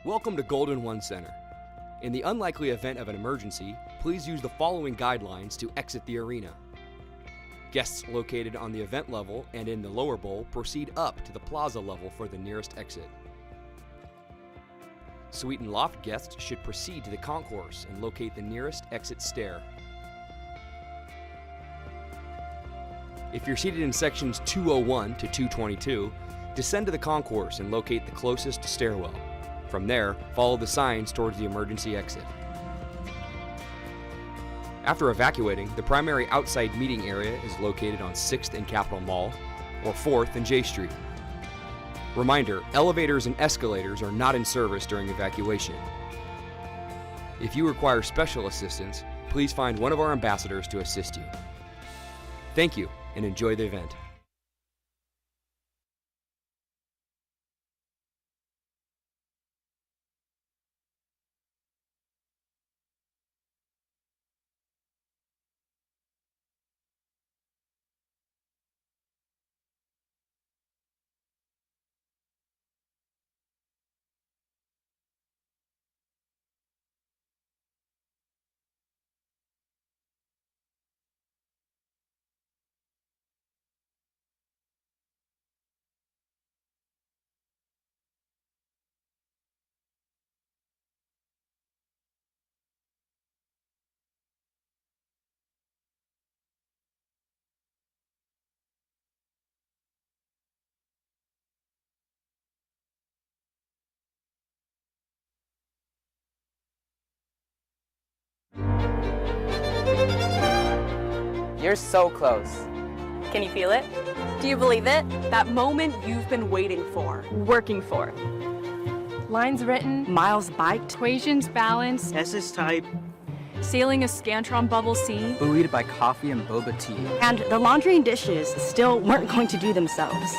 Welcome to Golden One Center. In the unlikely event of an emergency, please use the following guidelines to exit the arena. Guests located on the event level and in the lower bowl proceed up to the plaza level for the nearest exit. Suite and loft guests should proceed to the concourse and locate the nearest exit stair. If you're seated in sections 201 to 222, descend to the concourse and locate the closest stairwell. From there, follow the signs towards the emergency exit. After evacuating, the primary outside meeting area is located on 6th and Capitol Mall, or 4th and J Street. Reminder, elevators and escalators are not in service during evacuation. If you require special assistance, please find one of our ambassadors to assist you. Thank you, and enjoy the event. You're so close. Can you feel it? Do you believe it? That moment you've been waiting for, working for. Lines written, Miles biked, equations balanced, S's type, sailing a Scantron bubble sea, buoyed by coffee and boba tea. And the laundry and dishes still weren't going to do themselves.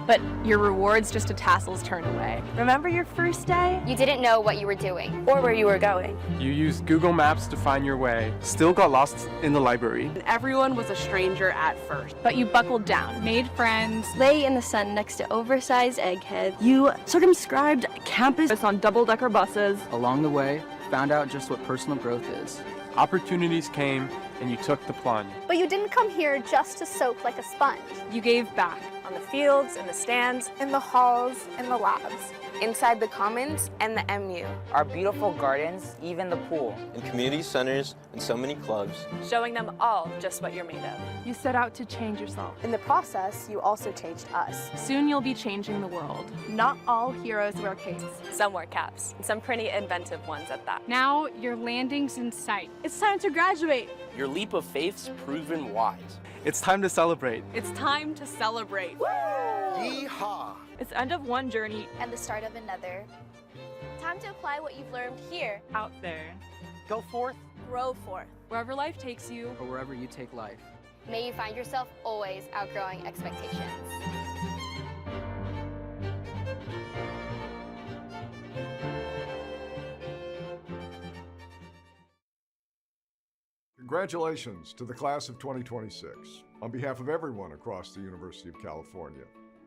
but your reward's just a tassel's turn away. Remember your first day? You didn't know what you were doing. Or where you were going. You used Google Maps to find your way, still got lost in the library. And everyone was a stranger at first. But you buckled down, made friends, lay in the sun next to oversized eggheads. You circumscribed campus on double-decker buses. Along the way, found out just what personal growth is. Opportunities came, and you took the plunge. But you didn't come here just to soak like a sponge. You gave back. On the fields, in the stands, in the halls, in the labs, inside the commons and the MU. Our beautiful gardens, even the pool. In community centers and so many clubs. Showing them all just what you're made of. You set out to change yourself. In the process, you also changed us. Soon you'll be changing the world. Not all heroes wear capes. Some wear caps, and some pretty inventive ones at that. Now your landing's in sight. It's time to graduate. Your leap of faith's proven wise. It's time to celebrate. It's time to celebrate. Woo! Yeehaw! It's the end of one journey and the start of another. Time to apply what you've learned here. Out there. Go forth. Grow forth. Wherever life takes you. Or wherever you take life. May you find yourself always outgrowing expectations. Congratulations to the class of 2026. On behalf of everyone across the University of California,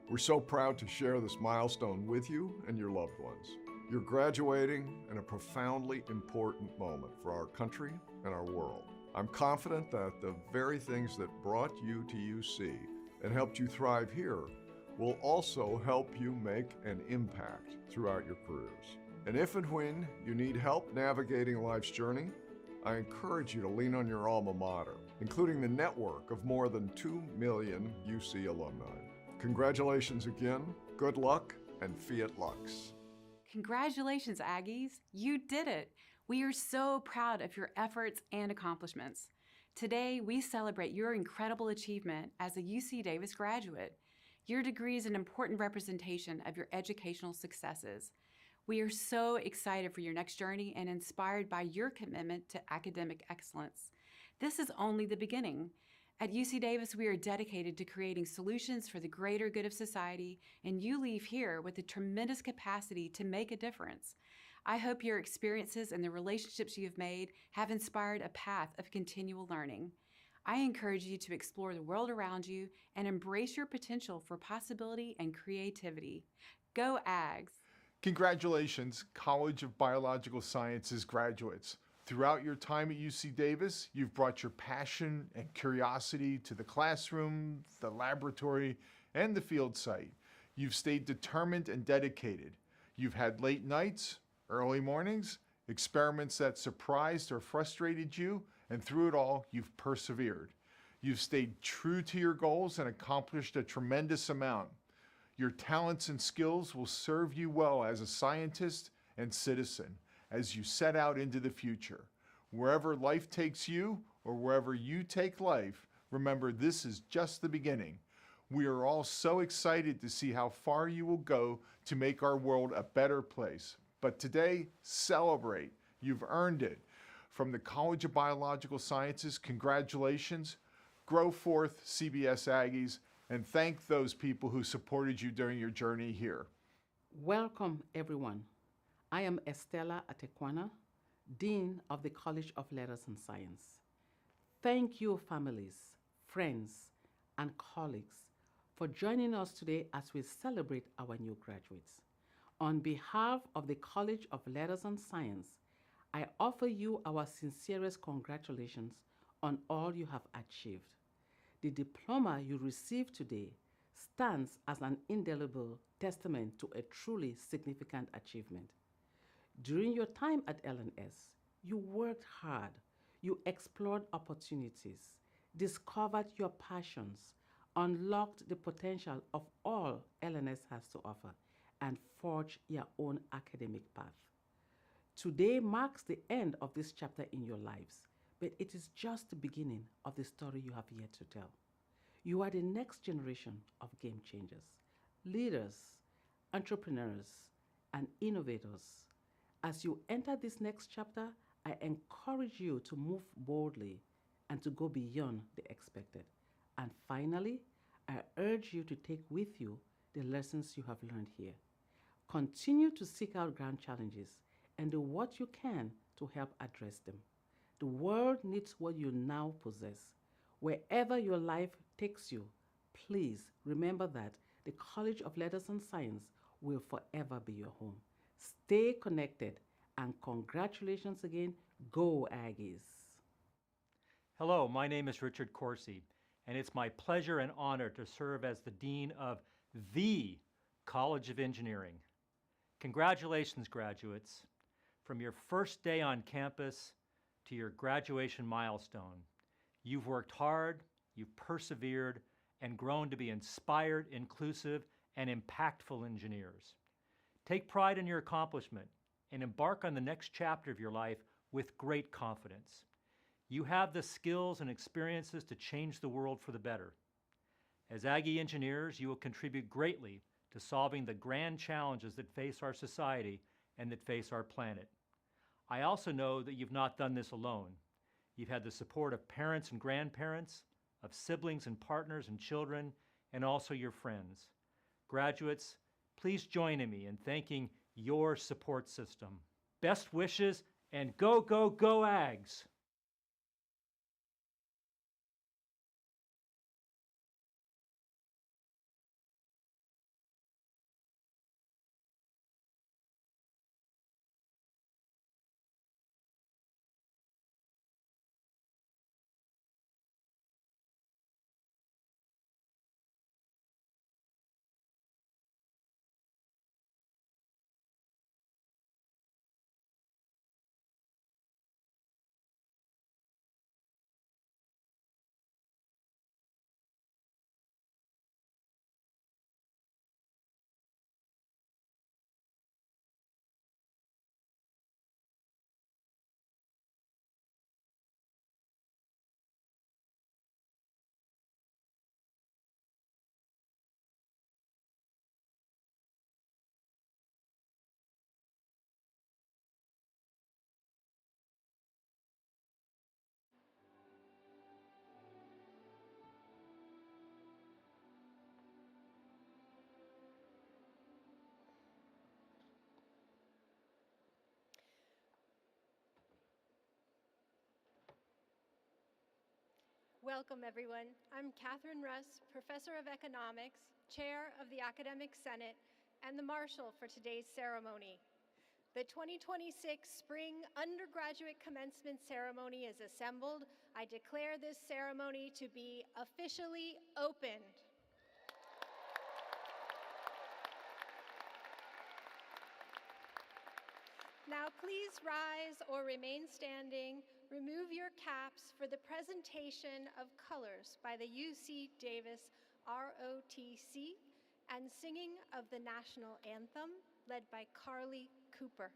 we're so proud to share this milestone with you and your loved ones. You're graduating in a profoundly important moment for our country and our world. I'm confident that the very things that brought you to UC and helped you thrive here will also help you make an impact throughout your careers. And if and when you need help navigating life's journey, I encourage you to lean on your alma mater, including the network of more than 2 million UC alumni. Congratulations again, good luck, and fiat lux. Congratulations, Aggies. You did it. We are so proud of your efforts and accomplishments. Today, we celebrate your incredible achievement as a UC Davis graduate. Your degree is an important representation of your educational successes. We are so excited for your next journey and inspired by your commitment to academic excellence. This is only the beginning. At UC Davis, we are dedicated to creating solutions for the greater good of society, and you leave here with a tremendous capacity to make a difference. I hope your experiences and the relationships you have made have inspired a path of continual learning. I encourage you to explore the world around you and embrace your potential for possibility and creativity. Go Ags! Congratulations, College of Biological Sciences graduates. Throughout your time at UC Davis, you've brought your passion and curiosity to the classroom, the laboratory, and the field site. You've stayed determined and dedicated. You've had late nights, early mornings, experiments that surprised or frustrated you, and through it all, you've persevered. You've stayed true to your goals and accomplished a tremendous amount. Your talents and skills will serve you well as a scientist and citizen as you set out into the future. Wherever life takes you or wherever you take life, remember this is just the beginning. We are all so excited to see how far you will go to make our world a better place. But today, celebrate. You've earned it. From the College of Biological Sciences, congratulations. Grow forth, CBS Aggies, and thank those people who supported you during your journey here. Welcome, everyone. I am Estella Atequana, Dean of the College of Letters and Science. Thank you, families, friends, and colleagues for joining us today as we celebrate our new graduates. On behalf of the College of Letters and Science, I offer you our sincerest congratulations on all you have achieved. The diploma you receive today stands as an indelible testament to a truly significant achievement. During your time at LNS, you worked hard, you explored opportunities, discovered your passions, unlocked the potential of all LNS has to offer, and forged your own academic path. Today marks the end of this chapter in your lives, but it is just the beginning of the story you have yet to tell. You are the next generation of game changers, leaders, entrepreneurs, and innovators. As you enter this next chapter, I encourage you to move boldly and to go beyond the expected. And finally, I urge you to take with you the lessons you have learned here. Continue to seek out grand challenges and do what you can to help address them. The world needs what you now possess. Wherever your life takes you, please remember that the College of Letters and Science will forever be your home. Stay connected, and congratulations again. Go Aggies! Hello, my name is Richard Corsi, and it's my pleasure and honor to serve as the Dean of the College of Engineering. Congratulations, graduates. From your first day on campus to your graduation milestone, you've worked hard, you've persevered, and grown to be inspired, inclusive, and impactful engineers. Take pride in your accomplishment and embark on the next chapter of your life with great confidence. You have the skills and experiences to change the world for the better. As Aggie engineers, you will contribute greatly to solving the grand challenges that face our society and that face our planet. I also know that you've not done this alone. You've had the support of parents and grandparents, of siblings and partners and children, and also your friends. Graduates, please join me in thanking your support system. Best wishes, and go, go, go Ags! Welcome, everyone. I'm Catherine Russ, Professor of Economics, Chair of the Academic Senate, and the Marshal for today's ceremony. The 2026 Spring Undergraduate Commencement Ceremony is assembled. I declare this ceremony to be officially opened. Now please rise or remain standing. Remove your caps for the presentation of colors by the UC Davis ROTC and singing of the national anthem led by Carly Cooper.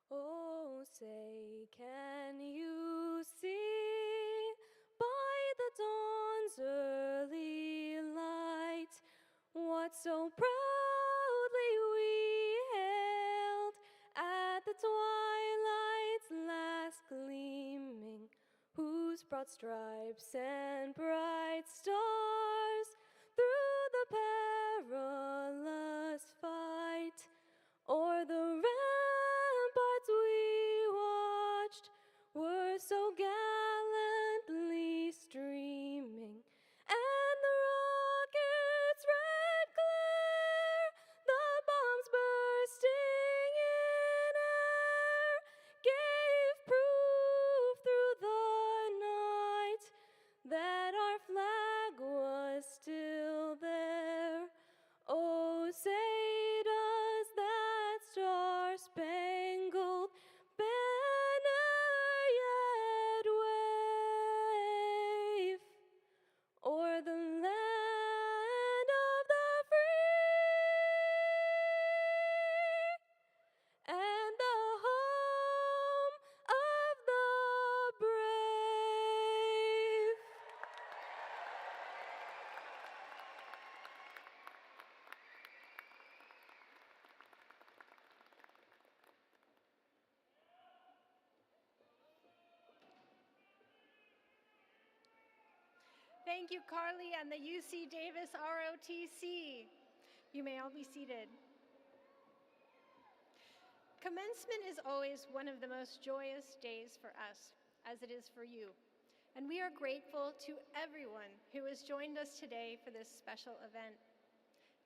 Oh, say, can you see by the dawn's early light what so proudly we hailed at the twilight's last gleaming, whose broad stripes and bright stars through the perilous fight o'er the ramparts we watched were so gallantly streaming, and the rocket's red glare, the bombs bursting in air, gave proof through the night that our flag Thank you, Carly and the UC Davis ROTC. You may all be seated. Commencement is always one of the most joyous days for us, as it is for you. And we are grateful to everyone who has joined us today for this special event.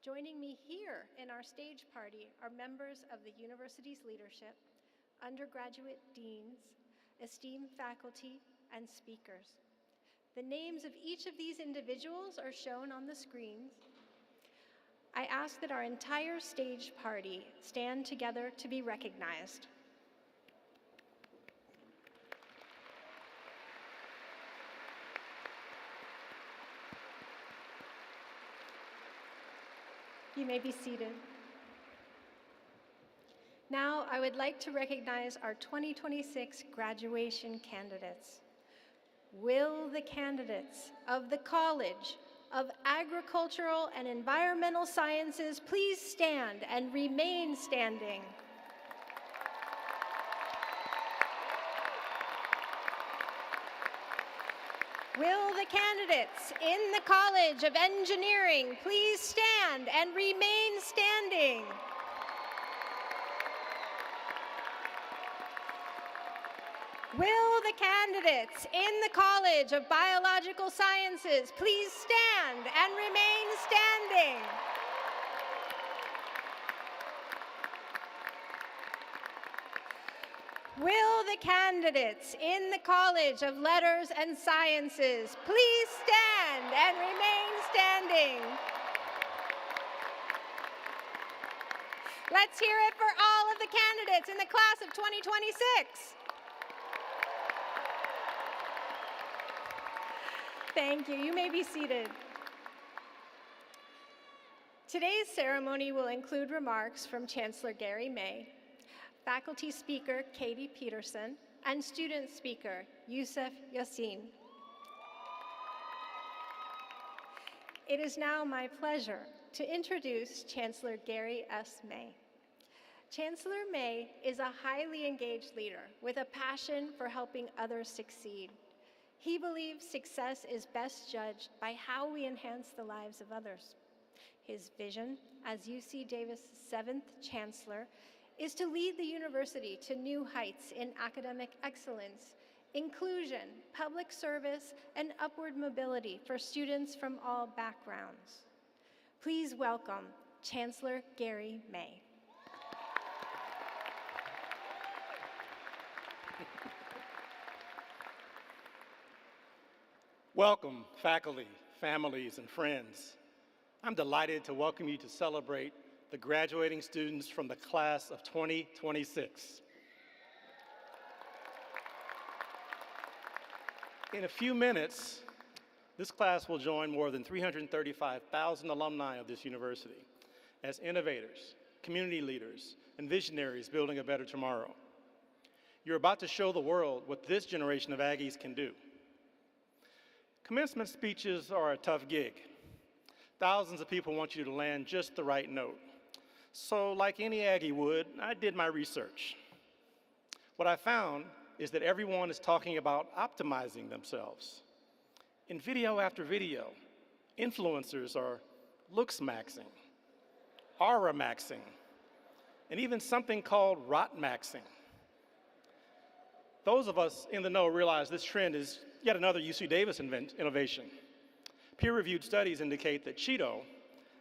Joining me here in our stage party are members of the university's leadership, undergraduate deans, esteemed faculty, and speakers. The names of each of these individuals are shown on the screens. I ask that our entire stage party stand together to be recognized. You may be seated. Now, I would like to recognize our 2026 graduation candidates. Will the candidates of the College of Agricultural and Environmental Sciences please stand and remain standing? Will the candidates in the College of Engineering please stand and remain standing? Will the candidates in the College of Biological Sciences please stand and remain standing? Will the candidates in the College of Letters and Sciences please stand and remain standing? Let's hear it for all of the candidates in the class of 2026. Thank you. You may be seated. Today's ceremony will include remarks from Chancellor Gary May, faculty speaker Katie Peterson, and student speaker Yusuf Yassin. It is now my pleasure to introduce Chancellor Gary S. May. Chancellor May is a highly engaged leader with a passion for helping others succeed. He believes success is best judged by how we enhance the lives of others. His vision as UC Davis' 7th Chancellor is to lead the university to new heights in academic excellence, inclusion, public service, and upward mobility for students from all backgrounds. Please welcome Chancellor Gary May. Welcome, faculty, families, and friends. I'm delighted to welcome you to celebrate the graduating students from the class of 2026. In a few minutes, this class will join more than 335,000 alumni of this university as innovators, community leaders, and visionaries building a better tomorrow. You're about to show the world what this generation of Aggies can do. Commencement speeches are a tough gig. Thousands of people want you to land just the right note. So like any Aggie would, I did my research. What I found is that everyone is talking about optimizing themselves. In video after video, influencers are looks maxing, aura maxing, and even something called rot maxing. Those of us in the know realize this trend is yet another UC Davis innovation. Peer-reviewed studies indicate that Cheeto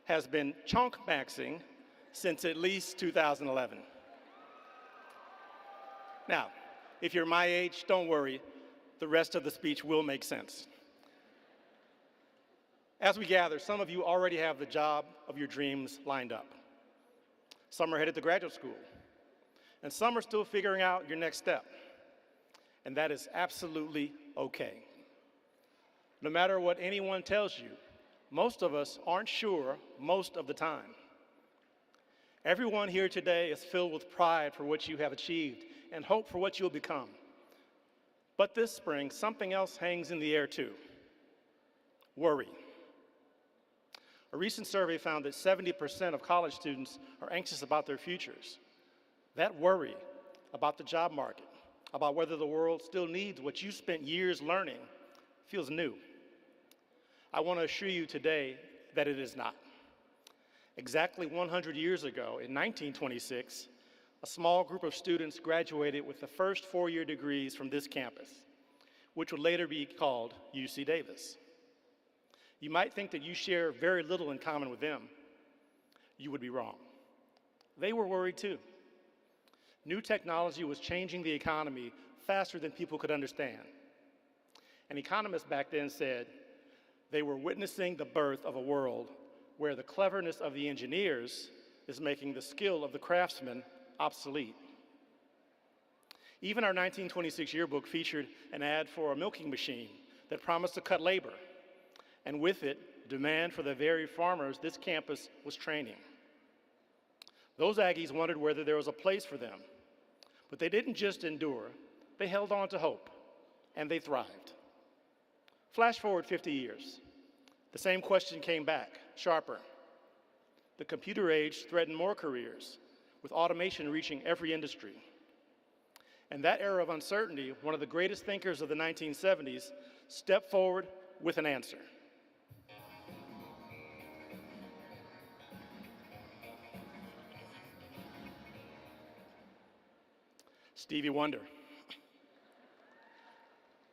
has been chunk maxing since at least 2011. Now, if you're my age, don't worry, the rest of the speech will make sense. As we gather, some of you already have the job of your dreams lined up. Some are headed to graduate school, and some are still figuring out your next step. And that is absolutely okay. No matter what anyone tells you, most of us aren't sure most of the time. Everyone here today is filled with pride for what you have achieved and hope for what you'll become. But this spring, something else hangs in the air too: worry. A recent survey found that 70% of college students are anxious about their futures. That worry about the job market, about whether the world still needs what you spent years learning, feels new. I want to assure you today that it is not. Exactly 100 years ago, in 1926, a small group of students graduated with the first four-year degrees from this campus, which would later be called UC Davis. You might think that you share very little in common with them. You would be wrong. They were worried too. New technology was changing the economy faster than people could understand. An economist back then said they were witnessing the birth of a world where the cleverness of the engineers is making the skill of the craftsman obsolete. Even our 1926 yearbook featured an ad for a milking machine that promised to cut labor, and with it, demand for the very farmers this campus was training. Those Aggies wondered whether there was a place for them, but they didn't just endure, they held on to hope, and they thrived. Flash forward 50 years. The same question came back, sharper. The computer age threatened more careers, with automation reaching every industry. In that era of uncertainty, one of the greatest thinkers of the 1970s stepped forward with an answer. Stevie Wonder.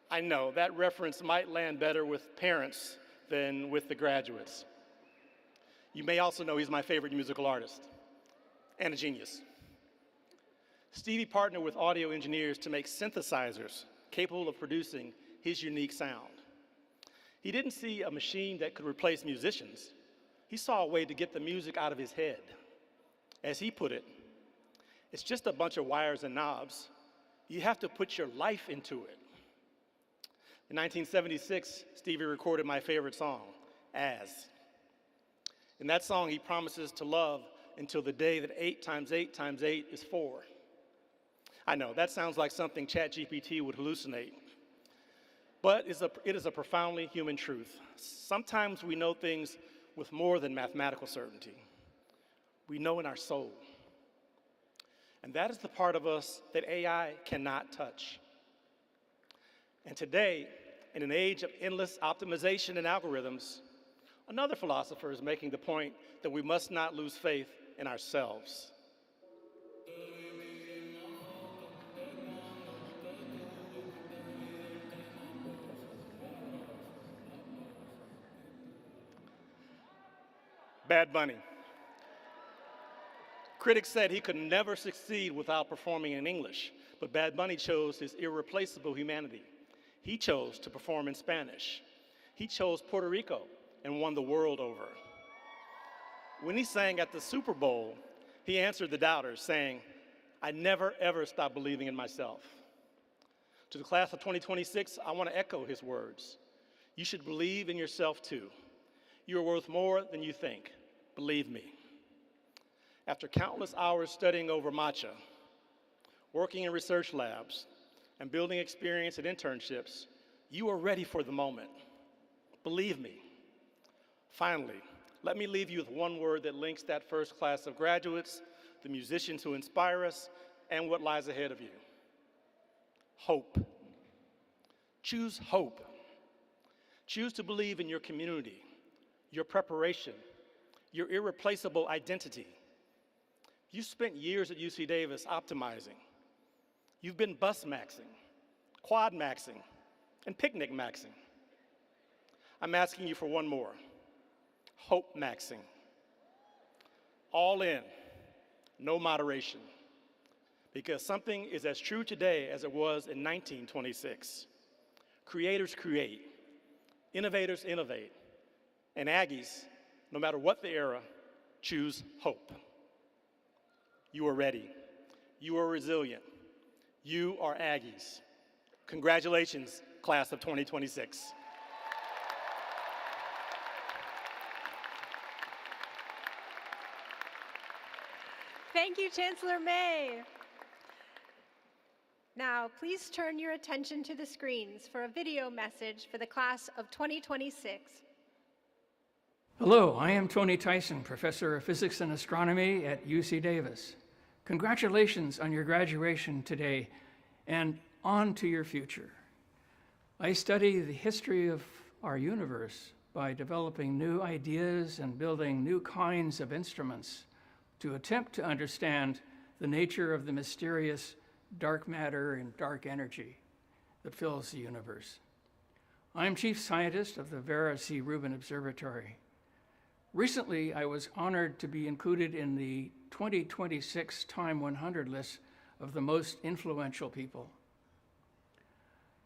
I know that reference might land better with parents than with the graduates. You may also know he's my favorite musical artist and a genius. Stevie partnered with audio engineers to make synthesizers capable of producing his unique sound. He didn't see a machine that could replace musicians. He saw a way to get the music out of his head. As he put it, it's just a bunch of wires and knobs. You have to put your life into it. In 1976, Stevie recorded my favorite song, As. In that song, he promises to love until the day that 8 times 8 times 8 is 4. I know, that sounds like something ChatGPT would hallucinate, but it is a profoundly human truth. Sometimes we know things with more than mathematical certainty. We know in our soul. And that is the part of us that AI cannot touch. And today, in an age of endless optimization and algorithms, another philosopher is making the point that we must not lose faith in ourselves. Bad Bunny. Critics said he could never succeed without performing in English, but Bad Bunny chose his irreplaceable humanity. He chose to perform in Spanish. He chose Puerto Rico and won the world over. When he sang at the Super Bowl, he answered the doubters, saying, "I never, ever stop believing in myself." To the class of 2026, I want to echo his words. You should believe in yourself too. You are worth more than you think. Believe me. After countless hours studying over matcha, working in research labs, and building experience at internships, you are ready for the moment. Believe me. Finally, let me leave you with one word that links that first class of graduates, the musicians who inspire us, and what lies ahead of you. Hope. Choose hope. Choose to believe in your community, your preparation, your irreplaceable identity. You spent years at UC Davis optimizing. You've been bus maxing, quad maxing, and picnic maxing. I'm asking you for one more, hope maxing. All in, no moderation. Because something is as true today as it was in 1926. Creators create, innovators innovate, and Aggies, no matter what the era, choose hope. You are ready. You are resilient. You are Aggies. Congratulations, class of 2026. Thank you, Chancellor May. Now, please turn your attention to the screens for a video message for the class of 2026. Hello, I am Tony Tyson, Professor of Physics and Astronomy at UC Davis. Congratulations on your graduation today, and on to your future. I study the history of our universe by developing new ideas and building new kinds of instruments to attempt to understand the nature of the mysterious dark matter and dark energy that fills the universe. I'm chief scientist of the Vera C. Rubin Observatory. Recently, I was honored to be included in the 2026 Time 100 list of the most influential people.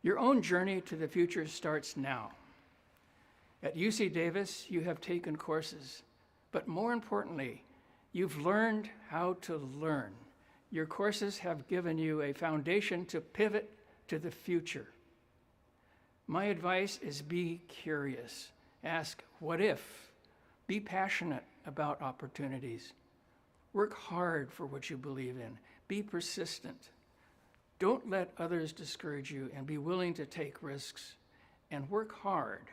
Your own journey to the future starts now. At UC Davis, you have taken courses, but more importantly, you've learned how to learn. Your courses have given you a foundation to pivot to the future. My advice is be curious. Ask, what if? Be passionate about opportunities. Work hard for what you believe in. Be persistent. Don't let others discourage you, and be willing to take risks and work hard.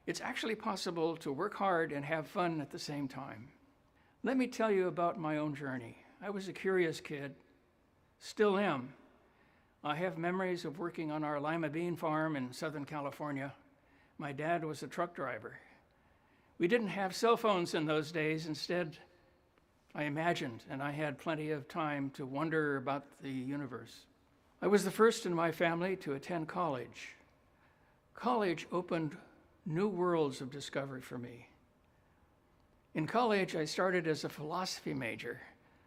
It's actually possible to work hard and have fun at the same time. Let me tell you about my own journey. I was a curious kid, still am. I have memories of working on our lima bean farm in Southern California. My dad was a truck driver. We didn't have cell phones in those days. Instead, I imagined, and I had plenty of time to wonder about the universe. I was the first in my family to attend college. College opened new worlds of discovery for me. In college, I started as a philosophy major,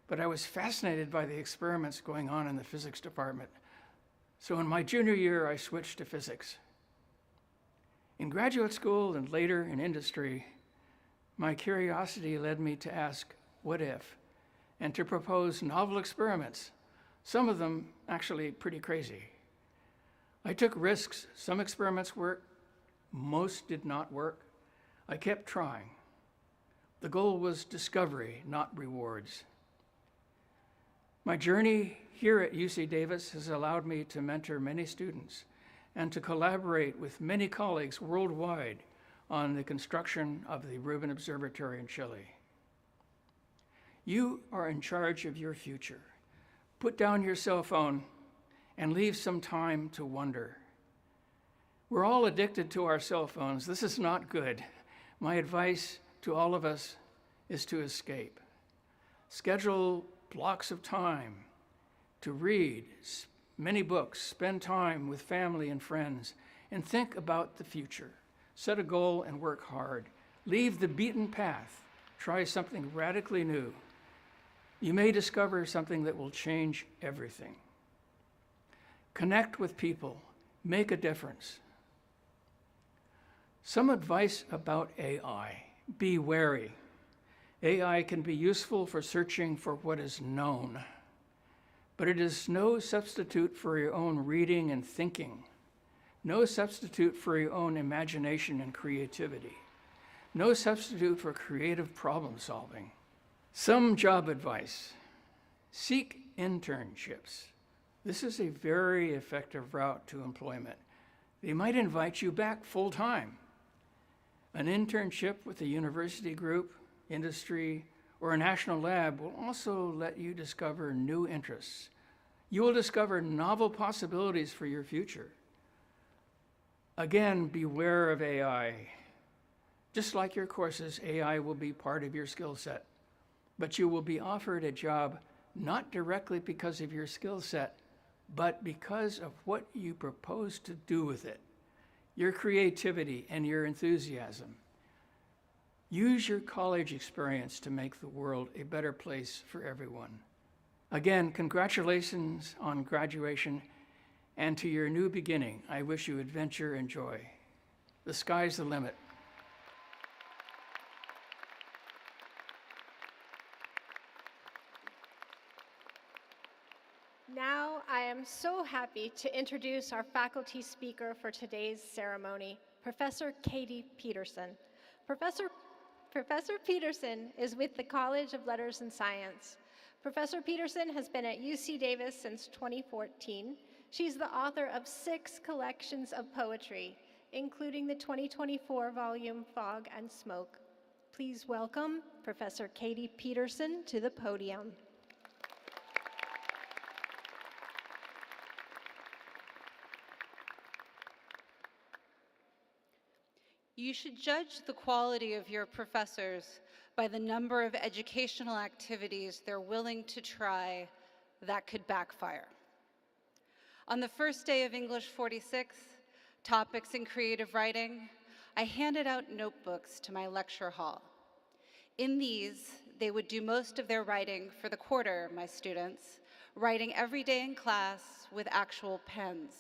but I was fascinated by the experiments going on in the physics department. So in my junior year, I switched to physics. In graduate school and later in industry, my curiosity led me to ask, what if? And to propose novel experiments, some of them actually pretty crazy. I took risks. Some experiments worked, most did not work. I kept trying. The goal was discovery, not rewards. My journey here at UC Davis has allowed me to mentor many students and to collaborate with many colleagues worldwide on the construction of the Rubin Observatory in Chile. You are in charge of your future. Put down your cell phone and leave some time to wonder. We're all addicted to our cell phones. This is not good. My advice to all of us is to escape. Schedule blocks of time to read many books, spend time with family and friends, and think about the future. Set a goal and work hard. Leave the beaten path. Try something radically new. You may discover something that will change everything. Connect with people. Make a difference. Some advice about AI. Be wary. AI can be useful for searching for what is known, but it is no substitute for your own reading and thinking, no substitute for your own imagination and creativity, no substitute for creative problem solving. Some job advice. Seek internships. This is a very effective route to employment. They might invite you back full time. An internship with a university group, industry, or a national lab will also let you discover new interests. You will discover novel possibilities for your future. Again, beware of AI. Just like your courses, AI will be part of your skill set, but you will be offered a job not directly because of your skill set, but because of what you propose to do with it, your creativity and your enthusiasm. Use your college experience to make the world a better place for everyone. Again, congratulations on graduation, and to your new beginning, I wish you adventure and joy. The sky's the limit. Now, I am so happy to introduce our faculty speaker for today's ceremony, Professor Katie Peterson. Professor Peterson is with the College of Letters and Science. Professor Peterson has been at UC Davis since 2014. She's the author of 6 collections of poetry, including the 2024 volume Fog and Smoke. Please welcome Professor Katie Peterson to the podium. You should judge the quality of your professors by the number of educational activities they're willing to try that could backfire. On the first day of English 46, Topics in Creative Writing, I handed out notebooks to my lecture hall. In these, they would do most of their writing for the quarter, my students, writing every day in class with actual pens.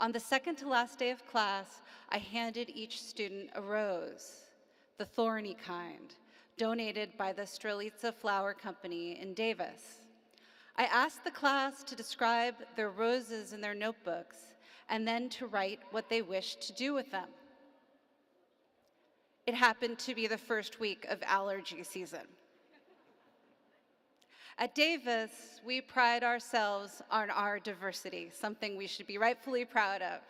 On the second to last day of class, I handed each student a rose, the thorny kind, donated by the Strelica Flower Company in Davis. I asked the class to describe their roses in their notebooks and then to write what they wished to do with them. It happened to be the first week of allergy season. At Davis, we pride ourselves on our diversity, something we should be rightfully proud of.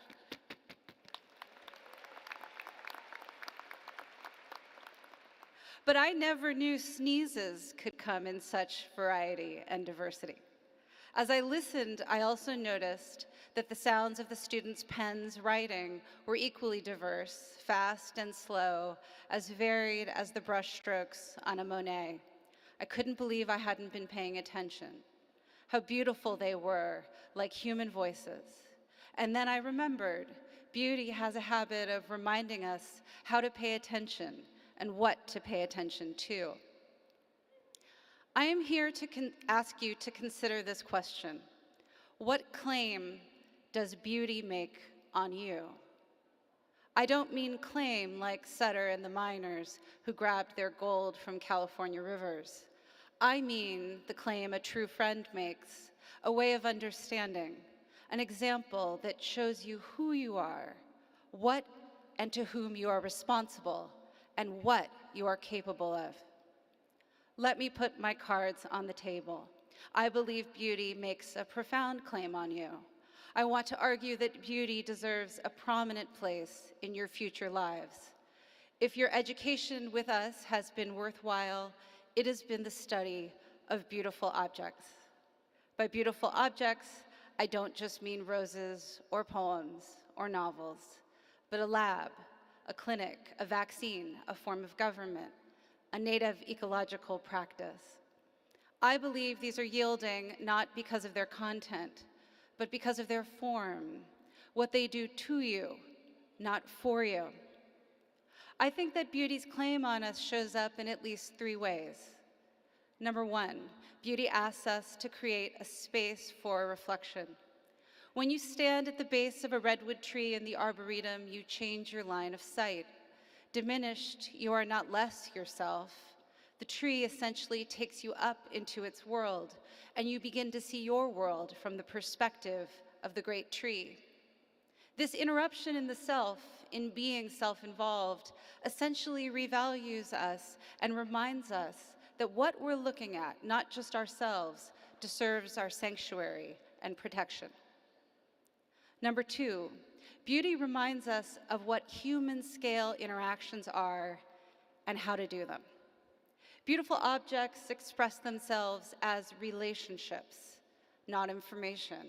But I never knew sneezes could come in such variety and diversity. As I listened, I also noticed that the sounds of the students' pens writing were equally diverse, fast and slow, as varied as the brushstrokes on a Monet. I couldn't believe I hadn't been paying attention. How beautiful they were, like human voices. And then I remembered, beauty has a habit of reminding us how to pay attention and what to pay attention to. I am here to ask you to consider this question. What claim does beauty make on you? I don't mean claim like Sutter and the miners who grabbed their gold from California rivers. I mean the claim a true friend makes, a way of understanding, an example that shows you who you are, what and to whom you are responsible, and what you are capable of. Let me put my cards on the table. I believe beauty makes a profound claim on you. I want to argue that beauty deserves a prominent place in your future lives. If your education with us has been worthwhile, it has been the study of beautiful objects. By beautiful objects, I don't just mean roses or poems or novels, but a lab, a clinic, a vaccine, a form of government, a native ecological practice. I believe these are yielding not because of their content, but because of their form, what they do to you, not for you. I think that beauty's claim on us shows up in at least 3 ways. Number 1, beauty asks us to create a space for reflection. When you stand at the base of a redwood tree in the arboretum, you change your line of sight. Diminished, you are not less yourself. The tree essentially takes you up into its world, and you begin to see your world from the perspective of the great tree. This interruption in the self, in being self-involved, essentially revalues us and reminds us that what we're looking at, not just ourselves, deserves our sanctuary and protection. Number 2, beauty reminds us of what human-scale interactions are and how to do them. Beautiful objects express themselves as relationships, not information.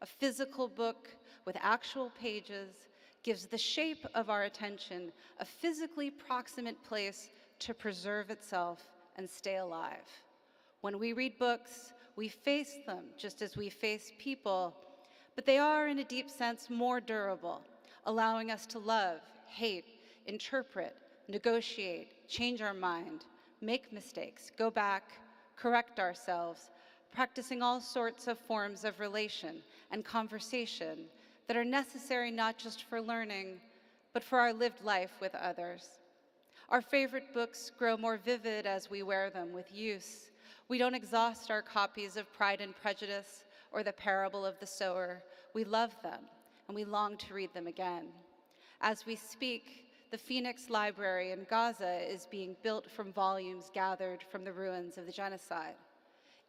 A physical book with actual pages gives the shape of our attention a physically proximate place to preserve itself and stay alive. When we read books, we face them just as we face people, but they are, in a deep sense, more durable, allowing us to love, hate, interpret, negotiate, change our mind, make mistakes, go back, correct ourselves, practicing all sorts of forms of relation and conversation that are necessary not just for learning, but for our lived life with others. Our favorite books grow more vivid as we wear them with use. We don't exhaust our copies of Pride and Prejudice or The Parable of the Sower. We love them, and we long to read them again. As we speak, the Phoenix Library in Gaza is being built from volumes gathered from the ruins of the genocide.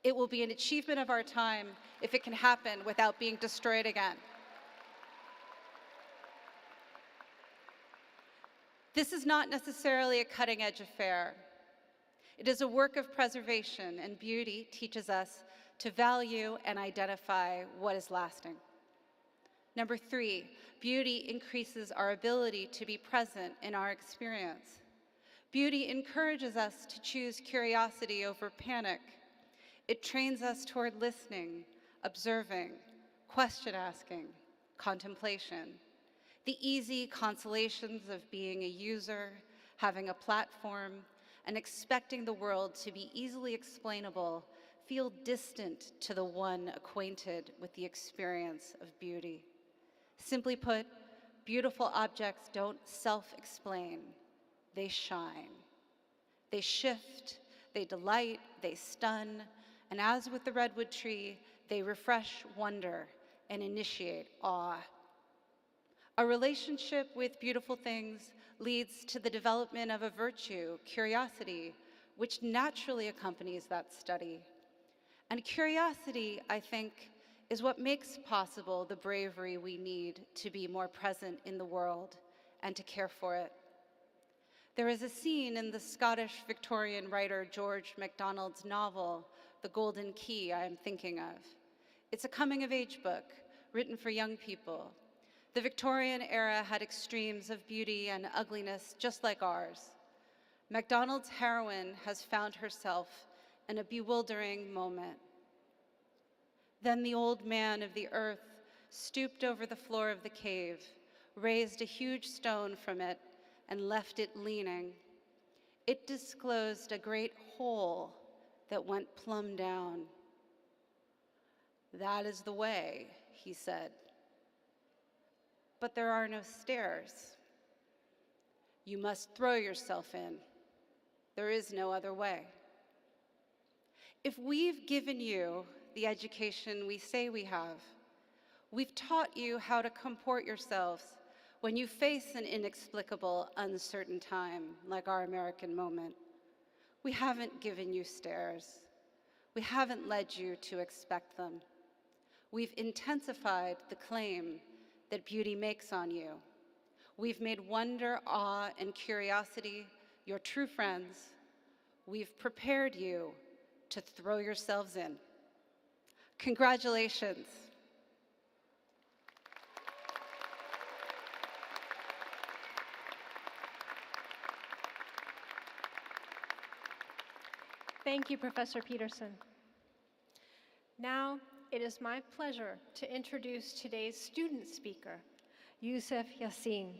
It will be an achievement of our time if it can happen without being destroyed again. This is not necessarily a cutting-edge affair. It is a work of preservation, and beauty teaches us to value and identify what is lasting. Number 3, Beauty increases our ability to be present in our experience. Beauty encourages us to choose curiosity over panic. It trains us toward listening, observing, question asking, contemplation. The easy consolations of being a user, having a platform, and expecting the world to be easily explainable feel distant to the one acquainted with the experience of beauty. Simply put, beautiful objects don't self-explain, they shine. They shift, they delight, they stun, and as with the redwood tree, they refresh wonder and initiate awe. A relationship with beautiful things leads to the development of a virtue, curiosity, which naturally accompanies that study. And curiosity, I think, is what makes possible the bravery we need to be more present in the world and to care for it. There is a scene in the Scottish Victorian writer George MacDonald's novel, The Golden Key, I am thinking of. It's a coming-of-age book written for young people. The Victorian era had extremes of beauty and ugliness just like ours. MacDonald's heroine has found herself in a bewildering moment. Then the old man of the earth stooped over the floor of the cave, raised a huge stone from it, and left it leaning. It disclosed a great hole that went plumb down. "That is the way," he said. "But there are no stairs. You must throw yourself in. There is no other way." If we've given you the education we say we have, we've taught you how to comport yourselves when you face an inexplicable, uncertain time like our American moment. We haven't given you stairs. We haven't led you to expect them. We've intensified the claim that beauty makes on you. We've made wonder, awe, and curiosity your true friends. We've prepared you to throw yourselves in. Congratulations. Thank you, Professor Peterson. Now, it is my pleasure to introduce today's student speaker, Yusuf Yassin.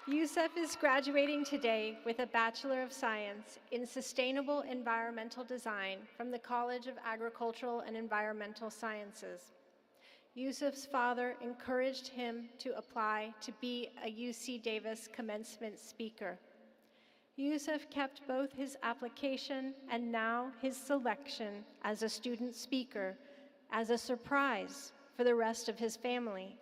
Yusuf is graduating today with a Bachelor of Science in Sustainable Environmental Design from the College of Agricultural and Environmental Sciences. Yusuf's father encouraged him to apply to be a UC Davis commencement speaker. Yusuf kept both his application and now his selection as a student speaker as a surprise for the rest of his family.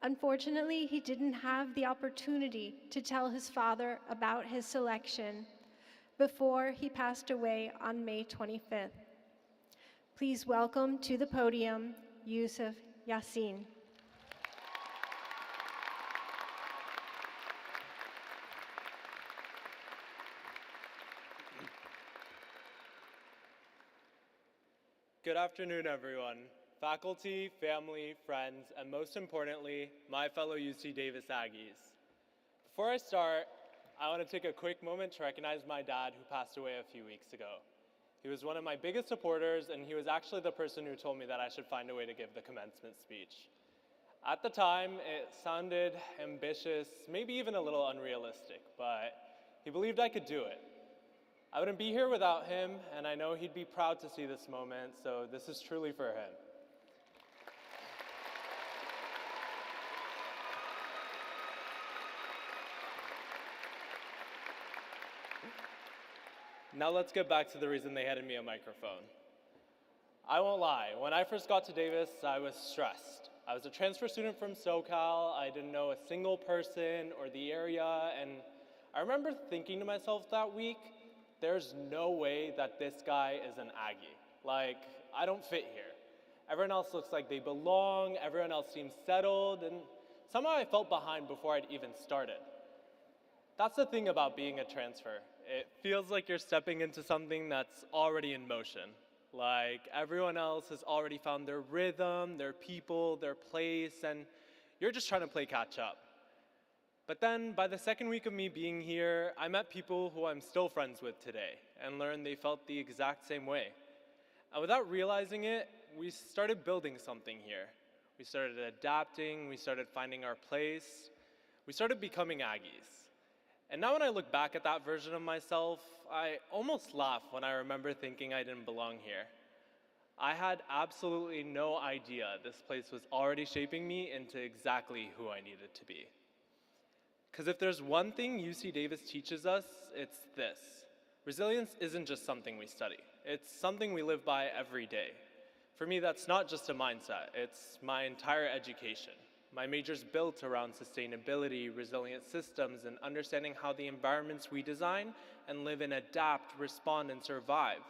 Unfortunately, he didn't have the opportunity to tell his father about his selection before he passed away on May 25th. Please welcome to the podium, Yusuf Yassin. Good afternoon, everyone. Faculty, family, friends, and most importantly, my fellow UC Davis Aggies. Before I start, I want to take a quick moment to recognize my dad who passed away a few weeks ago. He was one of my biggest supporters, and he was actually the person who told me that I should find a way to give the commencement speech. At the time, it sounded ambitious, maybe even a little unrealistic, but he believed I could do it. I wouldn't be here without him, and I know he'd be proud to see this moment, so this is truly for him. Now let's get back to the reason they handed me a microphone. I won't lie, when I first got to Davis, I was stressed. I was a transfer student from SoCal, I didn't know a single person or the area, and I remember thinking to myself that week, there's no way that this guy is an Aggie. Like, I don't fit here. Everyone else looks like they belong, everyone else seems settled, and somehow I felt behind before I'd even started. That's the thing about being a transfer. It feels like you're stepping into something that's already in motion. Like everyone else has already found their rhythm, their people, their place, and you're just trying to play catch up. But then by the second week of me being here, I met people who I'm still friends with today and learned they felt the exact same way. And without realizing it, we started building something here. We started adapting, we started finding our place, we started becoming Aggies. And now when I look back at that version of myself, I almost laugh when I remember thinking I didn't belong here. I had absolutely no idea this place was already shaping me into exactly who I needed to be. Because if there's one thing UC Davis teaches us, it's this. Resilience isn't just something we study. It's something we live by every day. For me, that's not just a mindset, it's my entire education. My major's built around sustainability, resilient systems, and understanding how the environments we design and live in adapt, respond, and survive.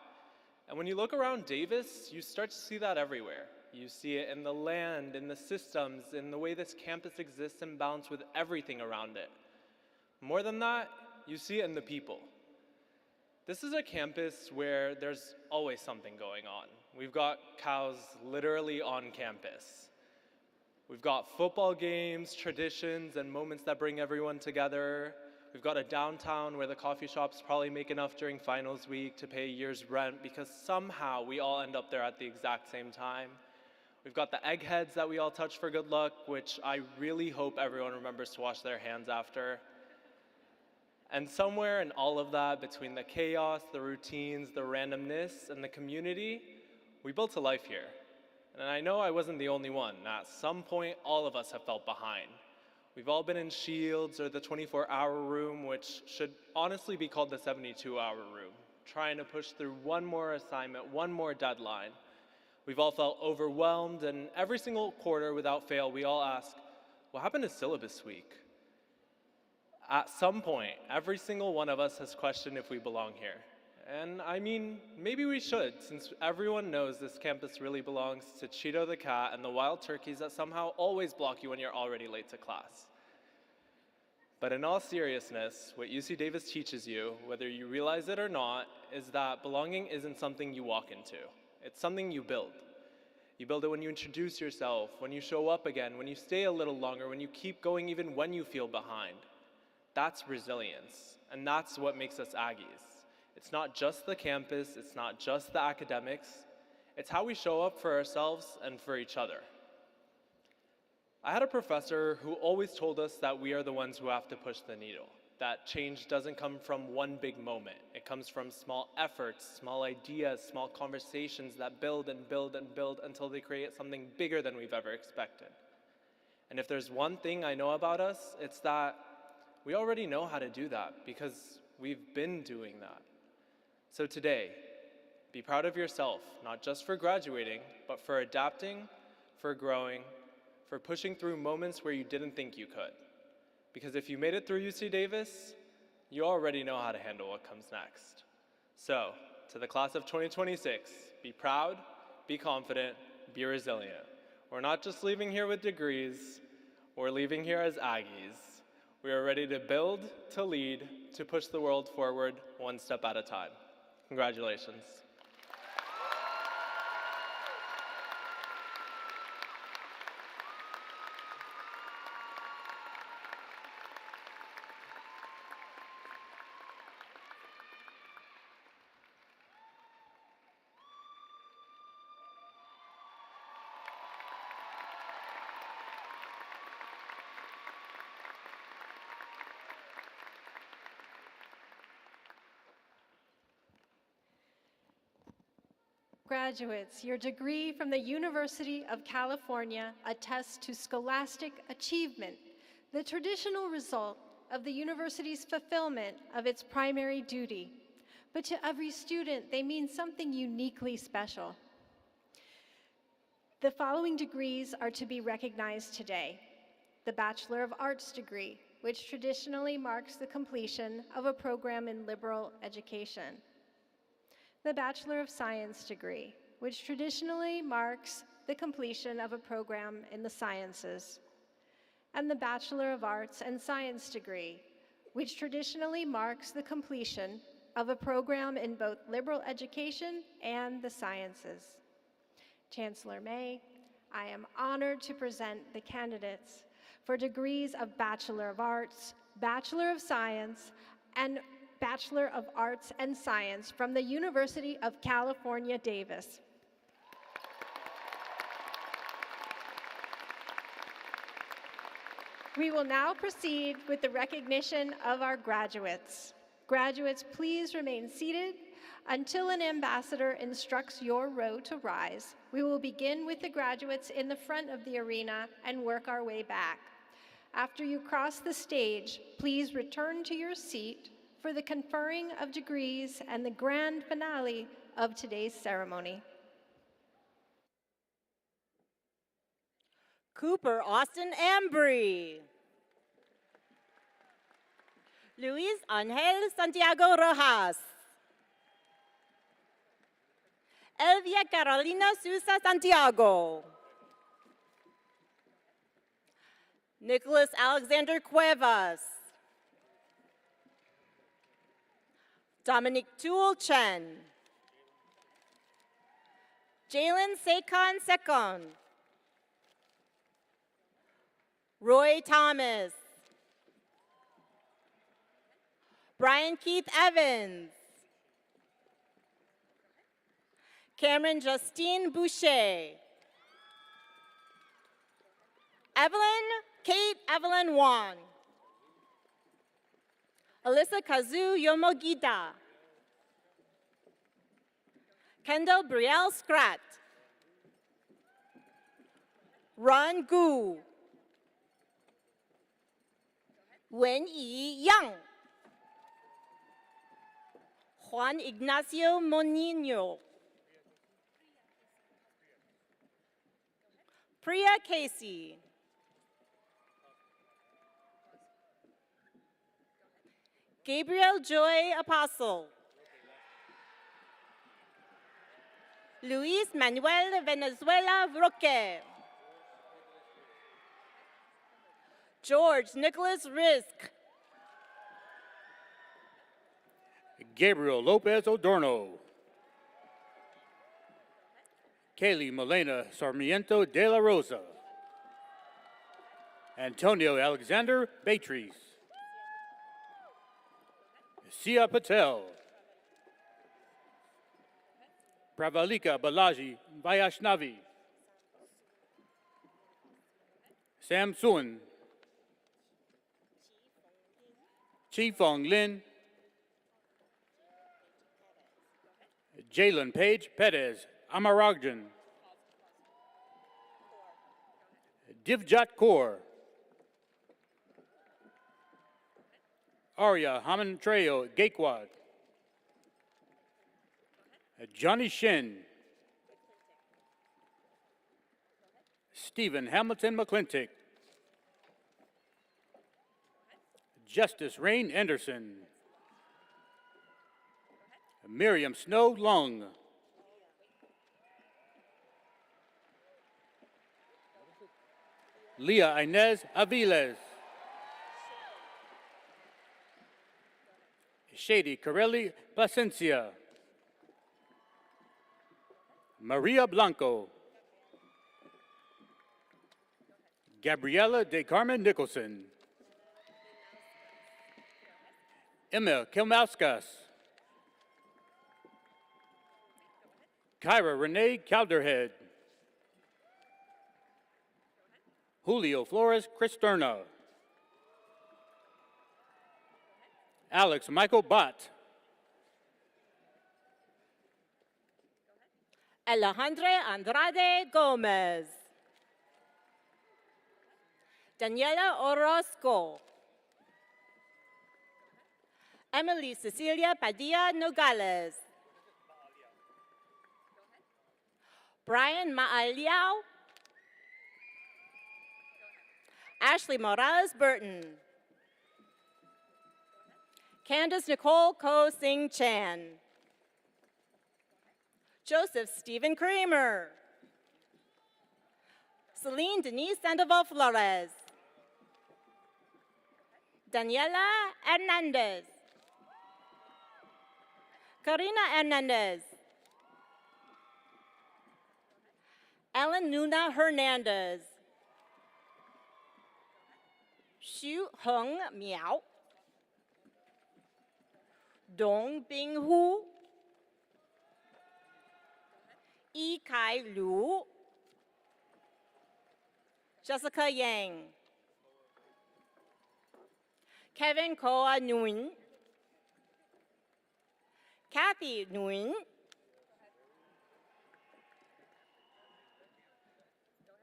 And when you look around Davis, you start to see that everywhere. You see it in the land, in the systems, in the way this campus exists in balance with everything around it. More than that, you see it in the people. This is a campus where there's always something going on. We've got cows literally on campus. We've got football games, traditions, and moments that bring everyone together. We've got a downtown where the coffee shops probably make enough during finals week to pay a year's rent because somehow we all end up there at the exact same time. We've got the eggheads that we all touch for good luck, which I really hope everyone remembers to wash their hands after. And somewhere in all of that, between the chaos, the routines, the randomness, and the community, we built a life here. And I know I wasn't the only one. At some point, all of us have felt behind. We've all been in Shields or the 24-hour room, which should honestly be called the 72-hour room, trying to push through one more assignment, one more deadline. We've all felt overwhelmed, and every single quarter, without fail, we all ask, what happened to syllabus week? At some point, every single one of us has questioned if we belong here. And I mean, maybe we should, since everyone knows this campus really belongs to Cheeto the cat and the wild turkeys that somehow always block you when you're already late to class. But in all seriousness, what UC Davis teaches you, whether you realize it or not, is that belonging isn't something you walk into. It's something you build. You build it when you introduce yourself, when you show up again, when you stay a little longer, when you keep going even when you feel behind. That's resilience, and that's what makes us Aggies. It's not just the campus, it's not just the academics, it's how we show up for ourselves and for each other. I had a professor who always told us that we are the ones who have to push the needle, that change doesn't come from one big moment. It comes from small efforts, small ideas, small conversations that build and build and build until they create something bigger than we've ever expected. And if there's one thing I know about us, it's that we already know how to do that because we've been doing that. So today, be proud of yourself, not just for graduating, but for adapting, for growing, for pushing through moments where you didn't think you could. Because if you made it through UC Davis, you already know how to handle what comes next. So, to the class of 2026, be proud, be confident, be resilient. We're not just leaving here with degrees, we're leaving here as Aggies. We are ready to build, to lead, to push the world forward one step at a time. Congratulations. Graduates, your degree from the University of California attests to scholastic achievement, the traditional result of the university's fulfillment of its primary duty. But to every student, they mean something uniquely special. The following degrees are to be recognized today. The Bachelor of Arts degree, which traditionally marks the completion of a program in liberal education. The Bachelor of Science degree, which traditionally marks the completion of a program in the sciences. And the Bachelor of Arts and Science degree, which traditionally marks the completion of a program in both liberal education and the sciences. Chancellor May, I am honored to present the candidates for degrees of Bachelor of Arts, Bachelor of Science, and Bachelor of Arts and Science from the University of California, Davis. We will now proceed with the recognition of our graduates. Graduates, please remain seated until an ambassador instructs your row to rise. We will begin with the graduates in the front of the arena and work our way back. After you cross the stage, please return to your seat for the conferring of degrees and the grand finale of today's ceremony. Cooper Austin Embry. Luis Angel Santiago Rojas. Elvia Carolina Sousa Santiago. Nicholas Alexander Cuevas. Dominic Tool Chen. Jalen Sekon Sekon. Roy Thomas. Brian Keith Evans. Cameron Justine Boucher. Kate Evelyn Wong. Alyssa Kazu Yomogita. Kendall Brielle Scrat. Ron Gu. Wen Yi Yang. Juan Ignacio Monino. Priya Casey. Gabriel Joy Apostle. Luis Manuel Venezuela Roque. George Nicholas Risk. Gabriel Lopez Odorno. Kaylee Molina Sarmiento de la Rosa. Antonio Alexander Beatrice. Sia Patel. Pravalika Balaji Vaishnavi. Sam Sun. Chi Fong Lin. Jalen Page Perez Amaragjan. Divjat Kaur. Arya Hamantreo Gaikwad. Johnny Shin. Stephen Hamilton McClintock. Justice Rain Anderson. Miriam Snow Long. Leah Inez Aviles. Shady Corelli Placencia. Maria Blanco. Gabriela De Carmen Nicholson. Emma Kilmauskas. Kyra Renee Calderhead. Julio Flores Cristerna. Alex Michael Bott. Alejandra Andrade Gomez. Daniela Orozco. Emily Cecilia Padilla Nogales. Brian Maaliao. Ashley Morales Burton. Candace Nicole Ko Sing Chan. Joseph Stephen Kramer. Celine Denise Sandoval Flores. Daniela Hernandez. Karina Hernandez. Ellen Nuna Hernandez. Xu Heng Miao. Dong Bing Hu. Yi Kai Lu. Jessica Yang. Kevin Koa Nguyen. Kathy Nguyen.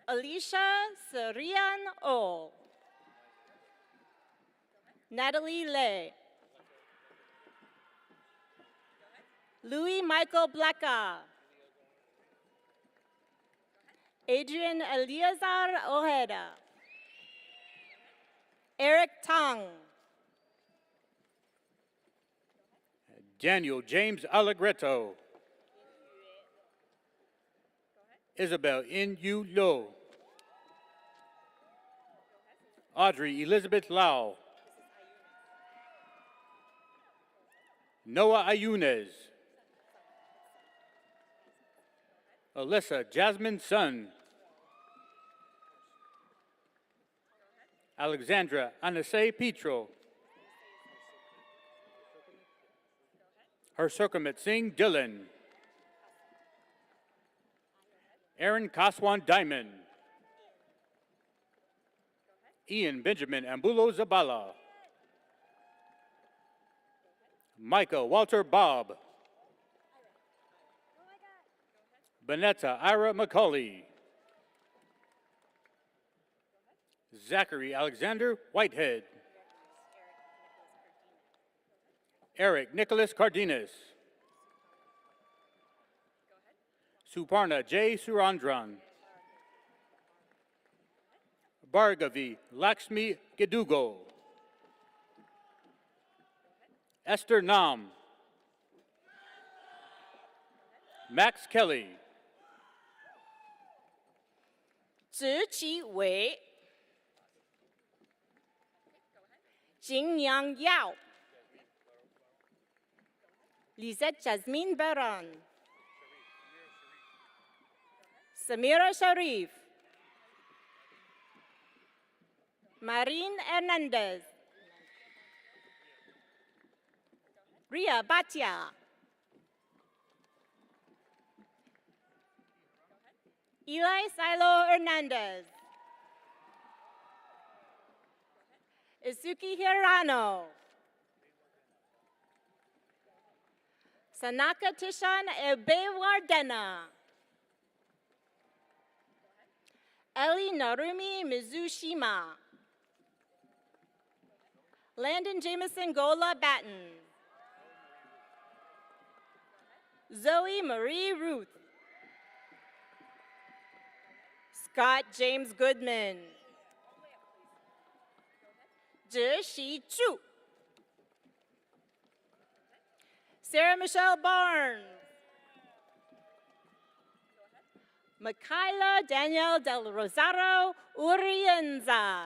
Alicia Sarian O. Natalie Lay. Louis Michael Blacka. Adrian Eleazar Ojeda. Eric Tong. Daniel James Allegretto. Isabel N.U. Low. Audrey Elizabeth Lau. Noah Ayunez. Alyssa Jasmine Sun. Alexandra Anase Petro. Her Circumit Singh Dillon. Aaron Kaswan Diamond. Ian Benjamin Ambulo Zabala. Micah Walter Bob. Bonetta Ira McCauley. Zachary Alexander Whitehead. Eric Nicholas Cardenas. Suparna J. Surandran. Bhargavi Lakshmi Gedugo. Esther Nam. Max Kelly. Zhi Qi Wei. Jingyang Yao. Lisette Jasmine Baron. Samira Sharif. Marine Hernandez. Ria Batia. Eli Silo Hernandez. Isuki Hirano. Sanaka Tishan Ebewardena. Eli Narumi Mizushima. Landon Jameson Gola Batten. Zoe Marie Ruth. Scott James Goodman. Zhi Shi Chu. Sarah Michelle Barnes. Michaela Danielle Del Rosario Urienza.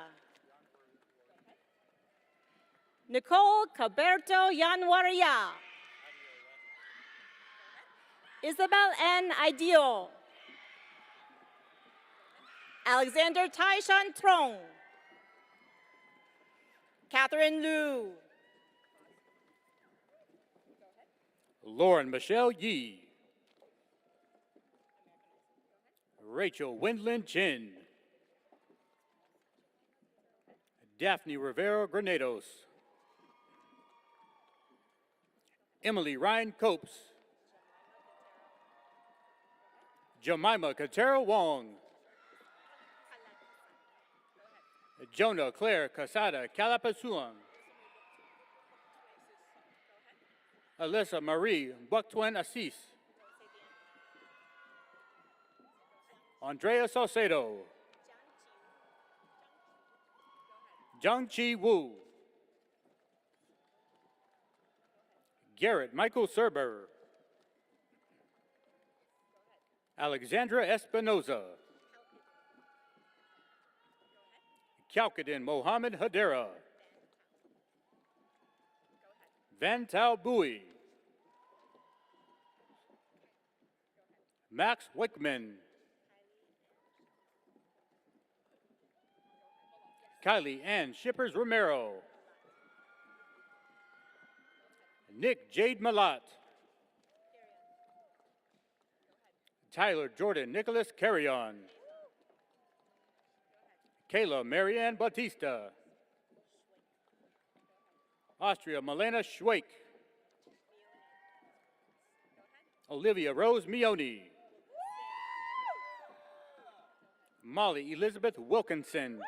Nicole Caberto Yanwaria. Isabel N. Ideal. Alexander Taishan Trong. Catherine Liu. Lauren Michelle Yee. Rachel Wendlin Chin. Daphne Rivera Granados. Emily Ryan Copes. Jemima Katera Wong. Jonah Claire Casada Calapasuan. Alyssa Marie Bucktwin Assis. Andrea Salcedo. Zhang Chi Wu. Garrett Michael Serber. Alexandra Espinoza. Kyaukadin Mohammed Hadera. Van Tao Bui. Max Wickman. Kylie Ann Shippers Romero. Nick Jade Malat. Tyler Jordan Nicholas Carrion. Kayla Marianne Bautista. Austria Milena Schweik. Olivia Rose Mione. Molly Elizabeth Wilkinson.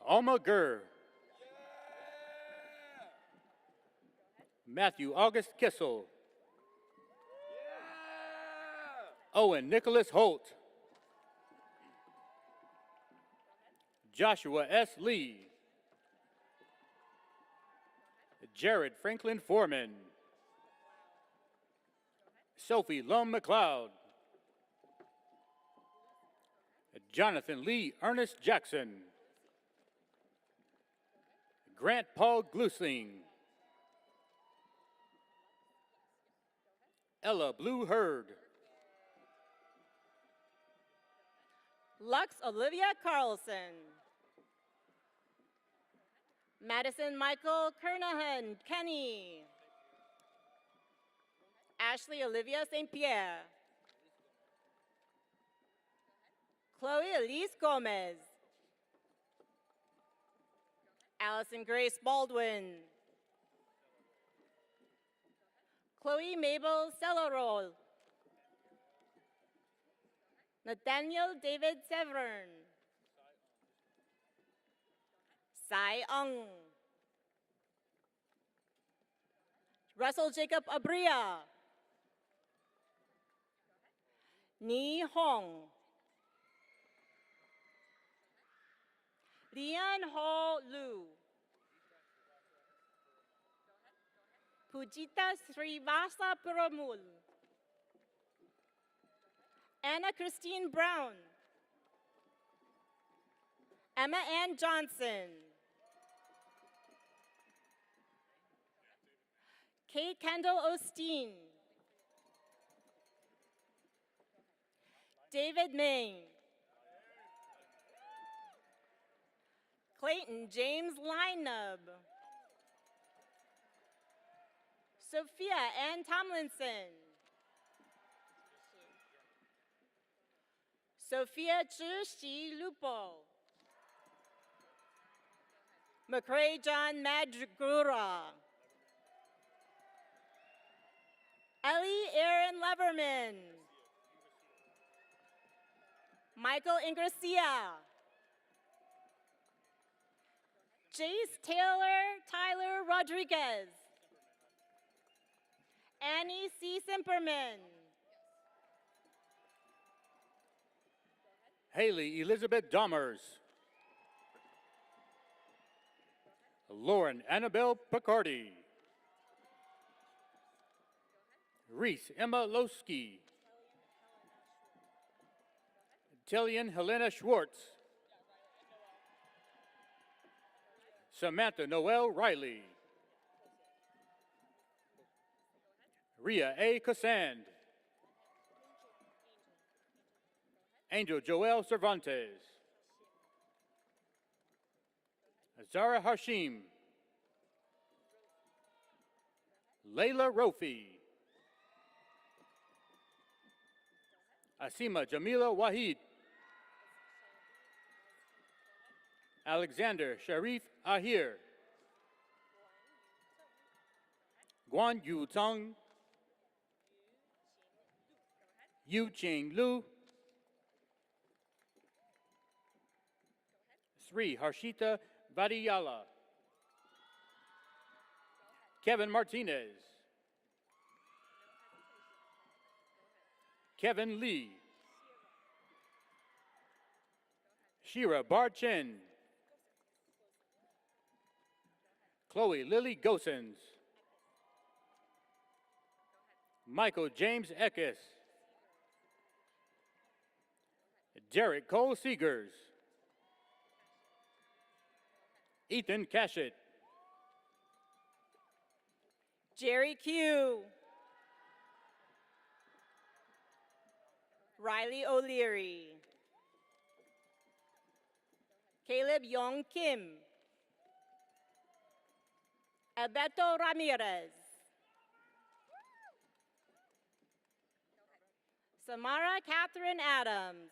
Alma Gurr. Matthew August Kissel. Owen Nicholas Holt. Joshua S. Lee. Jared Franklin Foreman. Sophie Lum McLeod. Jonathan Lee Ernest Jackson. Grant Paul Glusling. Ella Blue Hurd. Lux Olivia Carlson. Madison Michael Kernahan Kenny. Ashley Olivia St. Pierre. Chloe Elise Gomez. Allison Grace Baldwin. Chloe Mabel Celarol. Nathaniel David Severn. Sai Ung. Russell Jacob Abria. Ni Hong. Lian Ho Lu. Pujita Srivasa Puramul. Anna Christine Brown. Emma Ann Johnson. Kate Kendall Osteen. David Ming. Clayton James Linub. Sophia Ann Tomlinson. Sophia Zhi Lupo. McCrae John Madrigura. Ellie Aaron Leverman. Michael Ingracia. Jace Tyler Rodriguez. Annie C. Simperman. Haley Elizabeth Dahmers. Lauren Annabelle Picardi. Reese Emma Losky. Tillian Helena Schwartz. Samantha Noel Riley. Ria A. Cassand. Angel Joel Cervantes. Zara Hashim. Layla Rofi. Asima Jamila Wahid. Alexander Sharif Ahir. Guan Yu Tong. Yu Ching Lu. Sri Harshita Vadiyala. Kevin Martinez. Kevin Lee. Shira Barchen. Chloe Lily Gosens. Michael James Eckes. Derek Cole Seegers. Ethan Cashett. Jerry Q. Riley O'Leary. Caleb Yong Kim. Alberto Ramirez. Samara Catherine Adams.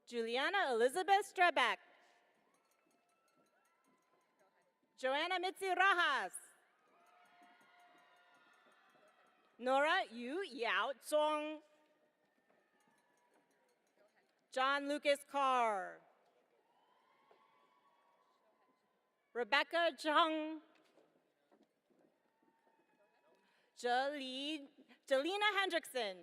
Juliana Elizabeth Strebeck. Joanna Mitzi Rajas. Nora Yu Yao Zhong. John Lucas Carr. Rebecca Zhang. Jelena Hendrickson.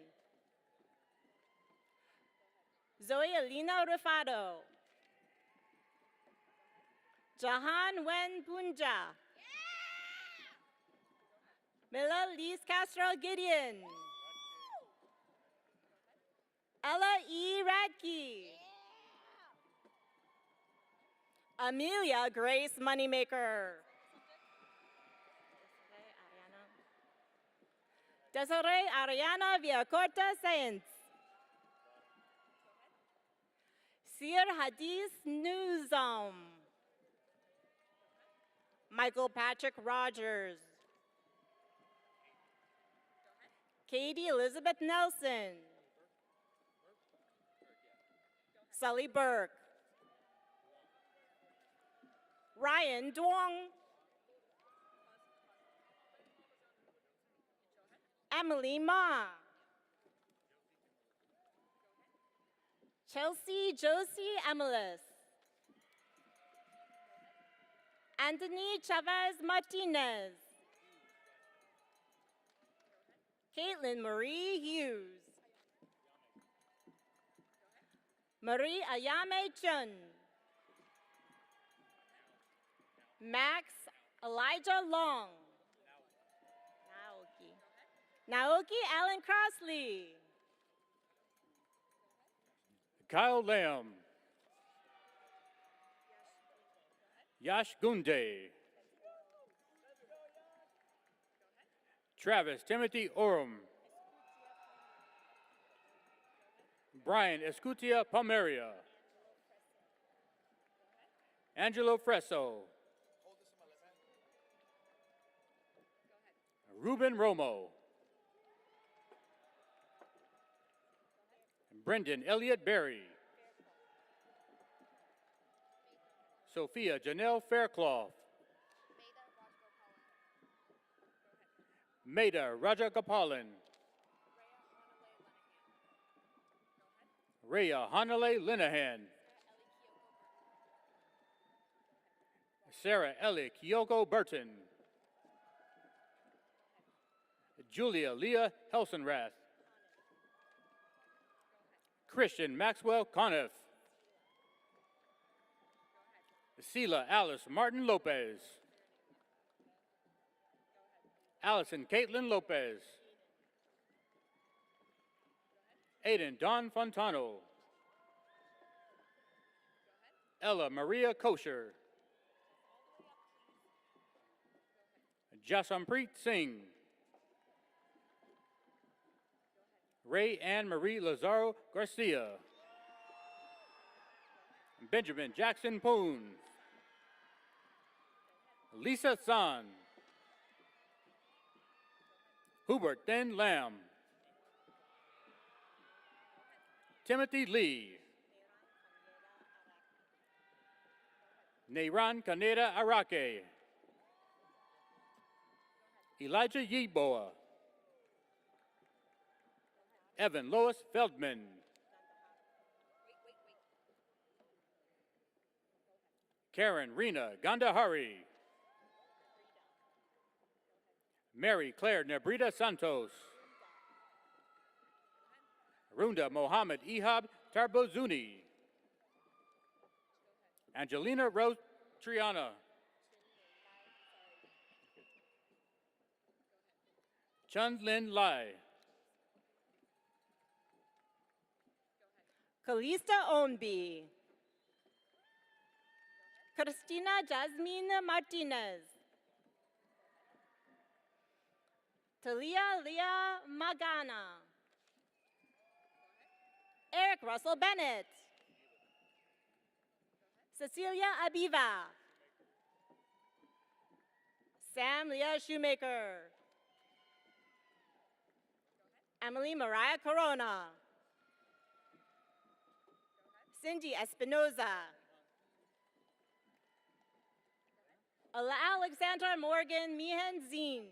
Zoe Alina Rifado. Jahan Wen Punja. Mila Lise Castro Gideon. Ella E. Radke. Amelia Grace Moneymaker. Desiree Ariana Villacorta Sainz. Sir Hadis Newsom. Michael Patrick Rogers. Katie Elizabeth Nelson. Sully Burke. Ryan Duong. Emily Ma. Chelsea Josie Emilis. Anthony Chavez Martinez. Caitlin Marie Hughes. Marie Ayame Chun. Max Elijah Long. Naoki Allen Crossley. Kyle Lamb. Yash Gunde. Travis Timothy Oram. Brian Escutia Palmeria. Angelo Fresso. Ruben Romo. Brendan Elliott Berry. Sophia Janelle Faircloth. Maida Rajagopalan. Rhea Hanale Linehan. Sarah Ellie Kyoko Burton. Julia Leah Helsenrath. Christian Maxwell Conniff. Sela Alice Martin Lopez. Allison Caitlin Lopez. Aiden Don Fontano. Ella Maria Kosher. Jasampreet Singh. Ray Ann Marie Lazaro Garcia. Benjamin Jackson Poon. Lisa San. Hubert Then Lamb. Timothy Lee. Neiran Kaneda Arake. Elijah Yeboah. Evan Lois Feldman. Karen Rena Gandahari. Mary Claire Nebrita Santos. Runda Mohammed Ihab Tarbozuni. Angelina Rose Triana. Chun Lin Lai. Calista Onby. Christina Jasmine Martinez. Talia Leah Magana. Eric Russell Bennett. Cecilia Abiva. Sam Leah Shoemaker. Emily Mariah Corona. Cindy Espinoza. Alexandra Morgan Mihan Zine.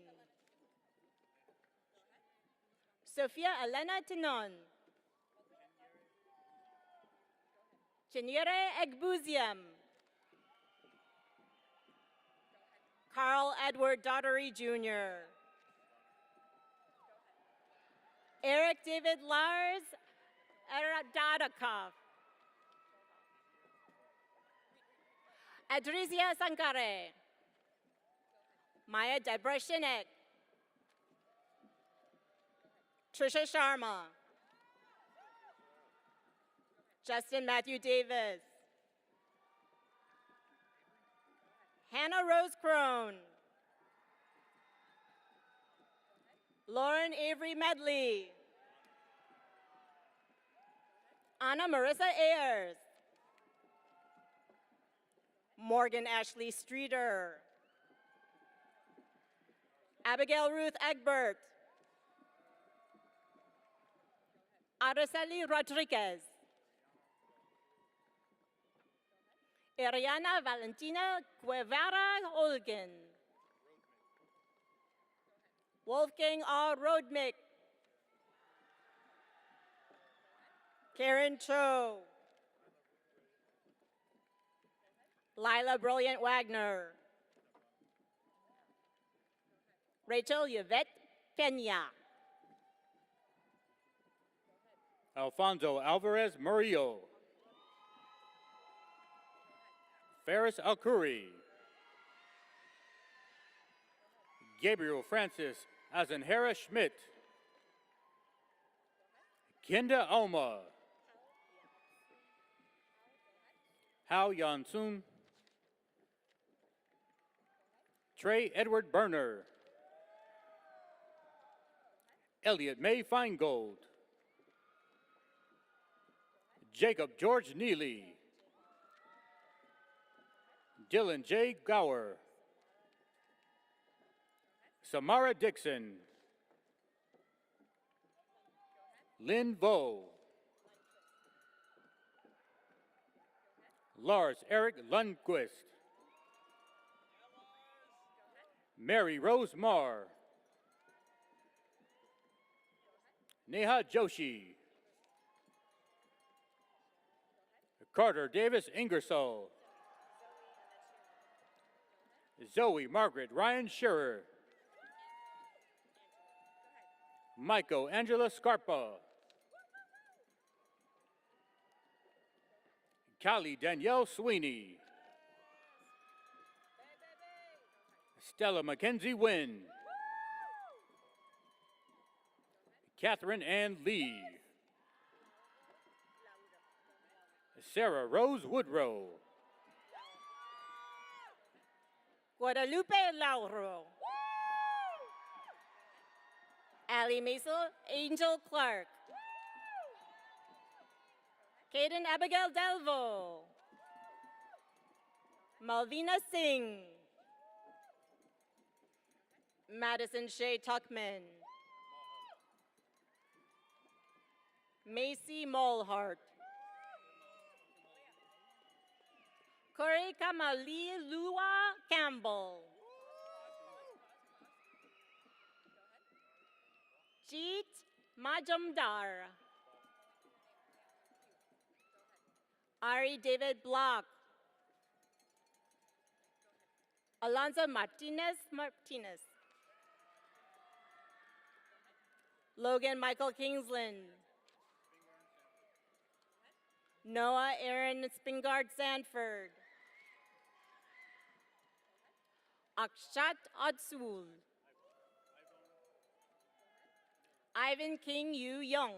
Sofia Elena Tinon. Chinyere Egbuzium. Carl Edward Daughtery Jr. Eric David Lars Eradadakov. Adrizia Sankare. Maya Deborah Shinek. Trisha Sharma. Justin Matthew Davis. Hannah Rose Crone. Lauren Avery Medley. Anna Marissa Ayers. Morgan Ashley Streeter. Abigail Ruth Egbert. Araceli Rodriguez. Ariana Valentina Guevara Olgan. Wolfgang R. Rodmick. Karen Cho. Lila Brilliant Wagner. Rachel Yvette Pena. Alfonso Alvarez Murillo. Ferris Alcuri. Gabriel Francis Azenhera Schmidt. Kinda Alma. Hao Yansun. Trey Edward Berner. Elliot May Feingold. Jacob George Neely. Dylan J. Gower. Samara Dixon. Lynn Vo. Lars Eric Lundquist. Mary Rose Marr. Neha Joshi. Carter Davis Ingersoll. Zoe Margaret Ryan Scherer. Michael Angela Scarpa. Callie Danielle Sweeney. Stella Mackenzie Wynn. Catherine Ann Lee. Sarah Rose Woodrow. Guadalupe Lauro. Allie Maisel Angel Clark. Kaden Abigail Delvo. Malvina Singh. Madison Shea Tuckman. Macy Mulhart. Corey Kamali Lua Campbell. Jeet Majumdar. Ari David Block. Alonso Martinez. Logan Michael Kingsland. Noah Aaron Spingard Sanford. Akshat Adsul. Ivan King Yu Young.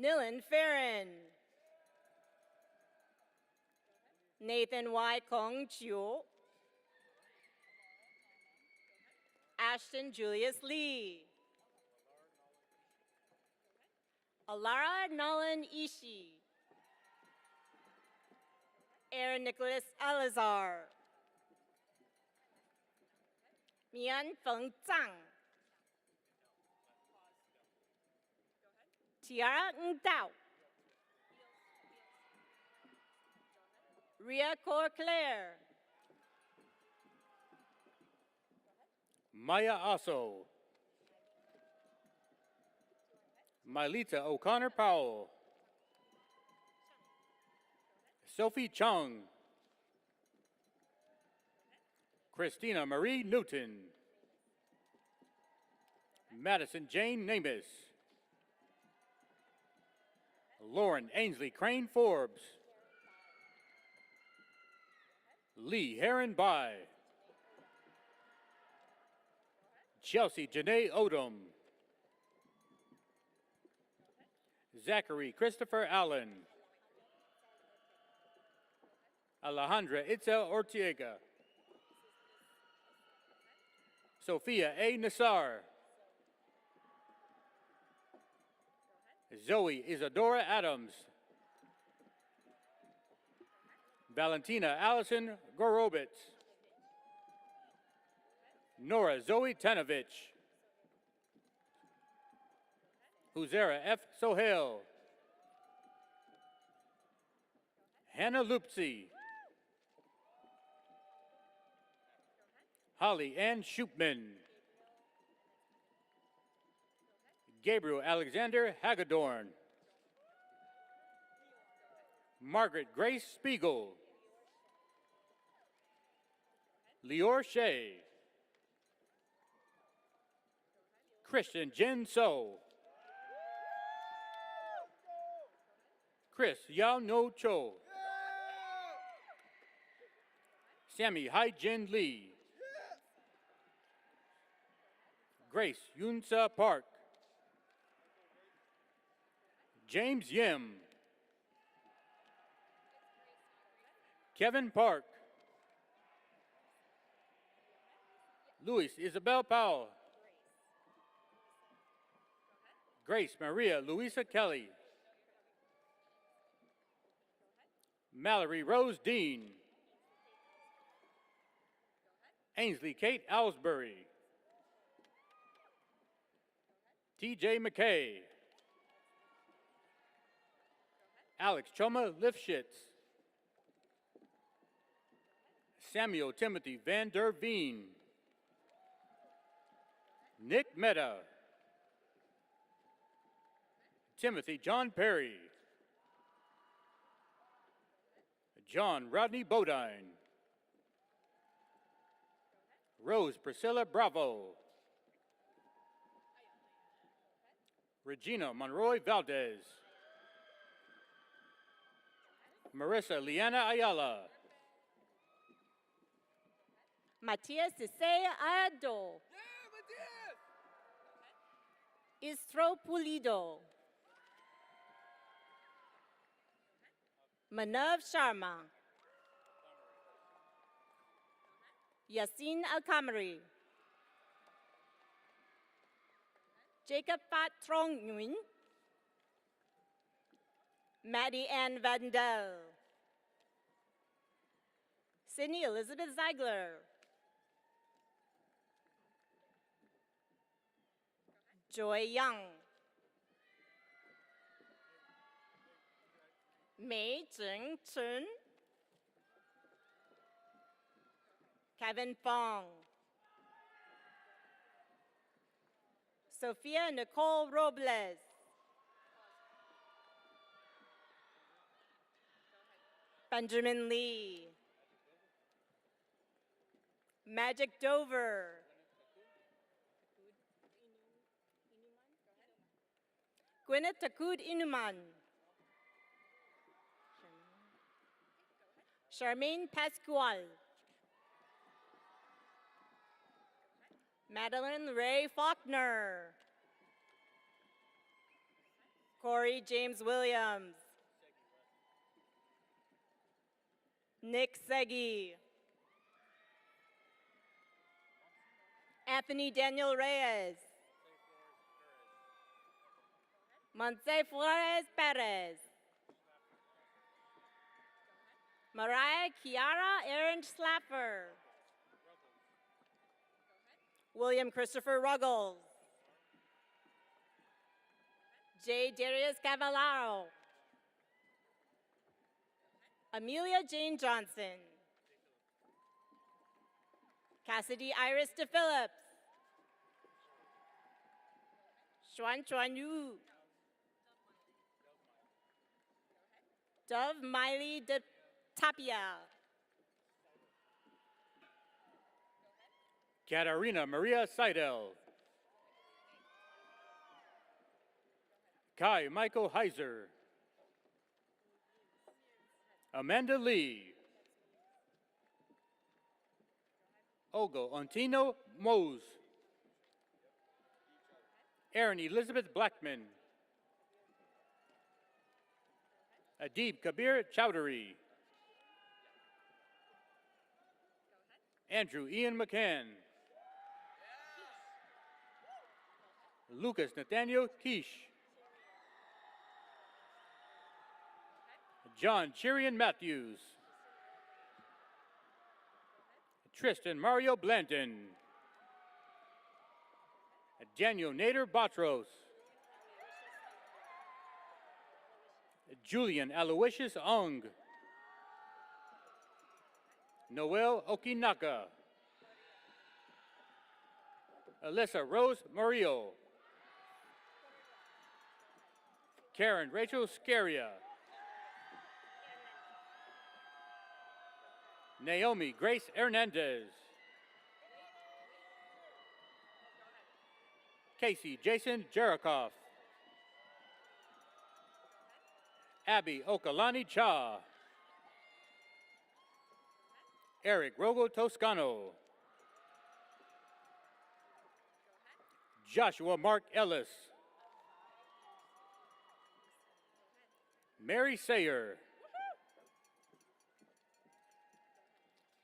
Nilan Farron. Nathan Y. Kong Chiu. Ashton Julius Lee. Alara Nolan Ishii. Aaron Nicholas Alazar. Mian Feng Zhang. Tiara Ng Dao. Ria Corclair. Maya Aso. Mylita O'Connor Powell. Sophie Chung. Christina Marie Newton. Madison Jane Namus. Lauren Ainsley Crane Forbes. Lee Heron Bai. Chelsea Janae Odom. Zachary Christopher Allen. Alejandra Itzel Ortega. Sophia A. Nassar. Zoe Isadora Adams. Valentina Allison Gorobitz. Nora Zoe Tanovich. Huzera F. Sohail. Hannah Lupsey. Holly Ann Shoopman. Gabriel Alexander Hagedorn. Margaret Grace Spiegel. Lior Shea. Christian Jin So. Chris Yao No Cho. Sammy Hai Jin Lee. Grace Yunsa Park. James Yim. Kevin Park. Luis Isabel Powell. Grace Maria Louisa Kelly. Mallory Rose Dean. Ainsley Kate Owsbury. TJ McKay. Alex Choma Lifshitz. Samuel Timothy Van Der Veen. Nick Mehta. Timothy John Perry. John Rodney Bodine. Rose Priscilla Bravo. Regina Monroy Valdez. Marissa Liana Ayala. Matias Cesea Ado. Istro Pulido. Manav Sharma. Yasin Al-Kamari. Jacob Fat Trong Nguyen. Maddie Ann Vandel. Sydney Elizabeth Ziegler. Joy Young. Mei Zheng Chun. Kevin Fong. Sophia Nicole Robles. Benjamin Lee. Magic Dover. Gwyneth Takud Inuman. Charmaine Pascual. Madeline Ray Faulkner. Corey James Williams. Nick Segi. Anthony Daniel Reyes. Monse Flores Perez. Mariah Kiara Aaron Slapper. William Christopher Ruggles. J. Darius Cavallaro. Amelia Jane Johnson. Cassidy Iris DePhillips. Xuan Chuan Yu. Dove Miley de Tapia. Katarina Maria Seidel. Kai Michael Heiser. Amanda Lee. Olga Ontino Mose. Erin Elizabeth Blackman. Adib Kabir Chowdhury. Andrew Ian McCann. Lucas Nathaniel Quiche. John Chirian Matthews. Tristan Mario Blanton. Daniel Nader Batros. Julian Aloysius Ong. Noel Okinaka. Alyssa Rose Murillo. Karen Rachel Scaria. Naomi Grace Hernandez. Casey Jason Jerikoff. Abby Okalani Cha. Eric Rogo Toscano. Joshua Mark Ellis. Mary Sayer.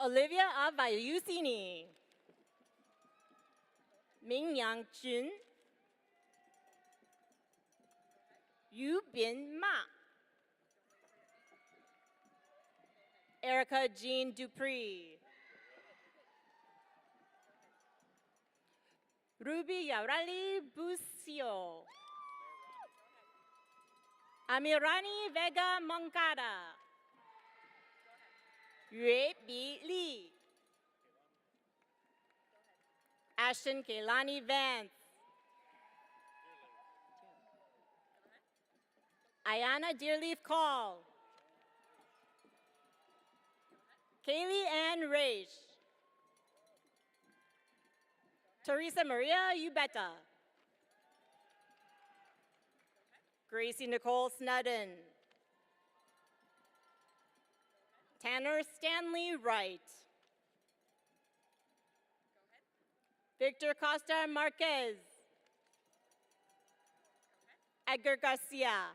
Olivia Avayusini. Ming Yang Jun. Yu Bin Ma. Erica Jean Dupree. Ruby Yaurali Busio. Amirani Vega Moncada. Yue Bi Li. Ashton Kaylani Vance. Ayana Dearleaf Call. Kaylee Ann Raish. Teresa Maria Ubetta. Gracie Nicole Snedden. Tanner Stanley Wright. Victor Costa Marquez. Edgar Garcia.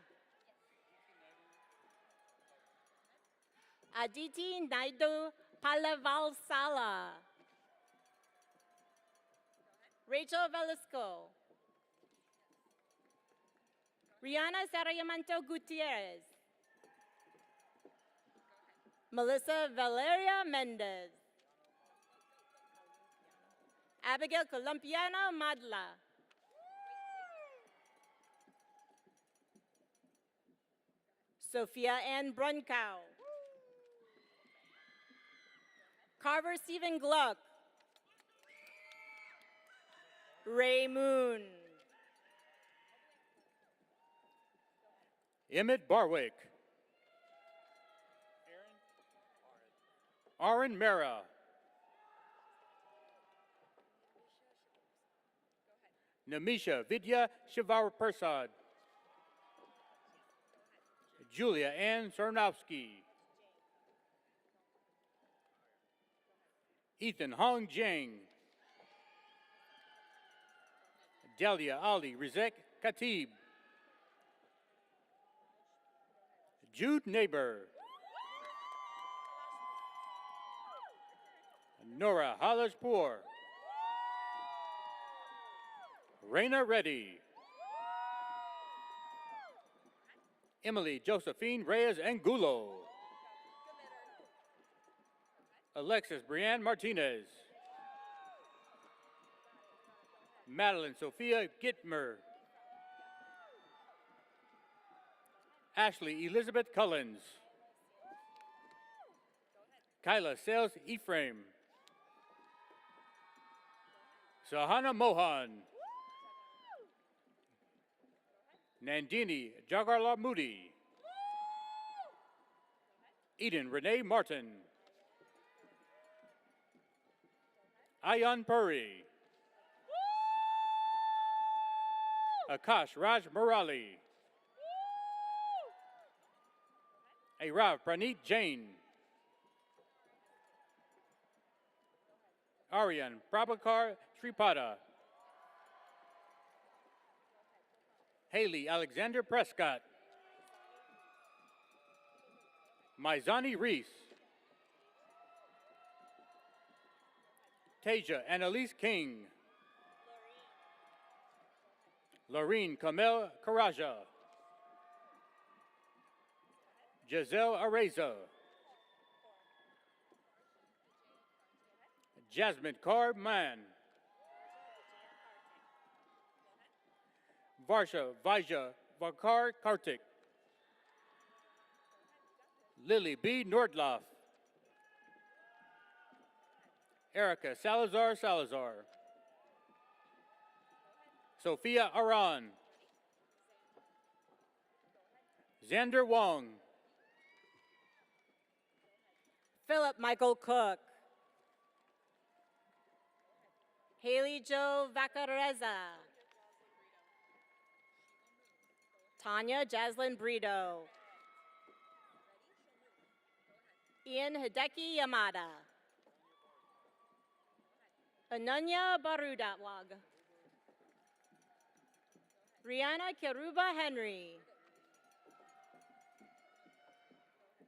Aditi Naidu Palavalsala. Rachel Velasco. Rihanna Sarayamanto Gutierrez. Melissa Valeria Mendez. Abigail Colompiano Madla. Sophia Ann Brunkow. Carver Stephen Gluck. Ray Moon. Emmett Barwick. Aaron Mera. Namisha Vidya Shivaprarsad. Julia Ann Sarnowski. Ethan Hong Jang. Delia Ali Rizek Khatib. Jude Neighbor. Nora Halajpour. Raina Reddy. Emily Josephine Reyes Angulo. Alexis Brianne Martinez. Madeline Sophia Gitmer. Ashley Elizabeth Cullens. Kyla Sales Ephraim. Sahana Mohan. Nandini Jagarla Moody. Eden Renee Martin. Ayan Puri. Akash Raj Murali. Arav Praneet Jain. Aryan Prabhakar Sripada. Haley Alexander Prescott. Maizani Reese. Tasia Annalise King. Lorene Kamel Karaja. Giselle Areza. Jasmine Carr Mann. Varsha Vaja Vakar Kartik. Lily B. Nordloff. Erica Salazar Salazar. Sophia Aran. Xander Wong. Philip Michael Cook. Haley Jo Vacareza. Tanya Jaslyn Brito. Ian Hideki Yamada. Ananya Barudawag. Rihanna Kiruba Henry.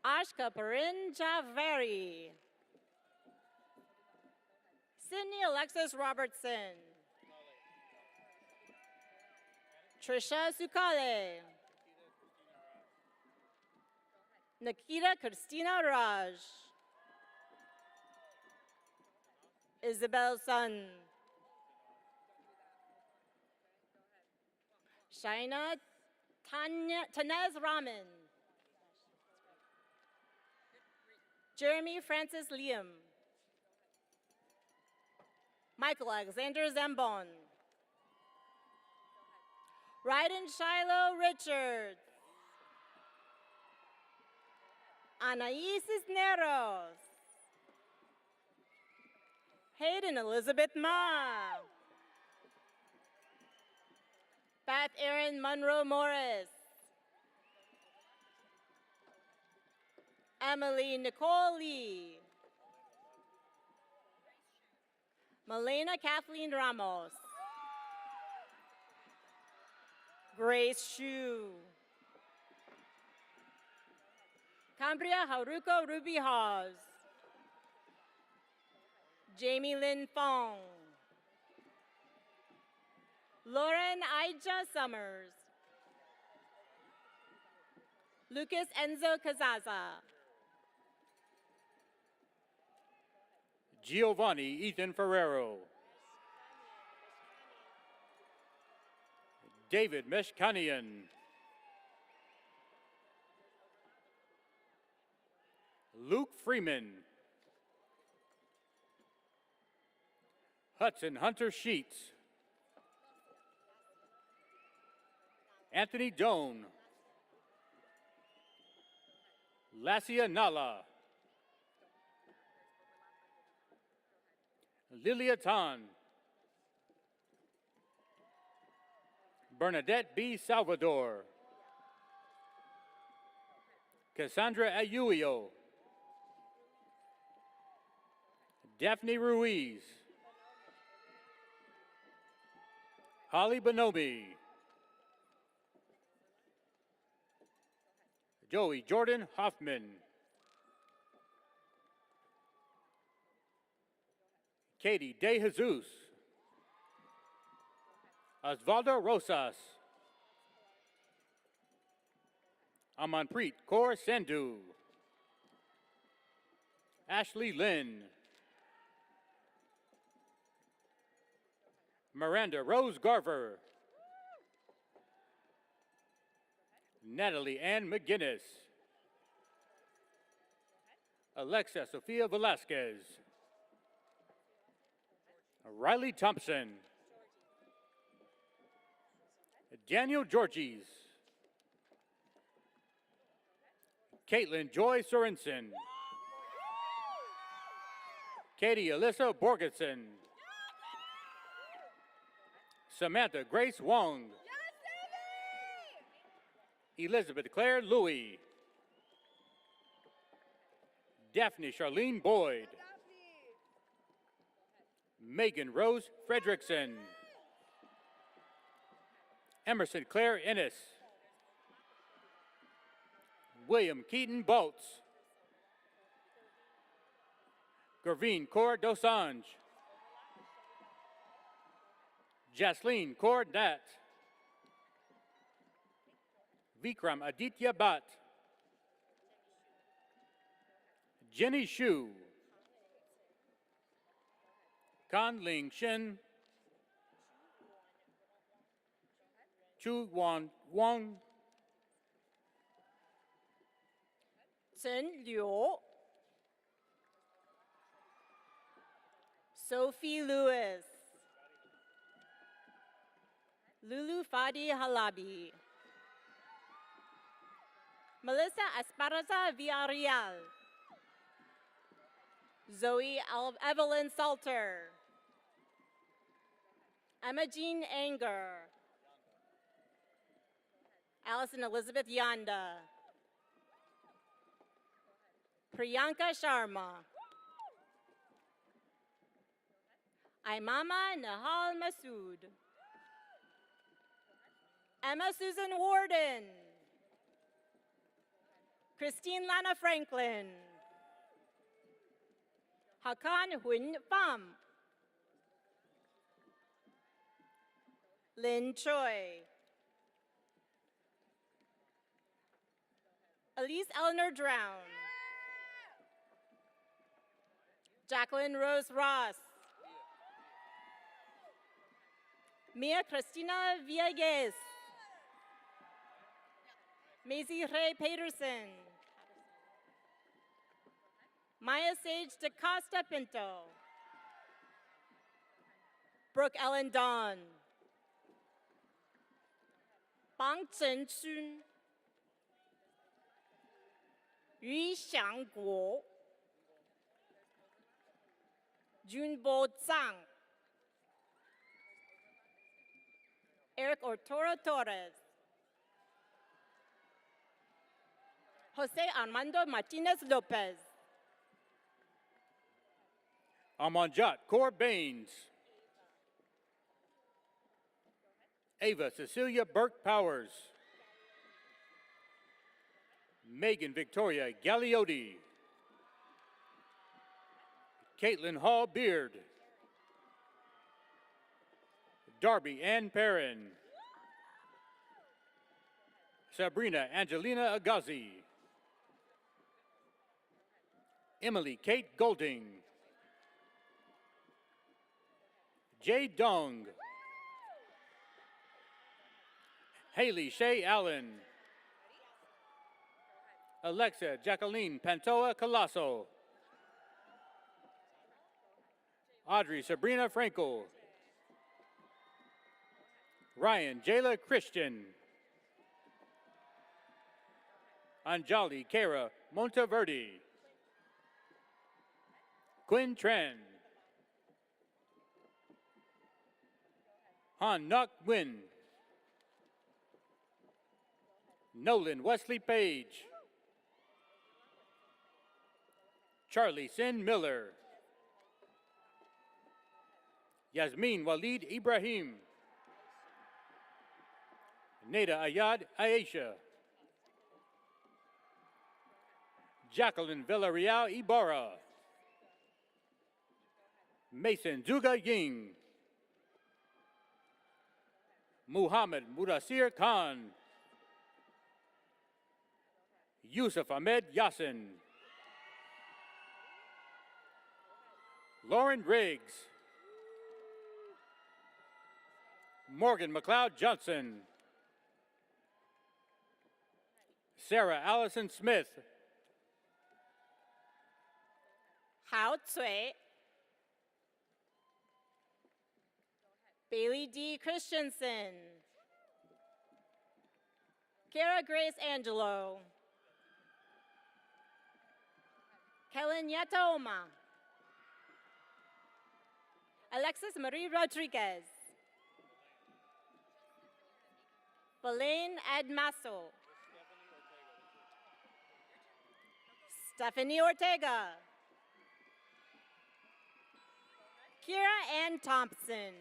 Ashka Parin Javeri. Sydney Alexis Robertson. Trisha Sukale. Nikita Christina Raj. Isabel Sun. Shaina Tanez Raman. Jeremy Francis Liam. Michael Alexander Zambon. Ryden Shiloh Richards. Anais Cisneros. Hayden Elizabeth Ma. Beth Erin Monroe Morris. Emily Nicole Lee. Malena Kathleen Ramos. Grace Shu. Cambria Haruko Ruby Hawes. Jamie Lynn Fong. Lauren Aija Summers. Lucas Enzo Cazaza. Giovanni Ethan Ferrero. David Meshkanian. Luke Freeman. Hudson Hunter Sheets. Anthony Doan. Lassia Nala. Lilia Tan. Bernadette B. Salvador. Cassandra Ayuio. Daphne Ruiz. Holly Bonomi. Joey Jordan Hoffman. Katie De Jesus. Osvaldo Rosas. Amanpreet Kaur Sandhu. Ashley Lynn. Miranda Rose Garver. Natalie Ann McGinnis. Alexa Sofia Velasquez. Riley Thompson. Daniel Georgies. Caitlin Joy Sorensen. Katie Alyssa Borgeson. Samantha Grace Wong. Elizabeth Claire Louie. Daphne Charlene Boyd. Megan Rose Fredrickson. Emerson Claire Ennis. William Keaton Bolts. Graveen Kaur Dosanjh. Jasleen Kaur Dat. Vikram Aditya Bhatt. Jenny Shu. Kan Ling Shin. Chu Wan Wang. Chen Liu. Sophie Lewis. Lulu Fadi Halabi. Melissa Esparza Villarreal. Zoe Evelyn Salter. Emma Jean Anger. Allison Elizabeth Yanda. Priyanka Sharma. Imama Nahal Masood. Emma Susan Warden. Christine Lana Franklin. Hakan Hun Pham. Lynn Choi. Elise Eleanor Drown. Jacqueline Rose Ross. Mia Cristina Villegas. Maisie Ray Peterson. Maya Sage DaCosta Pinto. Brooke Ellen Dawn. Bang Chen Chun. Yu Xiangguo. Junbo Zhang. Eric Ortoro Torres. Jose Armando Martinez Lopez. Amanjot Kaur Baines. Ava Cecilia Burke Powers. Megan Victoria Galliotti. Caitlin Hall Beard. Darby Ann Perrin. Sabrina Angelina Agazi. Emily Kate Golding. Jay Dong. Haley Shea Allen. Alexa Jacqueline Pantoa Colasso. Audrey Sabrina Frankel. Ryan Jayla Christian. Anjali Kara Monteverde. Quinn Tran. Han Nok Win. Nolan Wesley Page. Charlie Sin Miller. Yasmin Walid Ibrahim. Neda Ayad Aisha. Jacqueline Villarreal Ibarra. Mason Zuga Ying. Muhammad Mudassir Khan, Yusuf Ahmed Yassin, Lauren Riggs, Morgan McLeod Johnson, Sarah Allison Smith, Hao Tsui, Bailey D. Christensen, Kara Grace Angelo, Kellen Yatoma, Alexis Marie Rodriguez, Belen Admaso, Stephanie Ortega, Kira Ann Thompson,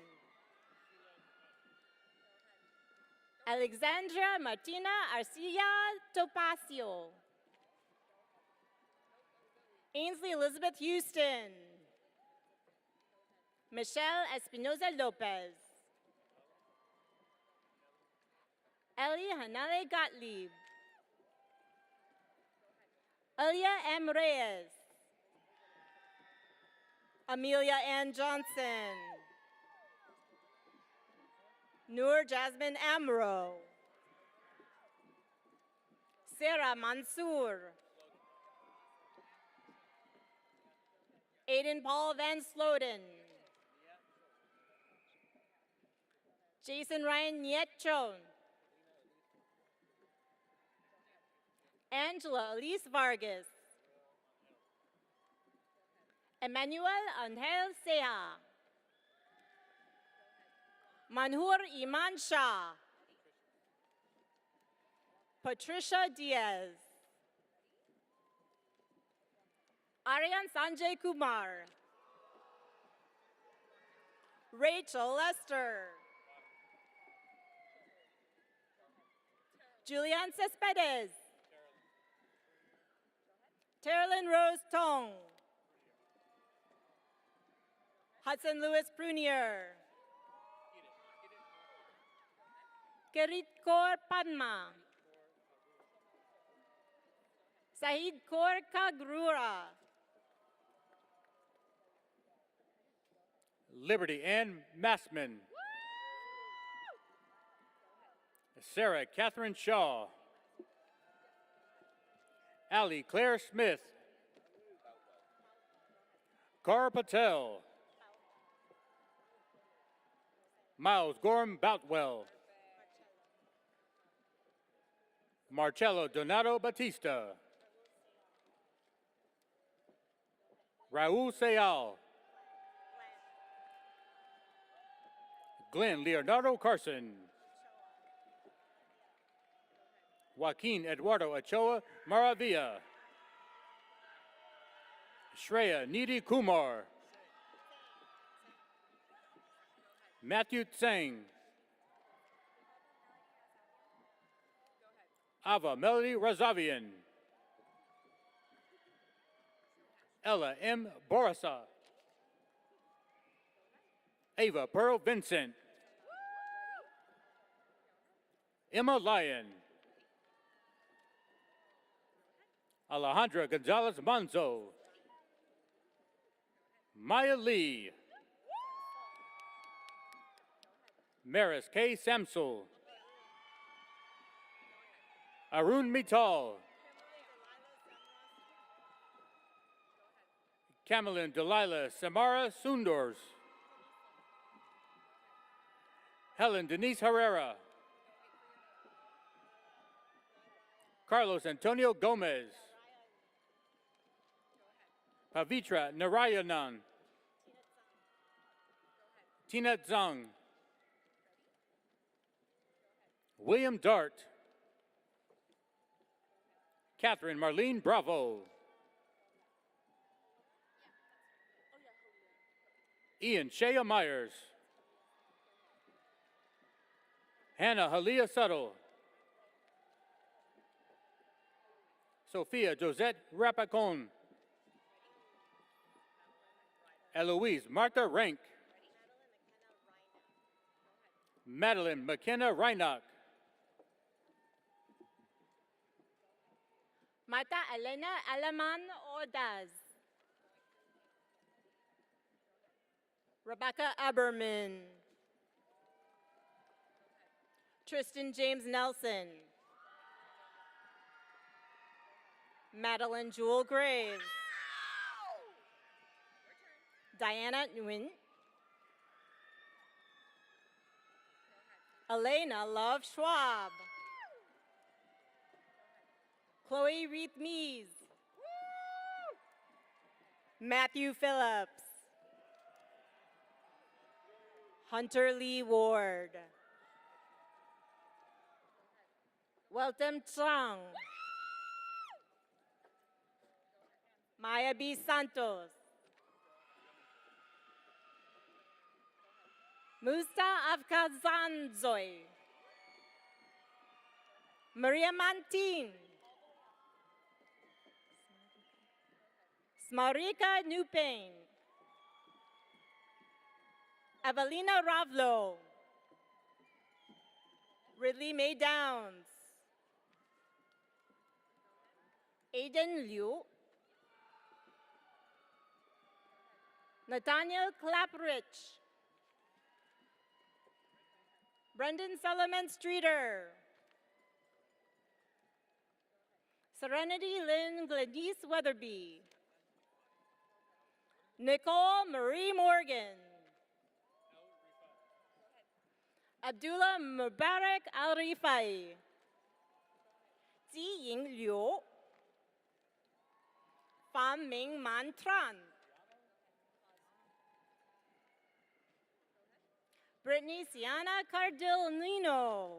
Alexandra Martina Arcilla Topacio, Ainsley Elizabeth Houston, Michelle Espinoza Lopez, Ellie Hanale Gottlieb, Elia M. Reyes, Amelia Ann Johnson, Noor Jasmine Amro, Sarah Mansour, Aiden Paul Van Sloten, Jason Ryan Nietchon, Angela Elise Vargas, Emmanuel Angel Seha, Manhur Iman Shah, Patricia Diaz, Aryan Sanjay Kumar, Rachel Lester, Julian Cespedes, Terilyn Rose Tong, Hudson Lewis Prunier, Kerit Kaur Padma, Sahid Kaur Kagrura, Liberty Ann Massman, Sarah Catherine Shaw, Allie Claire Smith, Cara Patel, Miles Gorham Boutwell, Marcello Donato Batista, Raul Sayal, Glenn Leonardo Carson, Joaquin Eduardo Ochoa Maravilla, Shreya Nidhi Kumar, Matthew Tseng, Ava Melody Razavian, Ella M. Borasa, Ava Pearl Vincent, Emma Lyon, Alejandra Gonzalez Manzo, Maya Lee, Maris K. Samsel, Arun Mittal, Camelin Delilah Samara Sundors, Helen Denise Herrera, Carlos Antonio Gomez, Pavitra Narayanan, Tina Zhang, William Dart, Catherine Marlene Bravo, Ian Shea Myers, Hannah Halia Suttle, Sophia Josette Rapacon, Eloise Martha Rank, Madeline McKenna Reinach. Marta Elena Aleman Ordaz. Rebecca Eberman. Tristan James Nelson. Madeline Jewel Graves. Diana Nguyen. Elena Love Schwab. Chloe Reith Mees. Matthew Phillips. Hunter Lee Ward. Welton Chang. Maya B. Santos. Musta Afkazanzoy. Maria Mantin. Smarika Nupane. Evelina Ravlo. Ridley May Downs. Aiden Liu. Nathaniel Claprich. Brendan Solomon Streeter. Serenity Lynn Gladys Weatherby. Nicole Marie Morgan. Abdullah Mubarak Al-Rifai. Ji-Ying Liu. Pham Ming Man Tran. Brittany Siana Cardilino.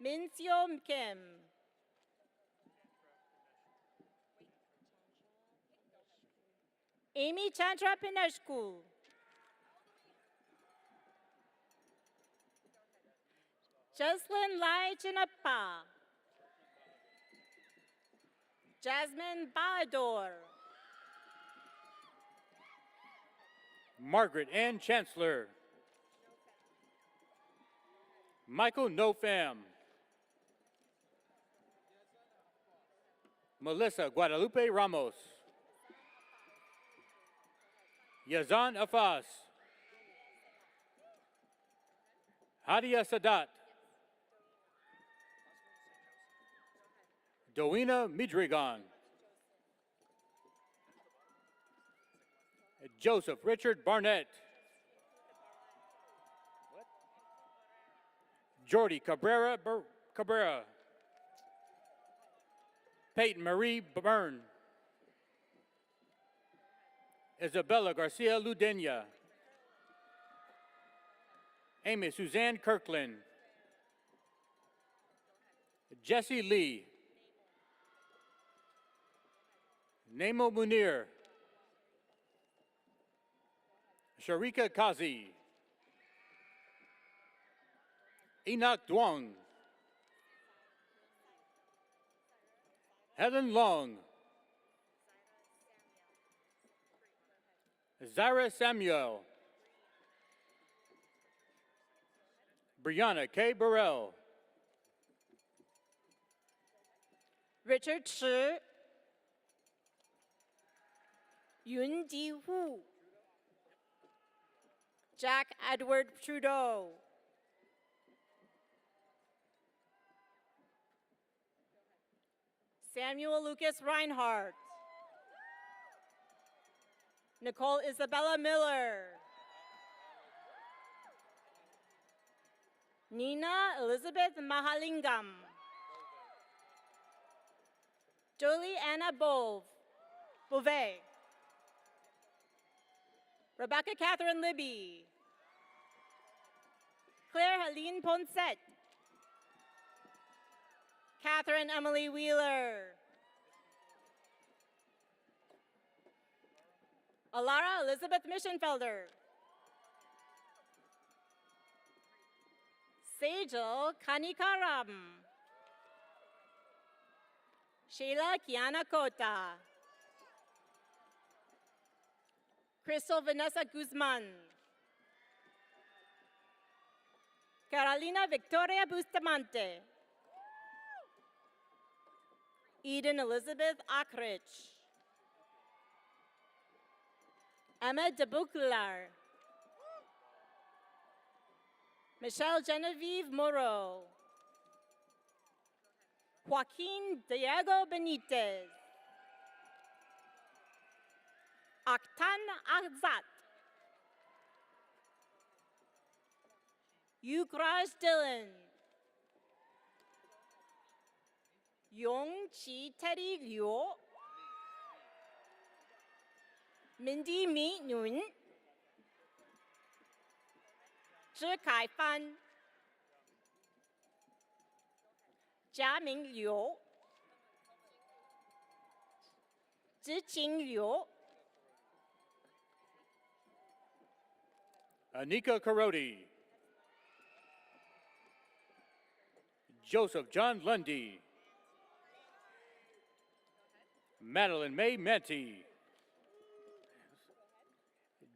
Min Seo Kim. Amy Chandra Pineshku. Jocelyn Lai Chinapa. Jasmine Bador. Margaret Ann Chancellor. Michael Nofam. Melissa Guadalupe Ramos. Yazan Afas. Hadia Sadat. Dowena Midrigan. Joseph Richard Barnett. Jordy Cabrera Cabrera. Peyton Marie Byrne. Isabella Garcia Ludenia. Amy Suzanne Kirkland. Jesse Lee. Nemo Munir. Sharika Kazi. Enoch Duong. Helen Long. Zara Samuel. Brianna K. Burrell. Richard Chi. Yun Ji Wu. Jack Edward Trudeau. Samuel Lucas Reinhardt. Nicole Isabella Miller. Nina Elizabeth Mahalingam. Jolie Anna Beauvais. Rebecca Catherine Libby. Claire Helene Poncet. Catherine Emily Wheeler. Alara Elizabeth Mischenfelder. Sejal Kanikaram. Sheila Kiana Kota. Crystal Vanessa Guzman. Carolina Victoria Bustamante. Eden Elizabeth Ackrich. Emma DeBuclar. Michelle Genevieve Moreau. Joaquin Diego Benitez. Aktan Azat. Yukraj Dillon. Yong Chi Teddy Liu. Mindy Mi Nguyen. Zhi Kai Fan. Jia Ming Liu. Ziqing Liu. Anika Karodi. Joseph John Lundy. Madeline May Menti.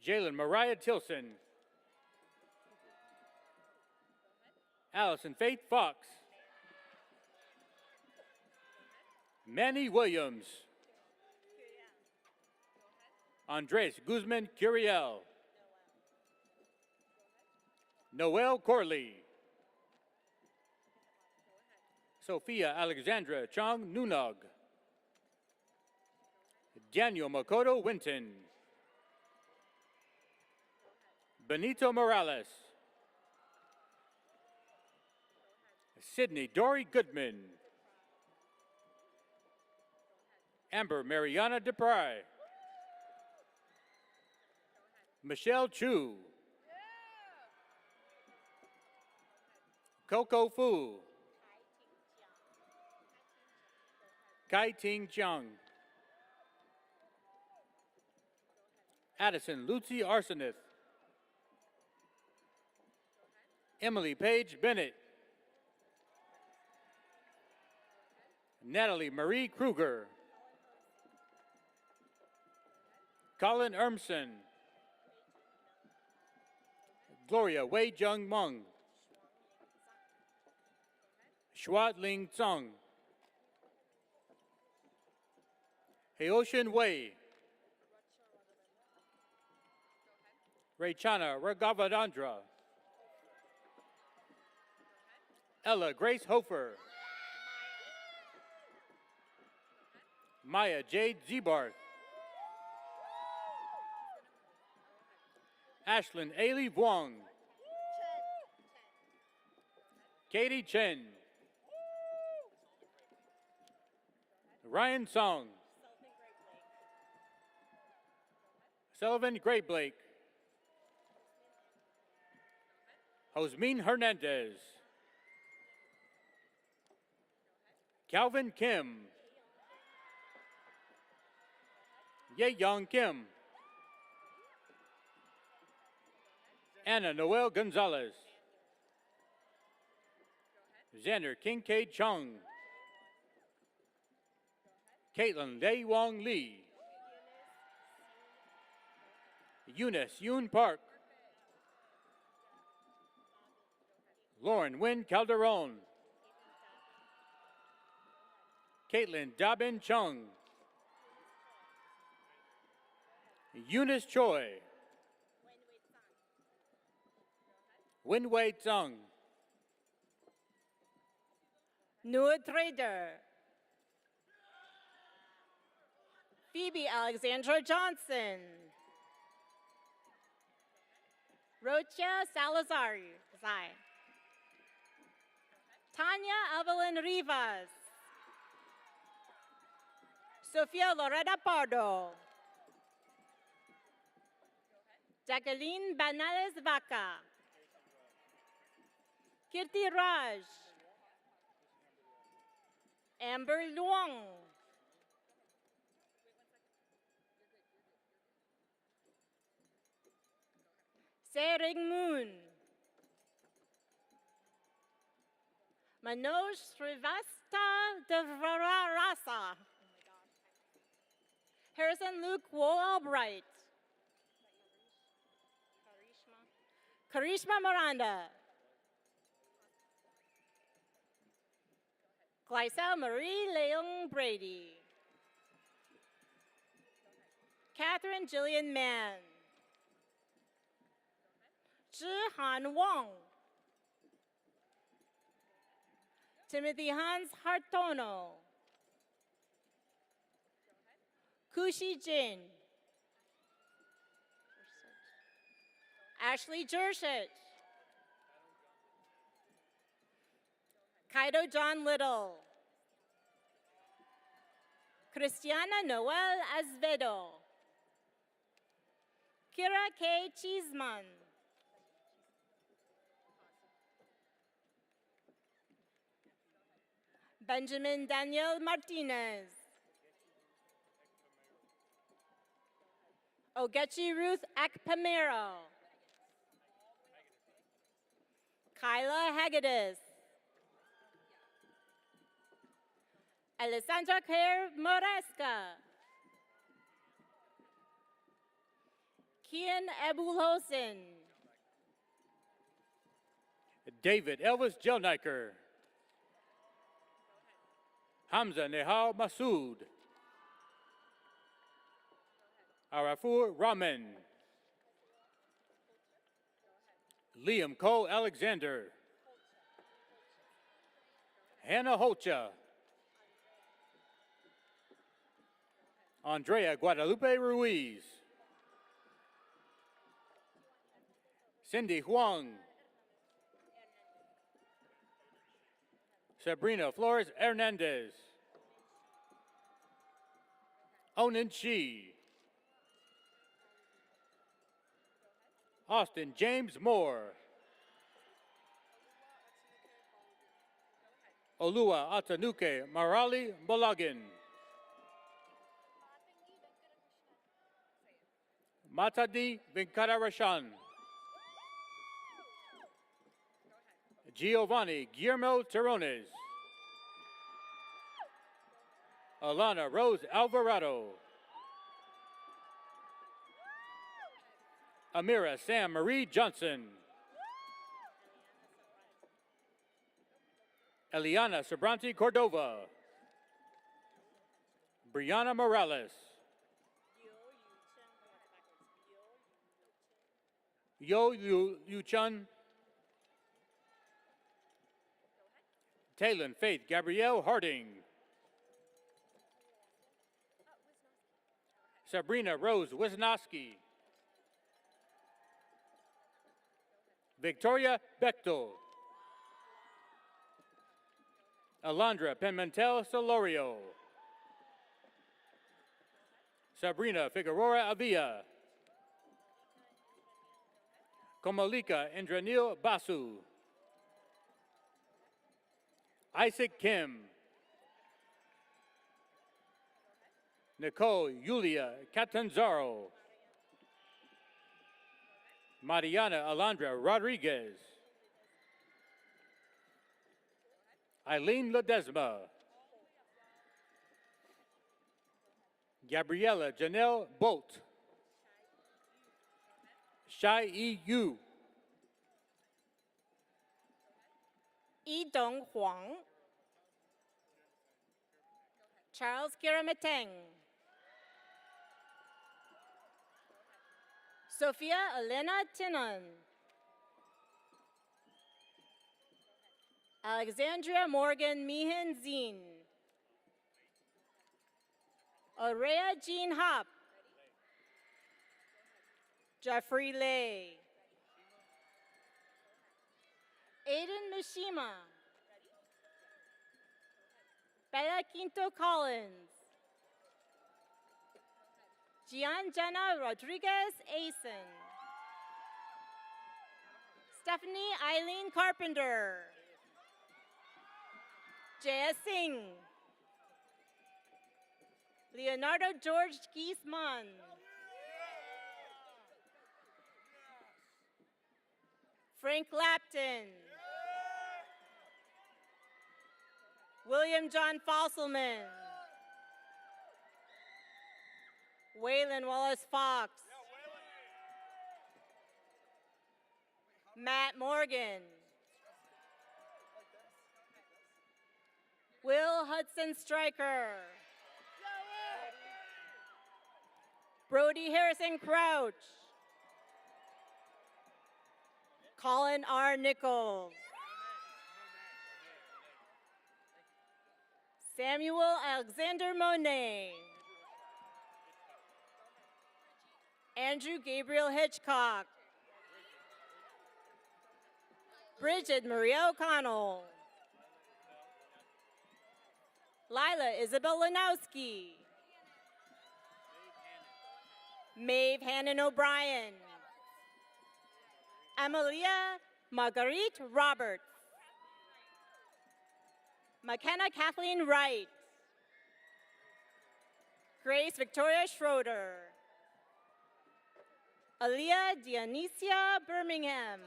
Jalen Mariah Tilson. Allison Faith Fox. Manny Williams. Andres Guzman Curiel. Noel Corley. Sophia Alexandra Chong Nunog. Daniel Makoto Winton. Benito Morales. Sydney Dory Goodman. Amber Mariana DePry. Michelle Chu. Coco Fu. Kai Ting Jiang. Addison Lucy Arsenath. Emily Page Bennett. Natalie Marie Kruger. Colin Ermson. Gloria Wei Jung Meng. Shuat Ling Tsong. Heoshin Wei. Raychana Raghavadandra. Ella Grace Hofer. Maya Jade Zebarth. Ashlyn Ailey Vuong. Katie Chen. Ryan Song. Sullivan Gray Blake. Josmin Hernandez. Calvin Kim. Ye Young Kim. Anna Noel Gonzalez. Xander Kincaid Chung. Caitlin Lei Wong Lee. Eunice Yoon Park. Lauren Wynn Calderon. Caitlin Dabin Chung. Eunice Choi. Winwei Tsung. Noah Trader. Phoebe Alexandra Johnson. Rocha Salazari. Tanya Evelyn Rivas. Sofia Loretta Pardo. Jacqueline Banales Vaca. Kirti Raj. Amber Luong. Sering Moon. Manoj Srivasta Devararasa. Harrison Luke Wool Albright. Karishma Miranda. Glycel Marie Leung Brady. Catherine Jillian Mann. Zhihan Wang. Timothy Hans Hartono. Kushi Jin. Ashley Jershit. Kaido John Little. Cristiana Noel Azvedo. Kira K. Cheeseman. Benjamin Daniel Martinez. Ogechi Ruth Akpamero. Kyla Hagedis. Alessandra Claire Moresca. Kian Abulhosen. David Elvis Jelniker. Hamza Nehal Masood. Arafur Rahman. Liam Cole Alexander. Hannah Holcha. Andrea Guadalupe Ruiz. Cindy Huang. Sabrina Flores Hernandez. Onan Shi. Austin James Moore. Olua Atanuke Marali Bolagin. Matadi Venkatarashan. Giovanni Guillermo Terrones. Alana Rose Alvarado. Amira Sam Marie Johnson. Eliana Sabranti Cordova. Brianna Morales. Yo Yu Chun. Taylon Faith Gabrielle Harding. Sabrina Rose Wisnowski. Victoria Bechtel. Alondra Pimentel Solorio. Sabrina Figueroa Avila. Komalika Indranil Basu. Isaac Kim. Nicole Yulia Catanzaro. Mariana Alondra Rodriguez. Eileen Ledesma. Gabriella Janelle Bolt. Shai E. Yu. Yidong Huang. Charles Kiramateng. Sophia Elena Tinon. Alexandria Morgan Meehan Zine. Aurea Jean Hop. Jeffrey Lay. Aiden Mishima. Bella Quinto Collins. Gian Jenna Rodriguez Asen. Stephanie Eileen Carpenter. Jaya Singh. Leonardo George Giesman. Frank Lapton. William John Fosselman. Waylon Wallace Fox. Matt Morgan. Will Hudson Stryker. Brody Harrison Crouch. Colin R. Nichols. Samuel Alexander Monet. Andrew Gabriel Hitchcock. Bridget Maria O'Connell. Lila Isabel Lanowski. Maeve Hannon O'Brien. Emilia Marguerite Roberts. McKenna Kathleen Wright. Grace Victoria Schroeder. Aaliyah Dionysia Birmingham.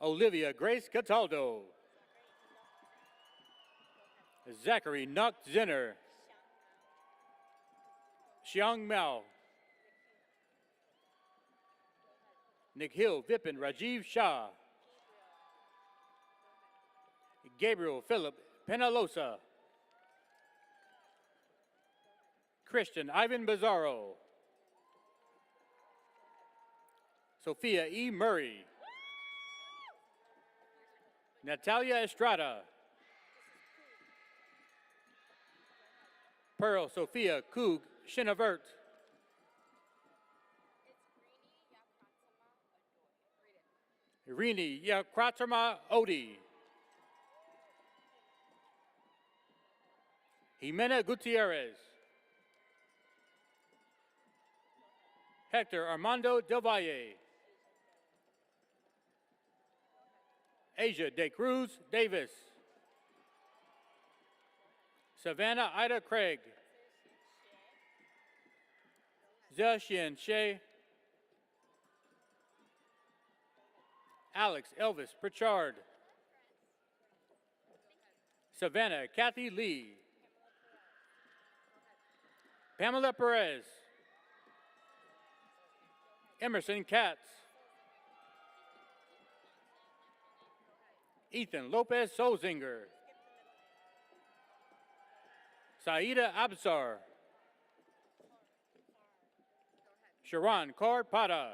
Olivia Grace Cataldo. Zachary Nuck Zinner. Xiang Mao. Nikhil Vipin Rajiv Shah. Gabriel Philip Penalosa. Christian Ivan Bizarro. Sophia E. Murray. Natalia Estrada. Pearl Sophia Koog Shinavert. Irini Yakratrama Odi. Jimena Gutierrez. Hector Armando Del Valle. Asia De Cruz Davis. Savannah Ida Craig. Zhe She. Alex Elvis Pritchard. Savannah Kathy Lee. Pamela Perez. Emerson Katz. Ethan Lopez Solzinger. Saida Absar. Sharon Carpada.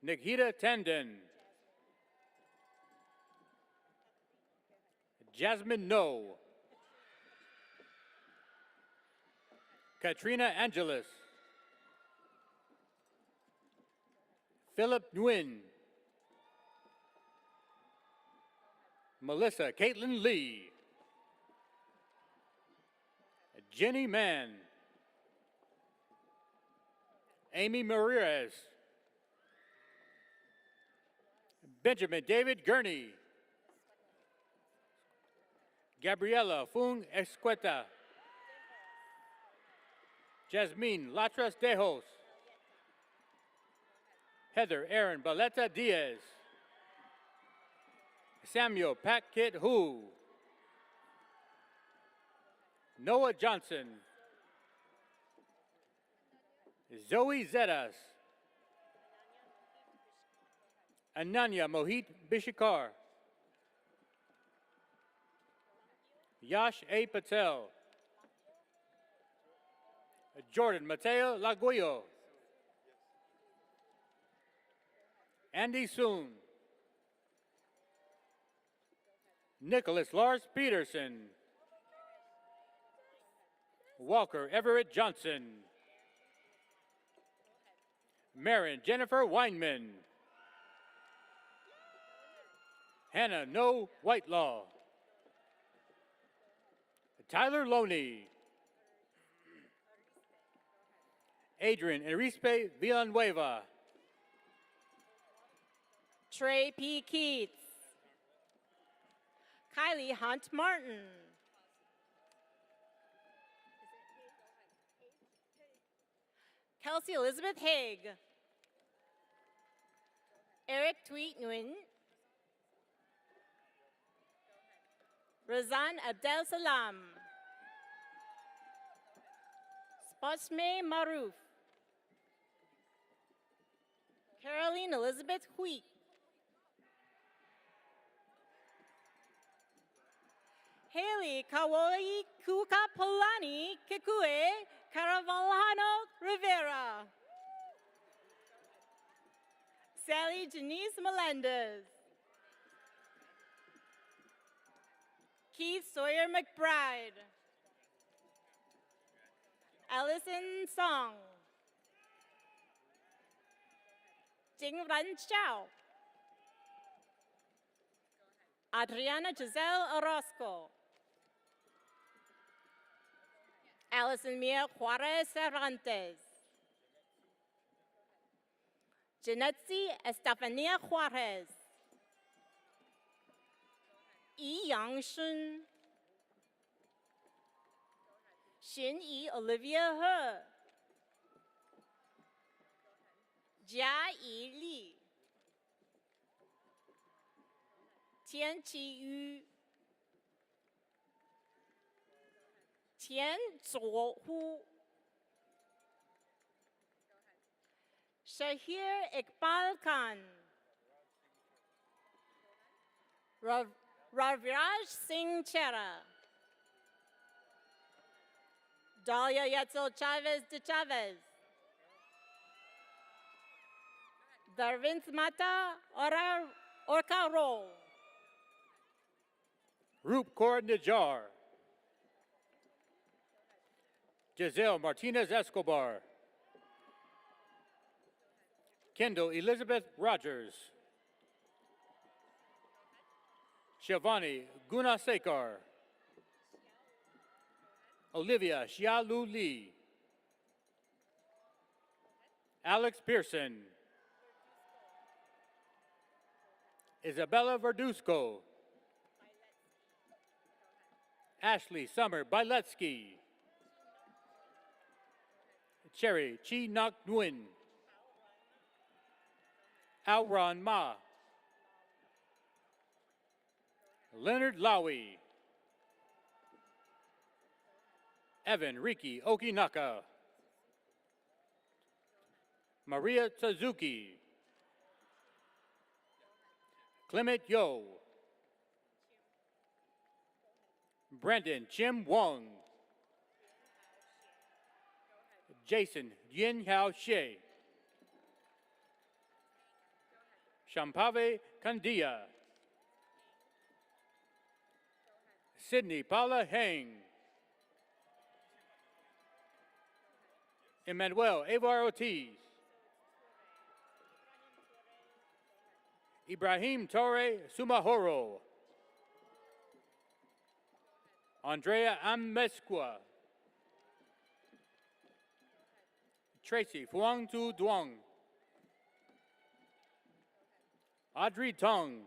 Nikita Tandon. Jasmine No. Katrina Angelis. Philip Nguyen. Melissa Caitlin Lee. Jenny Mann. Amy Marias. Benjamin David Gurney. Gabriela Fung Escueta. Jasmine Latras Dejos. Heather Aaron Baleta Diaz. Samuel Patkit Hu. Noah Johnson. Zoe Zetas. Ananya Mohit Bishikar. Yash A. Patel. Jordan Mateo Laguyo. Andy Soon. Nicholas Lars Peterson. Walker Everett Johnson. Marin Jennifer Weinman. Hannah No Whitelaw. Tyler Loney. Adrian Enrispe Villanueva. Trey P. Keats. Kylie Hunt Martin. Kelsey Elizabeth Haig. Eric Tweet Nguyen. Razan Abdel Salam. Spasme Maruf. Caroline Elizabeth Hui. Haley Kawoi Kukapolani Kikue Caravallano Rivera. Sally Janice Melendez. Keith Sawyer McBride. Allison Song. Jingran Xiao. Adriana Giselle Orozco. Allison Mia Juarez Cervantes. Janetzi Estefania Juarez. Yi Yangshun. Xin Yi Olivia He. Jia Yi Li. Tian Qi Yu. Tian Zuohu. Shahir Iqbal Khan. Raviraj Singh Chera. Dalia Yetzel Chavez de Chavez. Darvinth Mata Orcaro. Roop Kaur Najar. Giselle Martinez Escobar. Kendall Elizabeth Rogers. Shivani Gunasekar. Olivia Xiaolu Lee. Alex Pearson. Isabella Verduzco. Ashley Summer Biletsky. Cherry Chi Nak Nguyen. Auron Ma. Leonard Lowy. Evan Riki Okinaka. Maria Suzuki. Clement Yo. Brandon Chim Wong. Jason Yin Hao She. Shampave Kandia. Sydney Paula Heng. Emmanuel Avar Ortiz. Ibrahim Torre Sumahoro. Andrea Amesqua. Tracy Fuang Tu Duong. Audrey Tong.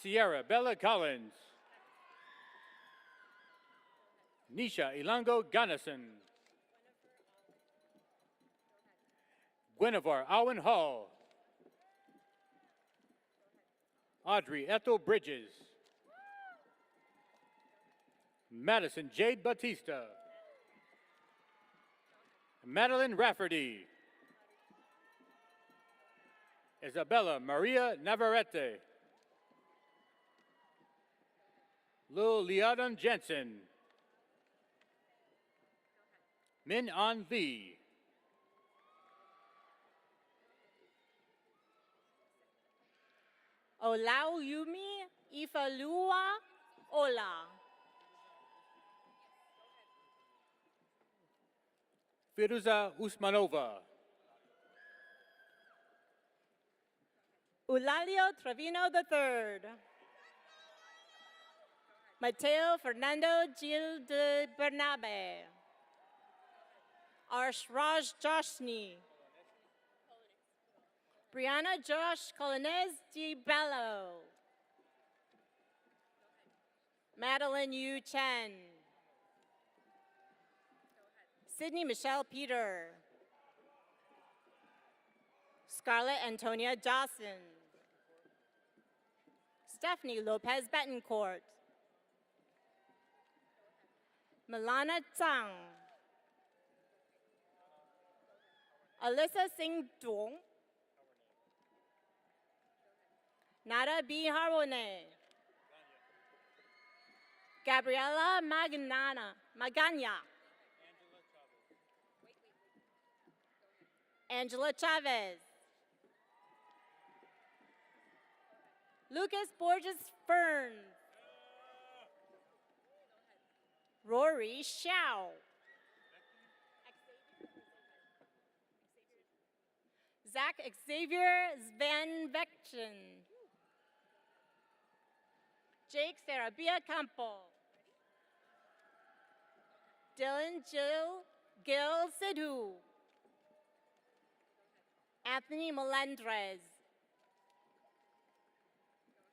Sierra Bella Collins. Nisha Ilango Ganison. Guinevere Owen Hall. Audrey Ethel Bridges. Madison Jade Batista. Madeline Rafferty. Isabella Maria Navarrete. Lil Liadon Jensen. Min An Lee. Olau Yumi Ifalua Ola. Firuza Usmanova. Eulalio Trevino III. Mateo Fernando Gil de Bernabe. Arshraj Joshny. Brianna Josh Colonez de Bello. Madeline Yu Chen. Sydney Michelle Peter. Scarlett Antonia Dawson. Stephanie Lopez Betancourt. Milana Tsang. Alyssa Singh Duong. Nada B. Harone. Gabriela Magana. Angela Chavez. Lucas Borges Fern. Rory Xiao. Zach Xavier Van Vechten. Jake Sarabia Campo. Dylan Gil Sidhu. Anthony Melendrez.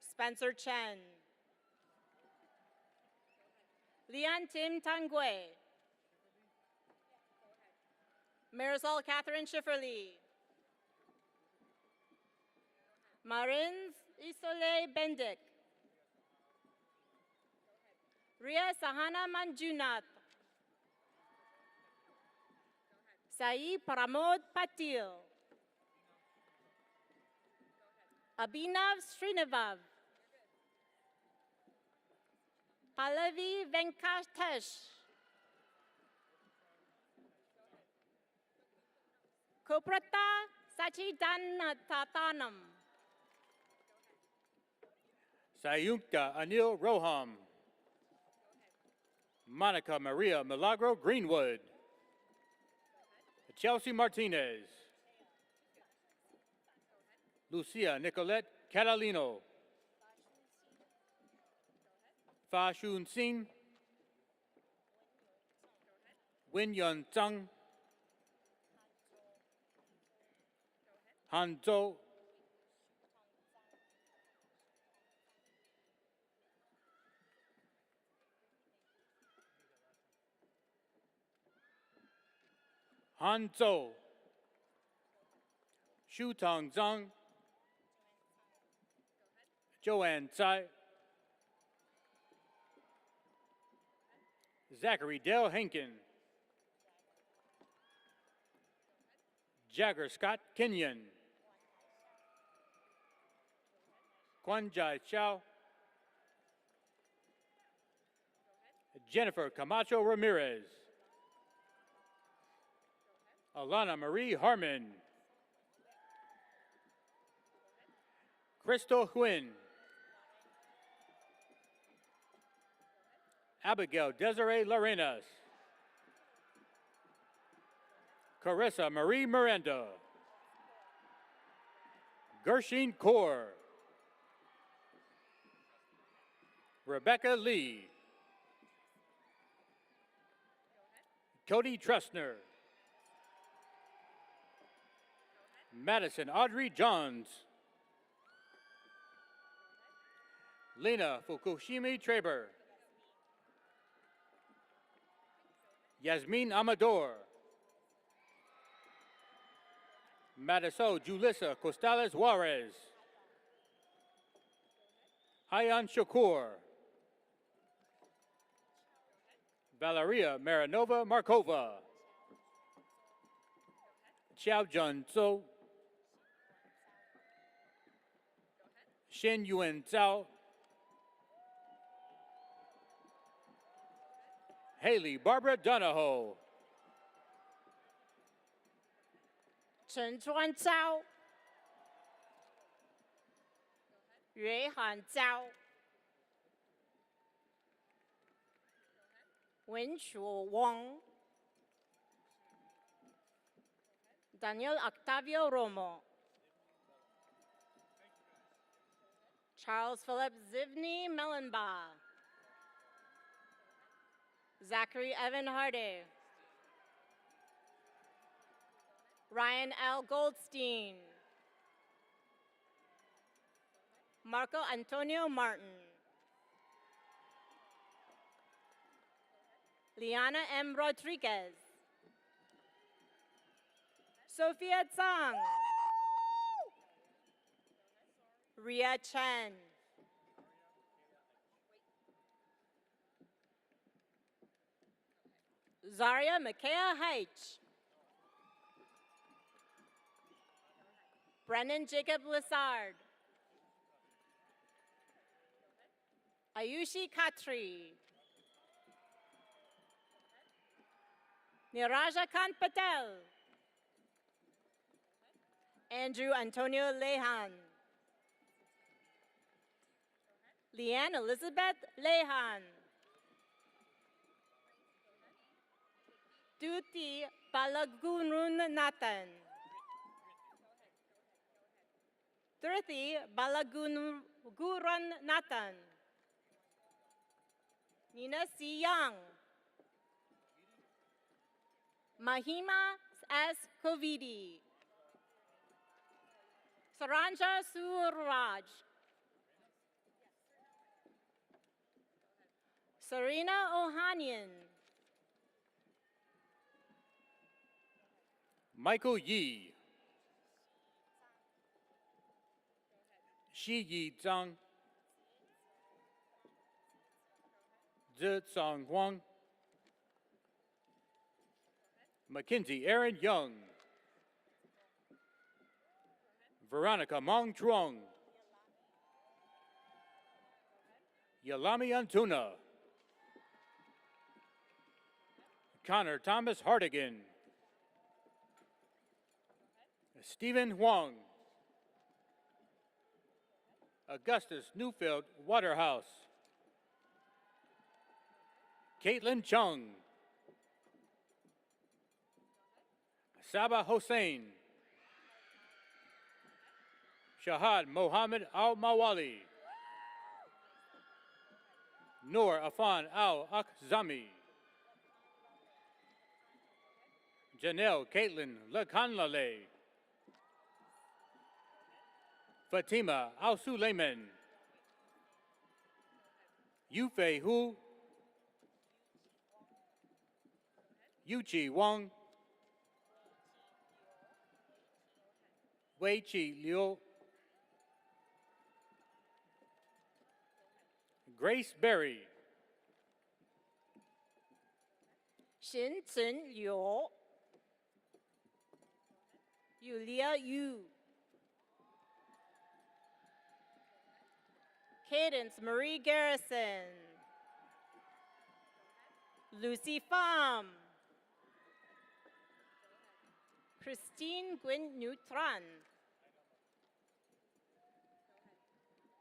Spencer Chen. Leon Tim Tangwe. Marisol Catherine Schifferly. Marins Isole Bendik. Ria Sahana Manjunath. Sai Pramod Patil. Abhinav Srinavav. Pallavi Venkatesh. Koprata Sachidanatatanam. Sayunkta Anil Roham. Monica Maria Milagro Greenwood. Chelsea Martinez. Lucia Nicolette Catalino. Fa Shun Sin. Win Yun Tsang. Han Zhou. Han Zhou. Shu Tong Zhang. Joanne Tsai. Zachary Dale Henkin. Jagger Scott Kenyon. Kwanjai Chow. Jennifer Camacho Ramirez. Alana Marie Harmon. Crystal Huynh. Abigail Desiree Larenas. Carissa Marie Miranda. Gershine Kaur. Rebecca Lee. Cody Trustner. Madison Audrey Johns. Lena Fukushimi Traber. Yasmin Amador. Marisol Julissa Costales Juarez. Hayan Shakur. Valeria Marinova Markova. Xiao Jun Zhou. Shen Yuen Zhao. Haley Barbara Donahoe. Chen Chuan Zhao. Yue Han Zhao. Wen Shu Wang. Daniel Octavio Romo. Charles Philip Zivny Mellenbaugh. Zachary Evan Hardy. Ryan L. Goldstein. Marco Antonio Martin. Liana M. Rodriguez. Sophia Tsang. Ria Chen. Zaria Makea Haich. Brennan Jacob Lissard. Ayushi Khatri. Niraja Kant Patel. Andrew Antonio Lehan. Leanne Elizabeth Lehan. Duti Balagunrun Nathan. Dhruti Balaguran Nathan. Nina C. Young. Mahima S. Kovidi. Saranja Suraj. Serena Ohanian. Michael Yi. Shi Yi Zhang. Zhang Huang. Mackenzie Aaron Young. Veronica Mong Truong. Yalami Antuna. Connor Thomas Hardigan. Stephen Huang. Augustus Newfield Waterhouse. Caitlin Chung. Saba Hossein. Shahad Mohammed Al-Mawali. Noor Afan Al-Akzami. Janelle Caitlin Lakanlale. Fatima Al-Suleiman. Yufei Hu. Yuchi Wang. Wei Chi Liu. Grace Berry. Shin Chen Liu. Yulia Yu. Cadence Marie Garrison. Lucy Pham. Christine Gwyn Neutron.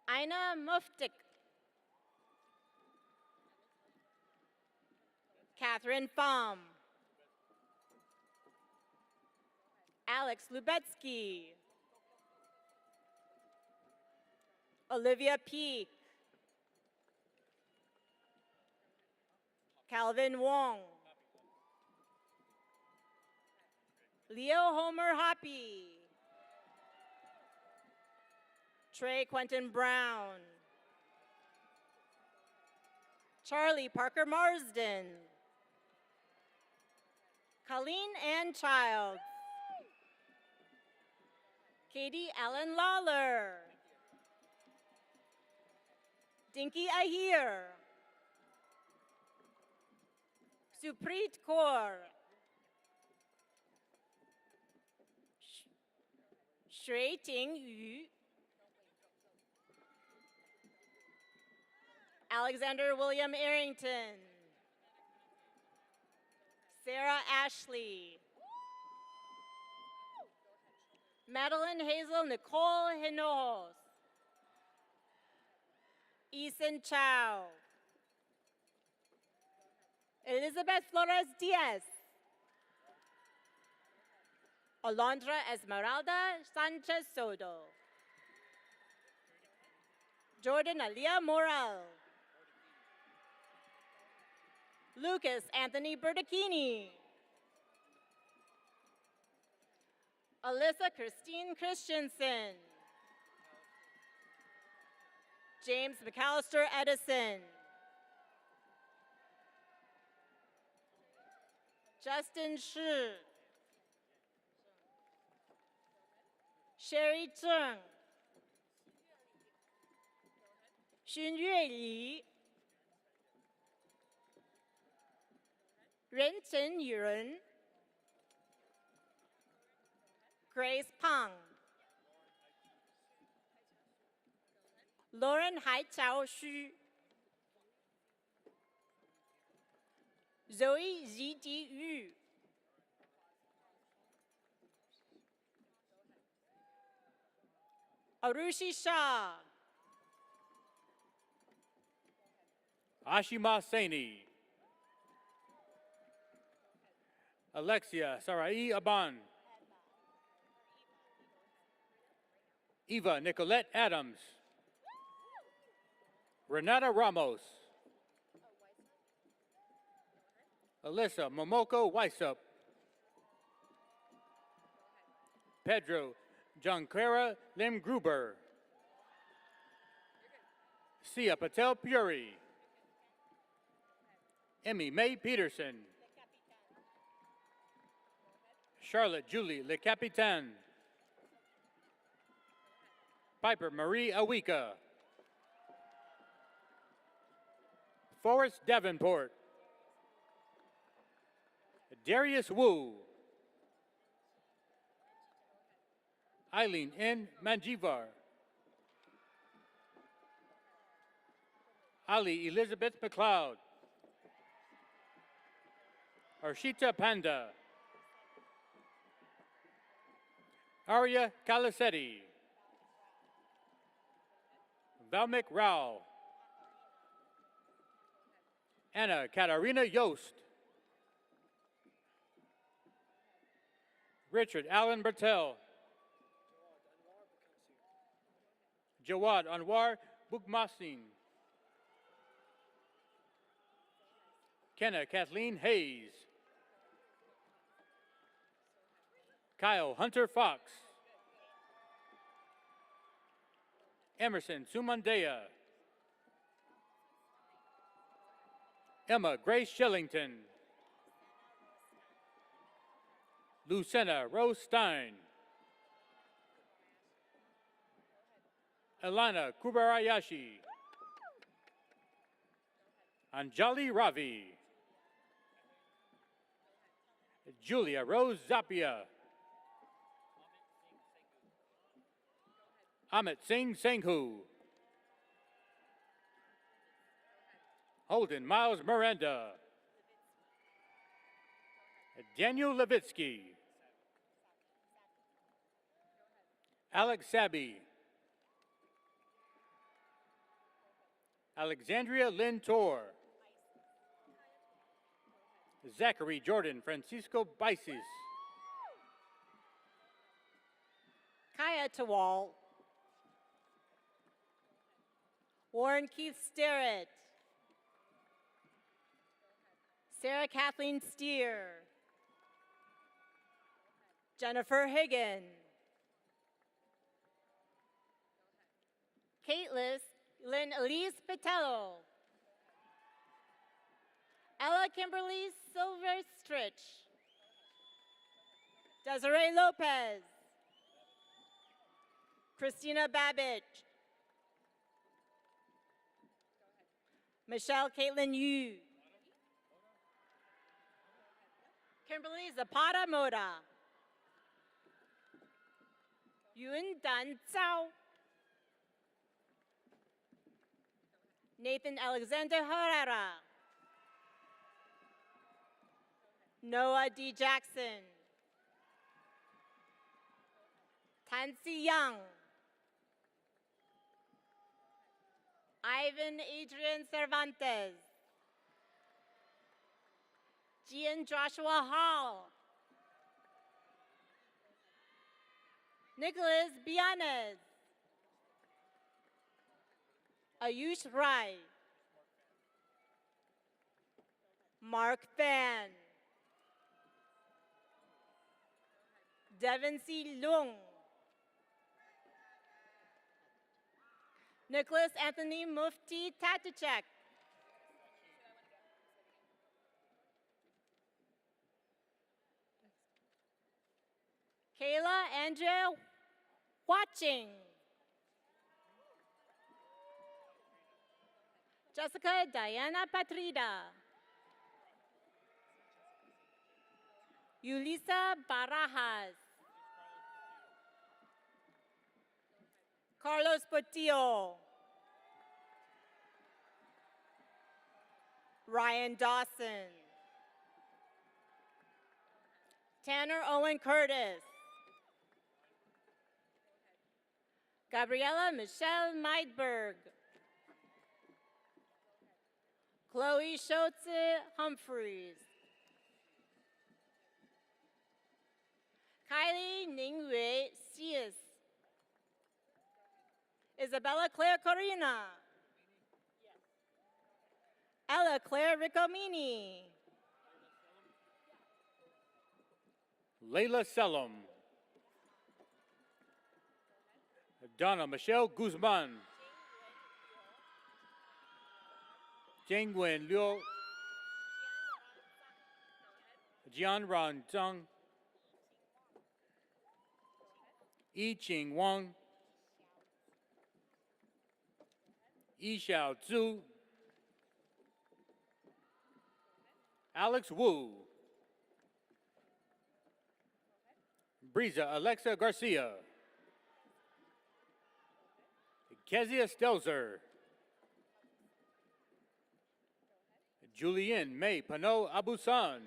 Aina Muftik. Catherine Pham. Alex Lubetsky. Olivia Peak. Calvin Wong. Leo Homer Hoppy. Trey Quentin Brown. Charlie Parker Marsden. Colleen Ann Childs. Katie Allen Lawler. Dinky Ahir. Supreet Kaur. Shui Ting Yu. Alexander William Arrington. Sarah Ashley. Madeline Hazel Nicole Hinojos. Ethan Chow. Elizabeth Flores Diaz. Alondra Esmeralda Sanchez Soto. Jordan Alia Morel. Lucas Anthony Bertacchini. Alyssa Christine Christensen. James McAllister Edison. Justin Shi. Sherry Zheng. Xunyue Li. Renchen Yuren. Grace Pang. Lauren Hai Chao Xu. Zoe Zidi Yu. Arushi Shah. Ashima Saini. Alexia Sarai Aban. Eva Nicolette Adams. Renata Ramos. Alyssa Momoko Weisup. Pedro Giancara Lim Gruber. Sia Patel Puri. Emmy Mae Peterson. Charlotte Julie Le Capitaine. Piper Marie Awika. Forrest Davenport. Darius Wu. Eileen N. Manjivar. Ali Elizabeth McLeod. Arshita Panda. Arya Calisetti. Valmik Rao. Anna Katarina Yost. Richard Allen Bertel. Jawad Anwar Bukmasin. Kenna Kathleen Hayes. Kyle Hunter Fox. Emerson Sumandea. Emma Grace Shillington. Lucena Rose Stein. Elana Kubarayashi. Anjali Ravi. Julia Rose Zapia. Amit Singh Senghu. Holden Miles Miranda. Daniel Levitsky. Alex Sabi. Alexandria Lynn Tor. Zachary Jordan Francisco Bisis. Kaya Tawal. Warren Keith Sterrett. Sarah Kathleen Steer. Jennifer Higgin. Caitlin Lynn Elise Patello. Ella Kimberly Silver Stritch. Desiree Lopez. Christina Babbage. Michelle Caitlin Yu. Kimberly Zapata Moda. Yun Dan Zhao. Nathan Alexander Herrera. Noah D. Jackson. Tansy Young. Ivan Adrian Cervantes. Gian Joshua Hall. Nicholas Bianes. Ayush Rai. Mark Fan. Devin C. Lung. Nicholas Anthony Mufti Tatuchek. Kayla Andrea Watching. Jessica Diana Patrida. Yulisa Barajas. Carlos Portillo. Ryan Dawson. Tanner Owen Curtis. Gabriella Michelle Meidberg. Chloe Schultze Humphreys. Kylie Ningwei Sias. Isabella Claire Corina. Ella Claire Riccomini. Layla Selim. Donna Michelle Guzman. Jing Wen Liu. Jian Ran Zhang. Yi Qing Wang. Yi Xiao Zhu. Alex Wu. Breeza Alexa Garcia. Kezia Stelzer. Julianne May Pano Abusan.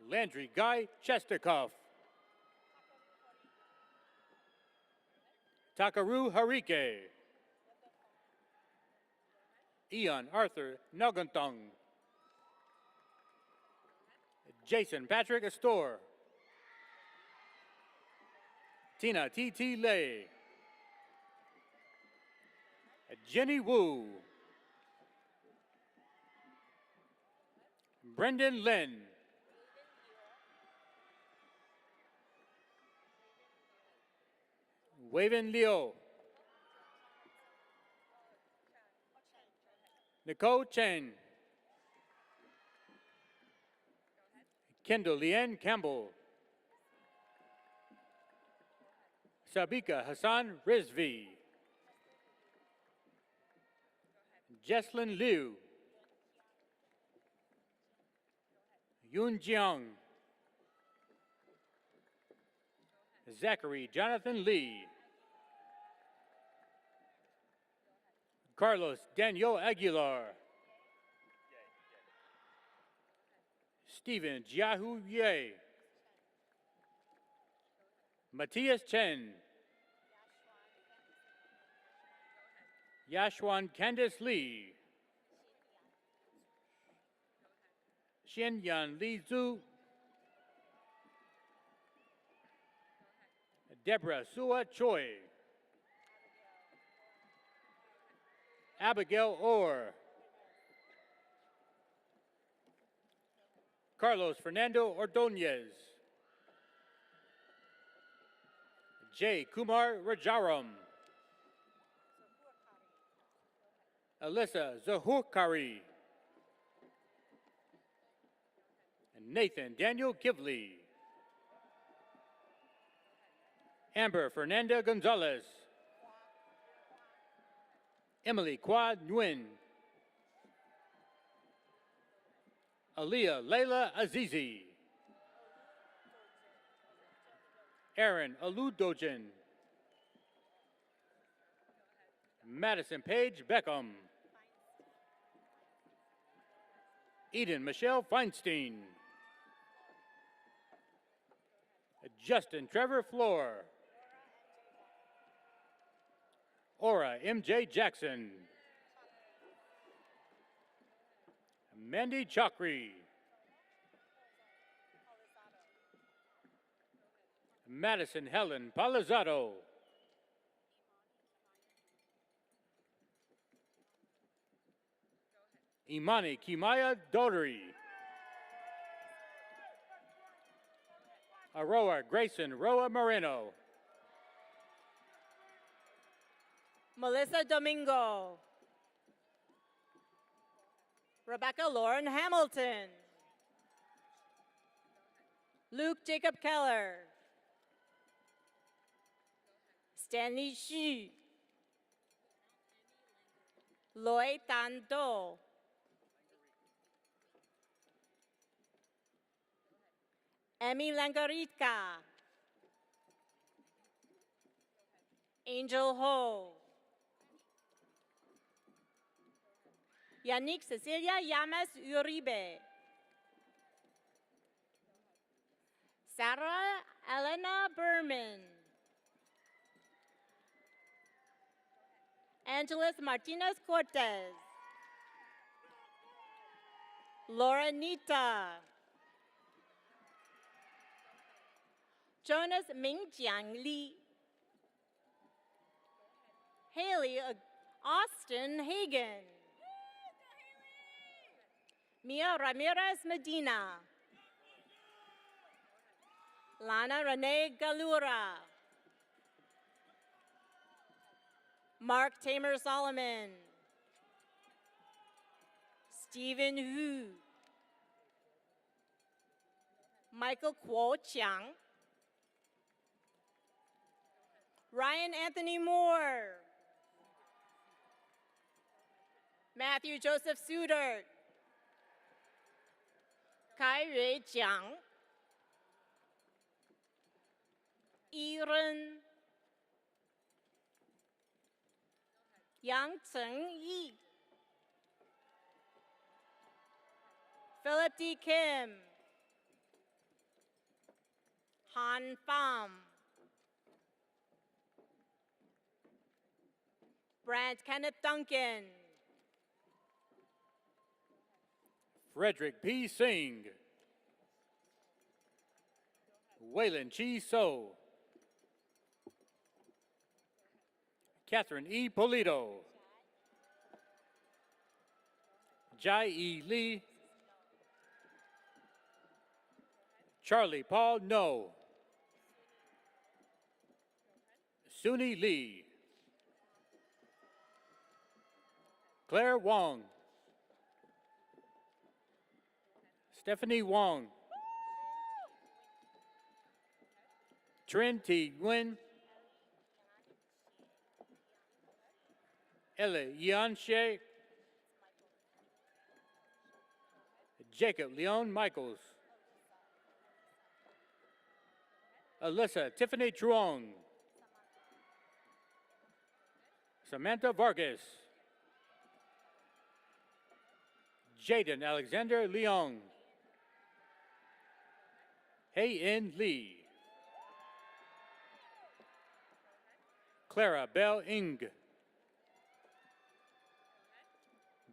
Landry Guy Chesterkoff. Takaru Harike. Ian Arthur Nagantong. Jason Patrick Astor. Tina T.T. Lay. Jenny Wu. Brendan Lin. Waven Liu. Nicole Chen. Kendall Leanne Campbell. Sabika Hassan Rizvi. Jesslyn Liu. Yun Jiang. Zachary Jonathan Lee. Carlos Daniel Aguilar. Stephen Jiahu Ye. Matthias Chen. Yashwan Candice Lee. Xianyan Li Zhu. Deborah Sua Choi. Abigail Orr. Carlos Fernando Ordonez. J. Kumar Rajaram. Alyssa Zahurkari. And Nathan Daniel Kivley. Amber Fernanda Gonzalez. Emily Kwa Nguyen. Aliyah Layla Azizi. Aaron Aludojin. Madison Paige Beckham. Eden Michelle Feinstein. Justin Trevor Floor. Aura M.J. Jackson. Mandy Chakri. Madison Helen Palazzaro. Imani Kimaya Doderi. Aroa Grayson Roa Moreno. Melissa Domingo. Rebecca Lauren Hamilton. Luke Jacob Keller. Stanley Xu. Loy Tan Do. Emmy Langaritka. Angel Ho. Yannick Cecilia Llamas Uribe. Sarah Elena Berman. Angeles Martinez Cortez. Laura Nita. Jonas Mingjiang Li. Haley Austin Hagan. Mia Ramirez Medina. Lana Renee Galura. Mark Tamer Solomon. Stephen Hu. Michael Kuo Chiang. Ryan Anthony Moore. Matthew Joseph Sudert. Kai Rui Jiang. Yiren. Yang Cheng Yi. Philip D. Kim. Han Pham. Brant Kenneth Duncan. Frederick P. Singh. Waylon Chi So. Catherine E. Polito. Jai E. Lee. Charlie Paul No. Suni Lee. Claire Wong. Stephanie Wong. Trin T. Nguyen. Ella Yanshe. Jacob Leon Michaels. Alyssa Tiffany Truong. Samantha Vargas. Jaden Alexander Leong. Hey-In Lee. Clara Bell Ing.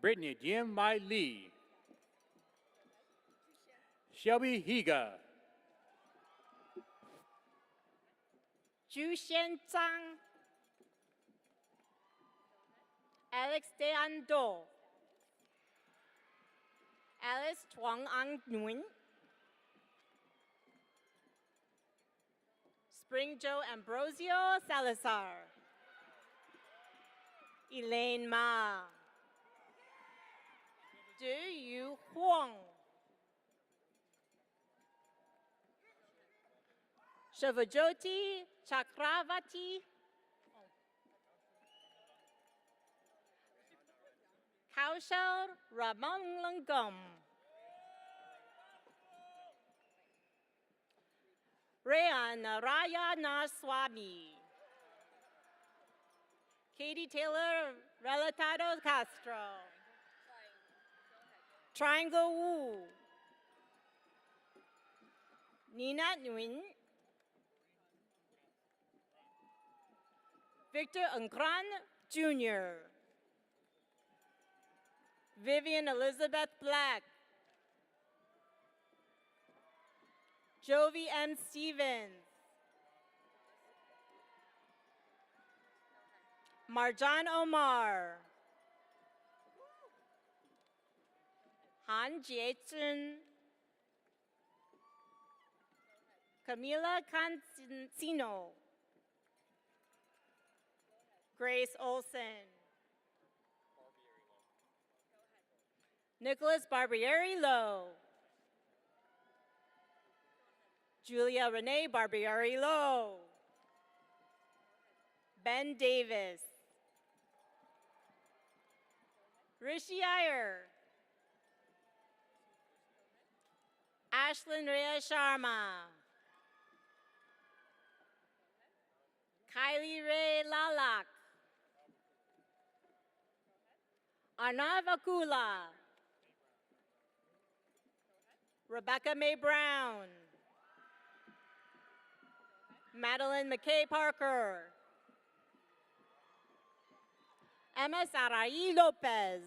Brittany Diem Mai Lee. Shelby Higa. Zhu Xian Zhang. Alex De Ando. Alice Tuang Ang Nguyen. Spring Joe Ambrosio Salazar. Elaine Ma. Du Yu Huang. Shavajoti Chakravati. Kaushal Ramanglangam. Rayan Rayana Swami. Katie Taylor Relatado Castro. Triangle Wu. Nina Nguyen. Victor Ngran Jr. Vivian Elizabeth Black. Jovi M. Stevens. Marjan Omar. Han Jiechun. Camila Cancino. Grace Olson. Nicholas Barbieri Lowe. Julia Renee Barbieri Lowe. Ben Davis. Rishi Iyer. Ashlyn Rhea Sharma. Kylie Ray Lalak. Arnav Akula. Rebecca Mae Brown. Madeline McKay Parker. Emma Sarai Lopez.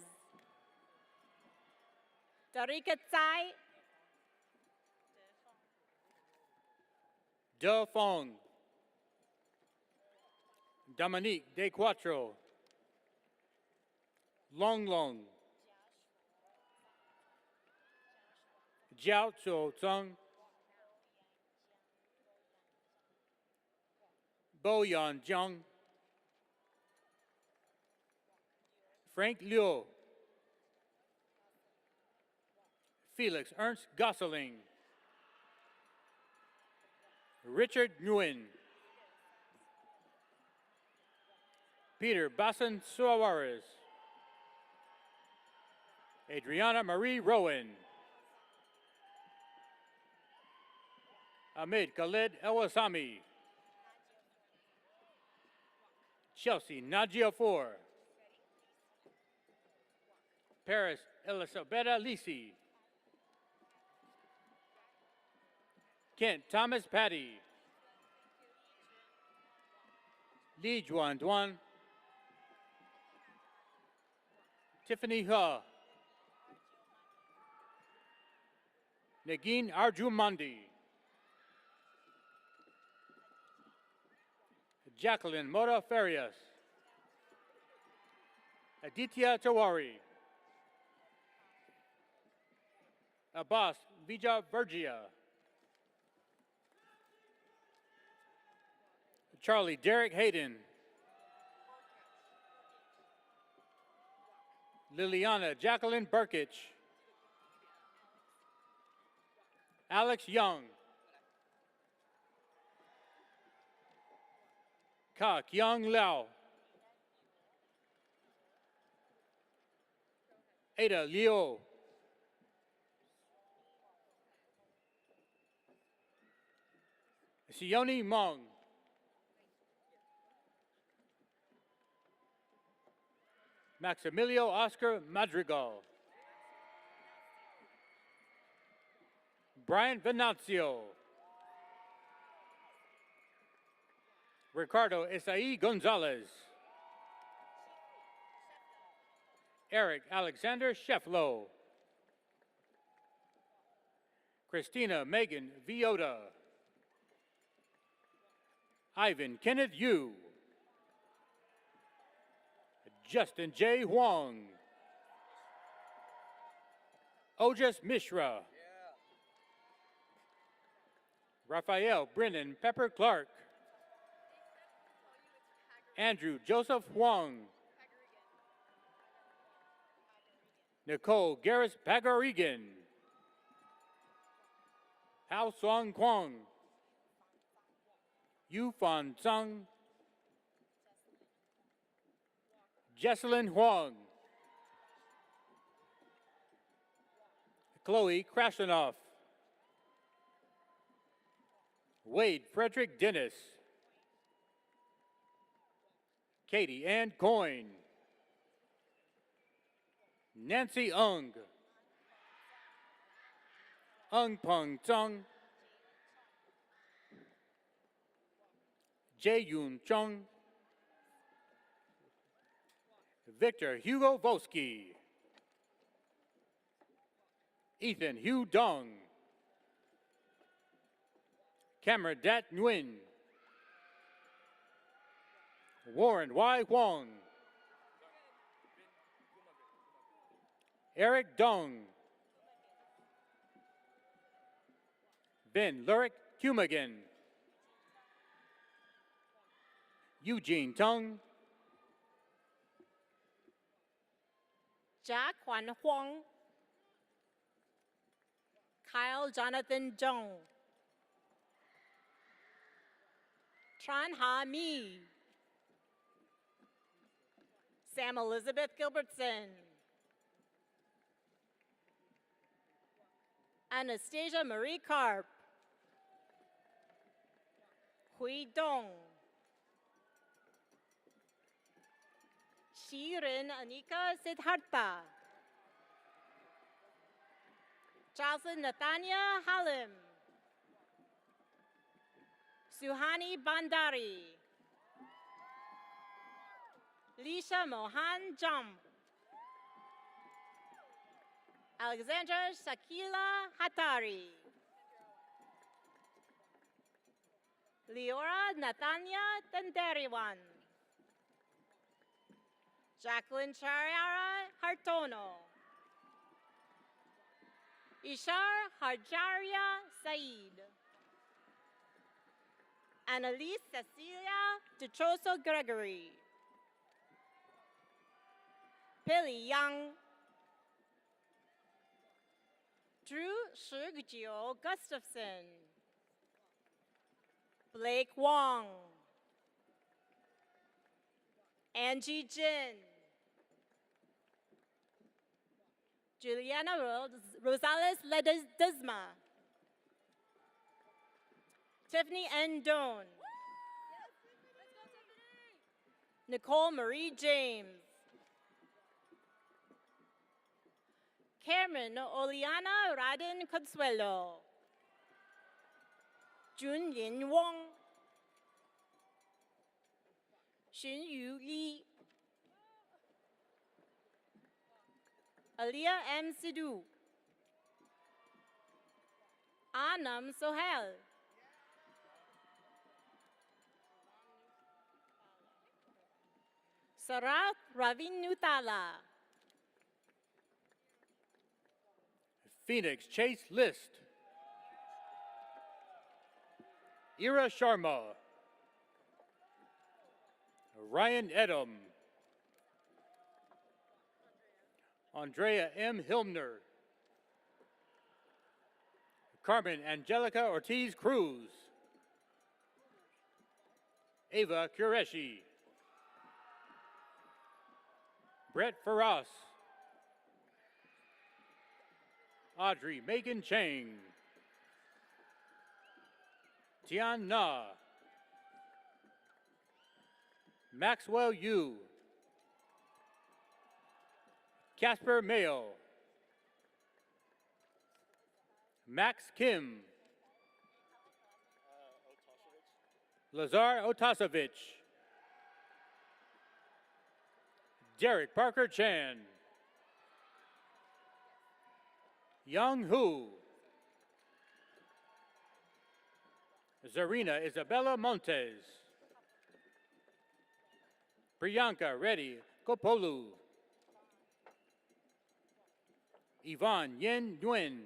Tarika Tsai. De Fong. Dominique De Quattro. Long Long. Jiao Chou Tsung. Bo Yan Zhang. Frank Liu. Felix Ernst Gosseling. Richard Nguyen. Peter Bassan Suarez. Adriana Marie Rowan. Ahmed Khaled Elwasami. Chelsea Nadia Four. Paris Elisabetta Lisi. Kent Thomas Patty. Li Juan Duan. Tiffany Ha. Nagin Arjumandi. Jacqueline Mota Farias. Aditya Tawari. Abbas Vija Vergia. Charlie Derek Hayden. Liliana Jacqueline Burkich. Alex Young. Ka Kyung Lau. Ada Liu. Sione Mong. Maximilio Oscar Madrigal. Brian Venancio. Ricardo Isai Gonzalez. Eric Alexander Shefflow. Christina Megan Viota. Ivan Kenneth Yu. Justin J. Huang. Ojas Mishra. Raphael Brennan Pepper Clark. Andrew Joseph Huang. Nicole Garris Pagarigan. Hao Song Kwong. Yu Fan Tsang. Jesselyn Huang. Chloe Krasnoff. Wade Frederick Dennis. Katie Ann Coyne. Nancy Ung. Ung Peng Tsung. Jae Yoon Chung. Victor Hugo Volsky. Ethan Hugh Dong. Cameron Dat Nguyen. Warren Y. Huang. Eric Dong. Ben Lurick Humagan. Eugene Tung. Jack Juan Huang. Kyle Jonathan Zhong. Tran Ha Mi. Sam Elizabeth Gilbertson. Anastasia Marie Karp. Hui Dong. Shirin Anika Siddhartha. Jocelyn Nathania Halim. Suhani Bandari. Lisha Mohan Jump. Alexandra Shakila Hatari. Leora Nathania Tenderiwan. Jacqueline Chariara Hartono. Ishar Harjaria Said. Annalise Cecilia DeTroso Gregory. Billy Young. Drew Shugjo Gustafson. Blake Wong. Angie Jin. Juliana Rosales Ledesma. Tiffany N. Doan. Nicole Marie James. Cameron Oliana Radin Consuelo. Jun Lin Wong. Xun Yu Li. Aliyah M. Sidhu. Anam Sohail. Sarat Ravin Nutala. Phoenix Chase List. Ira Sharma. Ryan Edom. Andrea M. Hilmner. Carmen Angelica Ortiz Cruz. Ava Qureshi. Brett Faras. Audrey Megan Chang. Tian Na. Maxwell Yu. Casper Mayo. Max Kim. Lazar Otasevich. Derek Parker Chan. Young Hu. Zarina Isabella Montes. Priyanka Reddy Kopolu. Yvonne Yen Nguyen.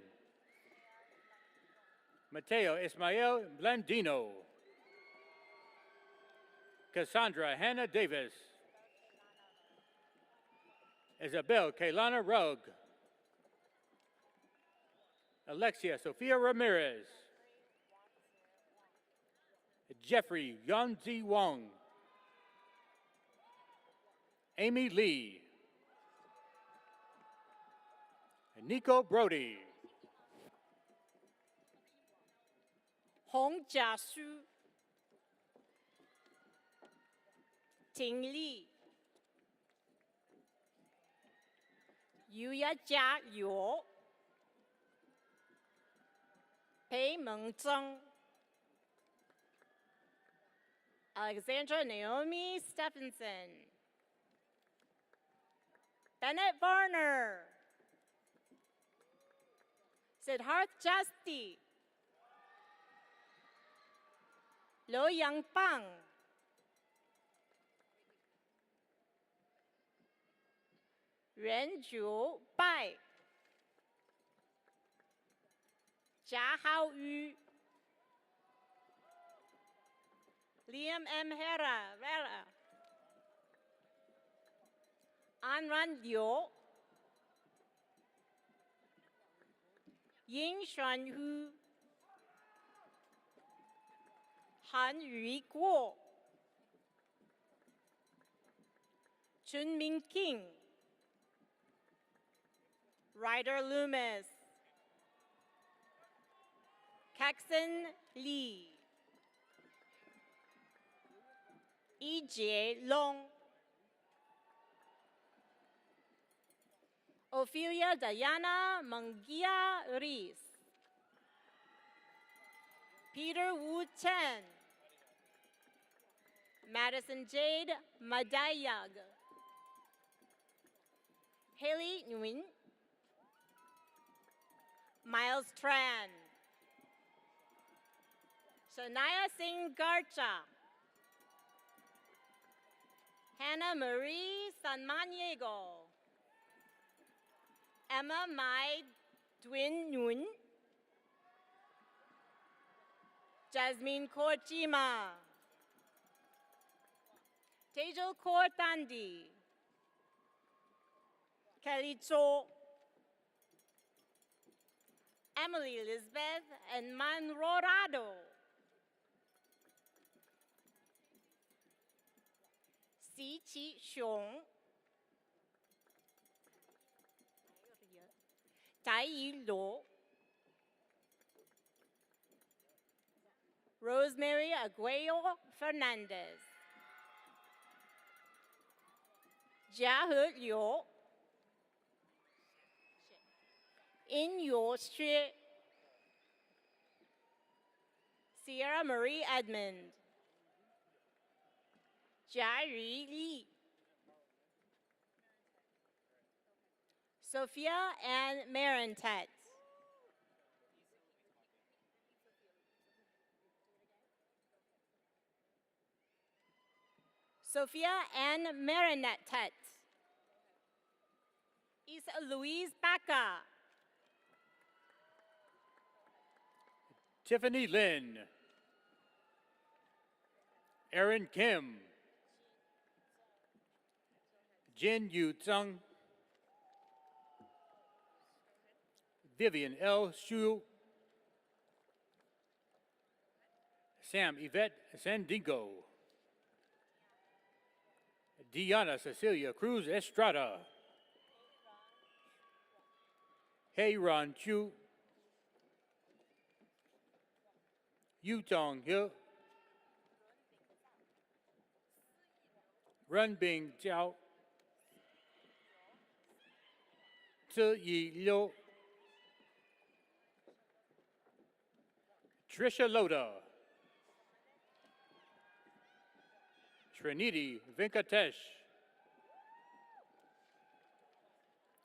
Mateo Ismael Blandino. Cassandra Hannah Davis. Isabel Kaylana Rugg. Alexia Sofia Ramirez. Jeffrey Yanzi Wong. Amy Lee. Nico Brody. Hong Jiashu. Ting Li. Yuya Jia Yu. Pei Meng Zheng. Alexandra Naomi Stephenson. Bennett Varner. Siddharth Jasti. Lo Yang Pang. Ren Zhu Bai. Jia Hao Yu. Liam M. Vera. Anran Liu. Ying Xuanhu. Han Yu Guo. Chunmin King. Ryder Loomis. Caxon Lee. E.J. Long. Ophelia Diana Mungia Rees. Peter Wu Chen. Madison Jade Madayag. Haley Nguyen. Miles Tran. Shania Singh Garcha. Hannah Marie Sanmaniego. Emma Mai Dwin Nguyen. Jasmine Korchima. Tejal Kaur Tandi. Kelly Cho. Emily Elizabeth and Manrorado. Si Chi Xiong. Tai Yi Lo. Rosemary Aguayo Fernandez. Jia He Liu. In Yo Xue. Sierra Marie Edmond. Jia Yu Li. Sophia Ann Marintet. Sophia Ann Marinetet. Isa Louise Baca. Tiffany Lin. Aaron Kim. Jin Yu Tsung. Vivian L. Shu. Sam Yvette Sandingo. Diana Cecilia Cruz Estrada. Hey Ron Chu. Yu Tong Hill. Run Bing Jiao. Tzu Yi Liu. Trisha Loda. Trinity Venkatesh.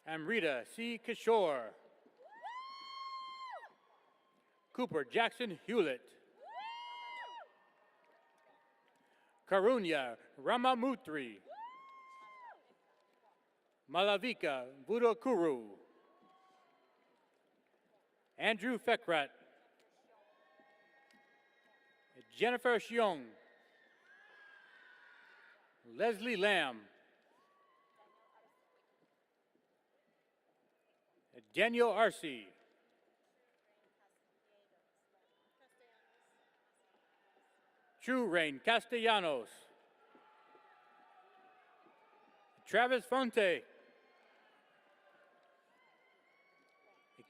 Amrita C. Kishore. Cooper Jackson Hewlett. Karunya Ramamutri. Malavika Budokuru. Andrew Fekrat. Jennifer Xiong. Leslie Lamb. Daniel Arce. True Rain Castellanos. Travis Fonte.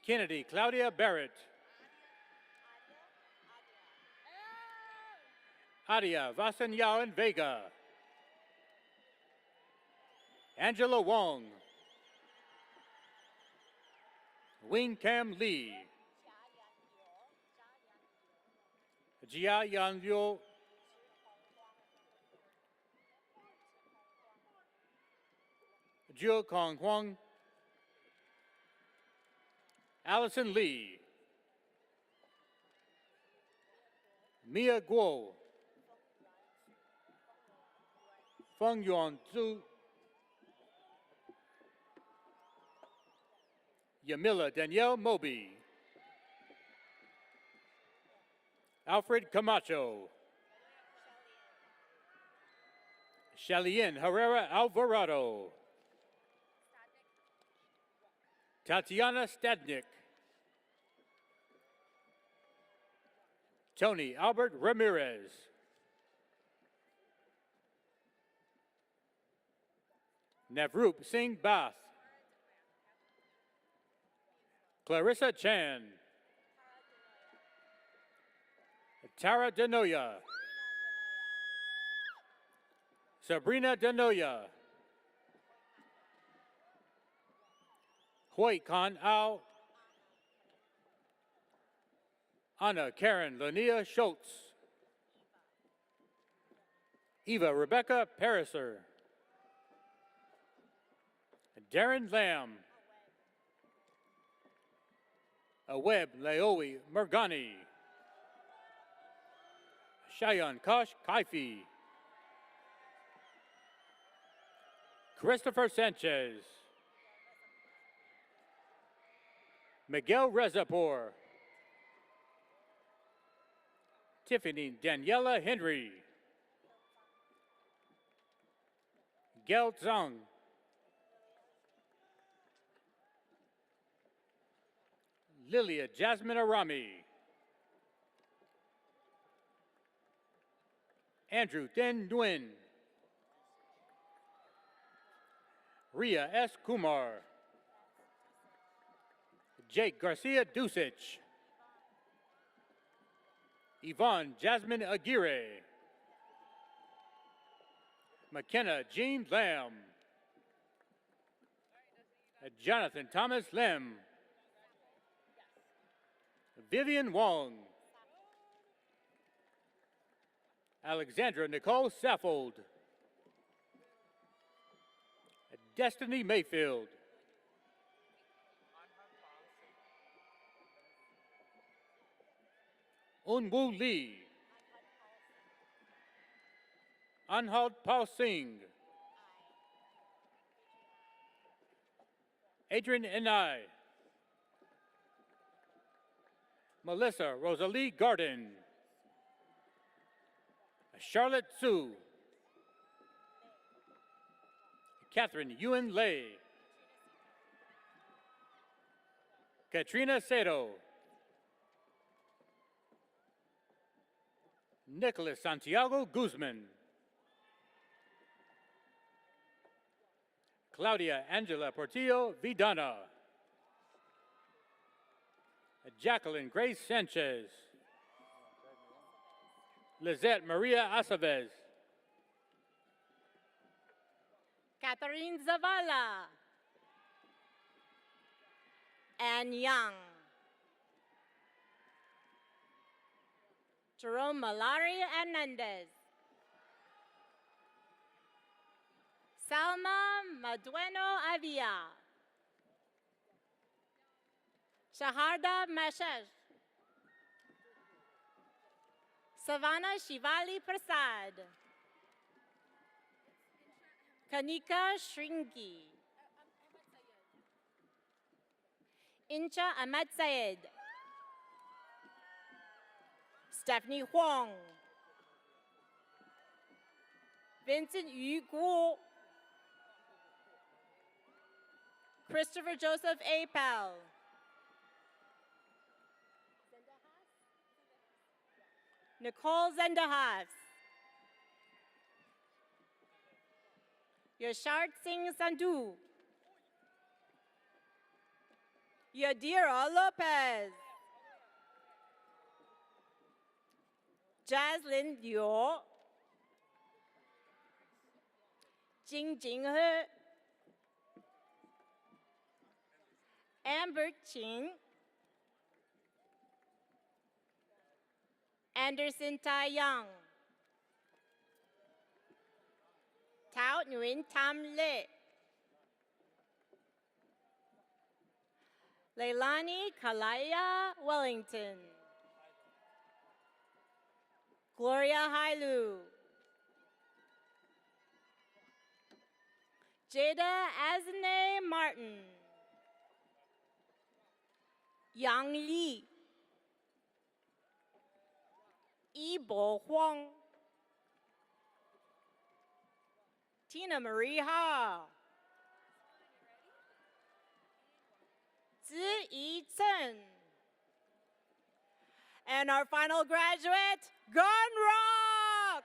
Kennedy Claudia Barrett. Adia Vasanyao and Vega. Angela Wong. Wing Cam Lee. Jia Yan Liu. Jiu Kong Huang. Allison Lee. Mia Guo. Feng Yuan Zhu. Yamila Danielle Moby. Alfred Camacho. Shalien Herrera Alvarado. Tatiana Stadnik. Tony Albert Ramirez. Navroop Singh Bath. Clarissa Chan. Tara Denoya. Sabrina Denoya. Hui Kan Ao, Anna Karen Lania Schultz, Eva Rebecca Pariser, Darren Lamb, Aweb Laowi Mergani, Shayan Kosh Kaifi, Christopher Sanchez, Miguel Rezapour, Tiffany Daniela Henry, Gel Zhang, Lilia Jasmine Arami, Andrew Thin Nguyen, Ria S. Kumar, Jake Garcia Dusich, Yvonne Jasmine Aguirre, McKenna Jean Lamb, Jonathan Thomas Lim, Vivian Wong, Alexandra Nicole Saffold, Destiny Mayfield, Unwoo Lee, Anhalt Paul Singh, Adrian Enai, Melissa Rosalie Garden, Charlotte Sue, Catherine Ewan Lay, Katrina Sato, Nicholas Santiago Guzman, Claudia Angela Portillo Vidana, Jacqueline Grace Sanchez, Lizette Maria Aceves, Catherine Zavala, Anne Young, Jerome Malari Hernandez, Salma Madueno Avia, Shaharda Mashesh, Savannah Shivali Prasad, Kanika Shringi, Incha Ahmad Sayed, Stephanie Huang, Vincent Yu Guo, Christopher Joseph Apel, Nicole Zendahas, Yashart Singh Sandhu, Yadira Lopez, Jaslyn Liu, Jing Jinghe, Amber Ching, Anderson Tai Young, Tao Nguyen Tam Le, Leilani Kalaya Wellington, Gloria Hailu, Jada Azane Martin, Yang Li, Yibo Huang, Tina Marie Ha, Ziyi Chen, and our final graduate, Gun Rock!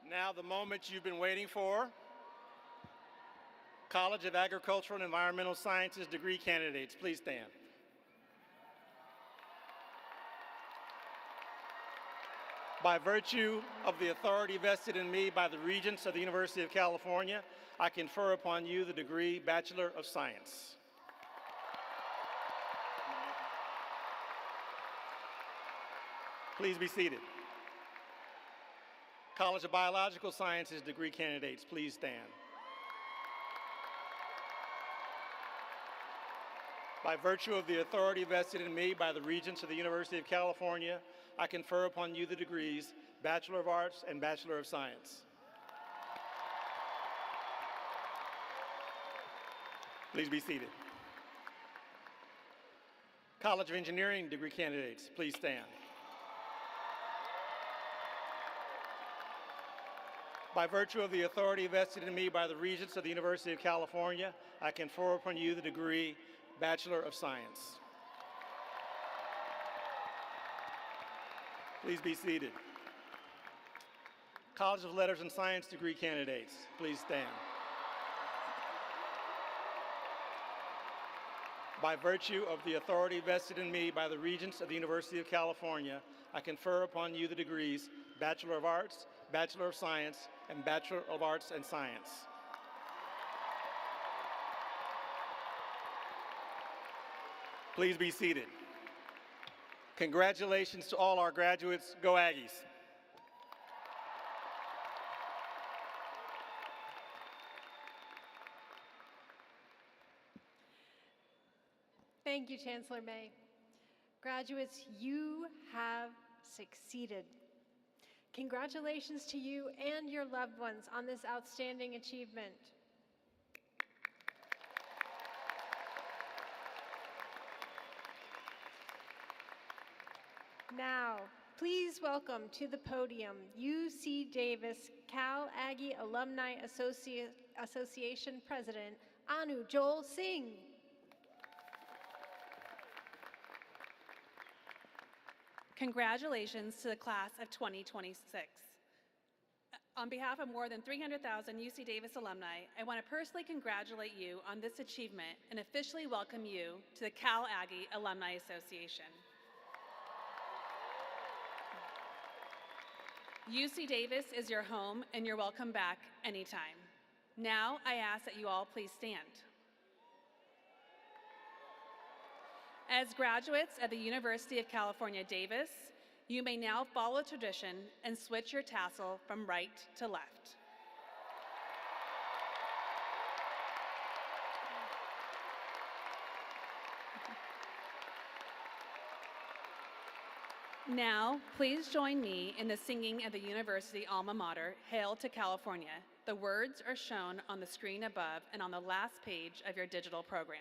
Now the moment you've been waiting for. College of Agricultural and Environmental Sciences degree candidates, please stand. By virtue of the authority vested in me by the Regents of the University of California, I confer upon you the degree Bachelor of Science. Please be seated. College of Biological Sciences degree candidates, please stand. By virtue of the authority vested in me by the Regents of the University of California, I confer upon you the degrees Bachelor of Arts and Bachelor of Science. Please be seated. College of Engineering degree candidates, please stand. By virtue of the authority vested in me by the Regents of the University of California, I confer upon you the degree Bachelor of Science. Please be seated. College of Letters and Science degree candidates, please stand. By virtue of the authority vested in me by the Regents of the University of California, I confer upon you the degrees Bachelor of Arts, Bachelor of Science, and Bachelor of Arts and Science. Please be seated. Congratulations to all our graduates. Go Aggies. Thank you, Chancellor May. Graduates, you have succeeded. Congratulations to you and your loved ones on this outstanding achievement. Now, please welcome to the podium UC Davis Cal Aggie Alumni Association President Anu Joel Singh. Congratulations to the class of 2026. On behalf of more than 300,000 UC Davis alumni, I want to personally congratulate you on this achievement and officially welcome you to the Cal Aggie Alumni Association. UC Davis is your home and you're welcome back anytime. Now I ask that you all please stand. As graduates of the University of California, Davis, you may now follow tradition and switch your tassel from right to left. Now, please join me in the singing of the University alma mater, Hail to California. The words are shown on the screen above and on the last page of your digital program.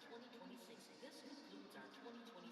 2026. This concludes our 2026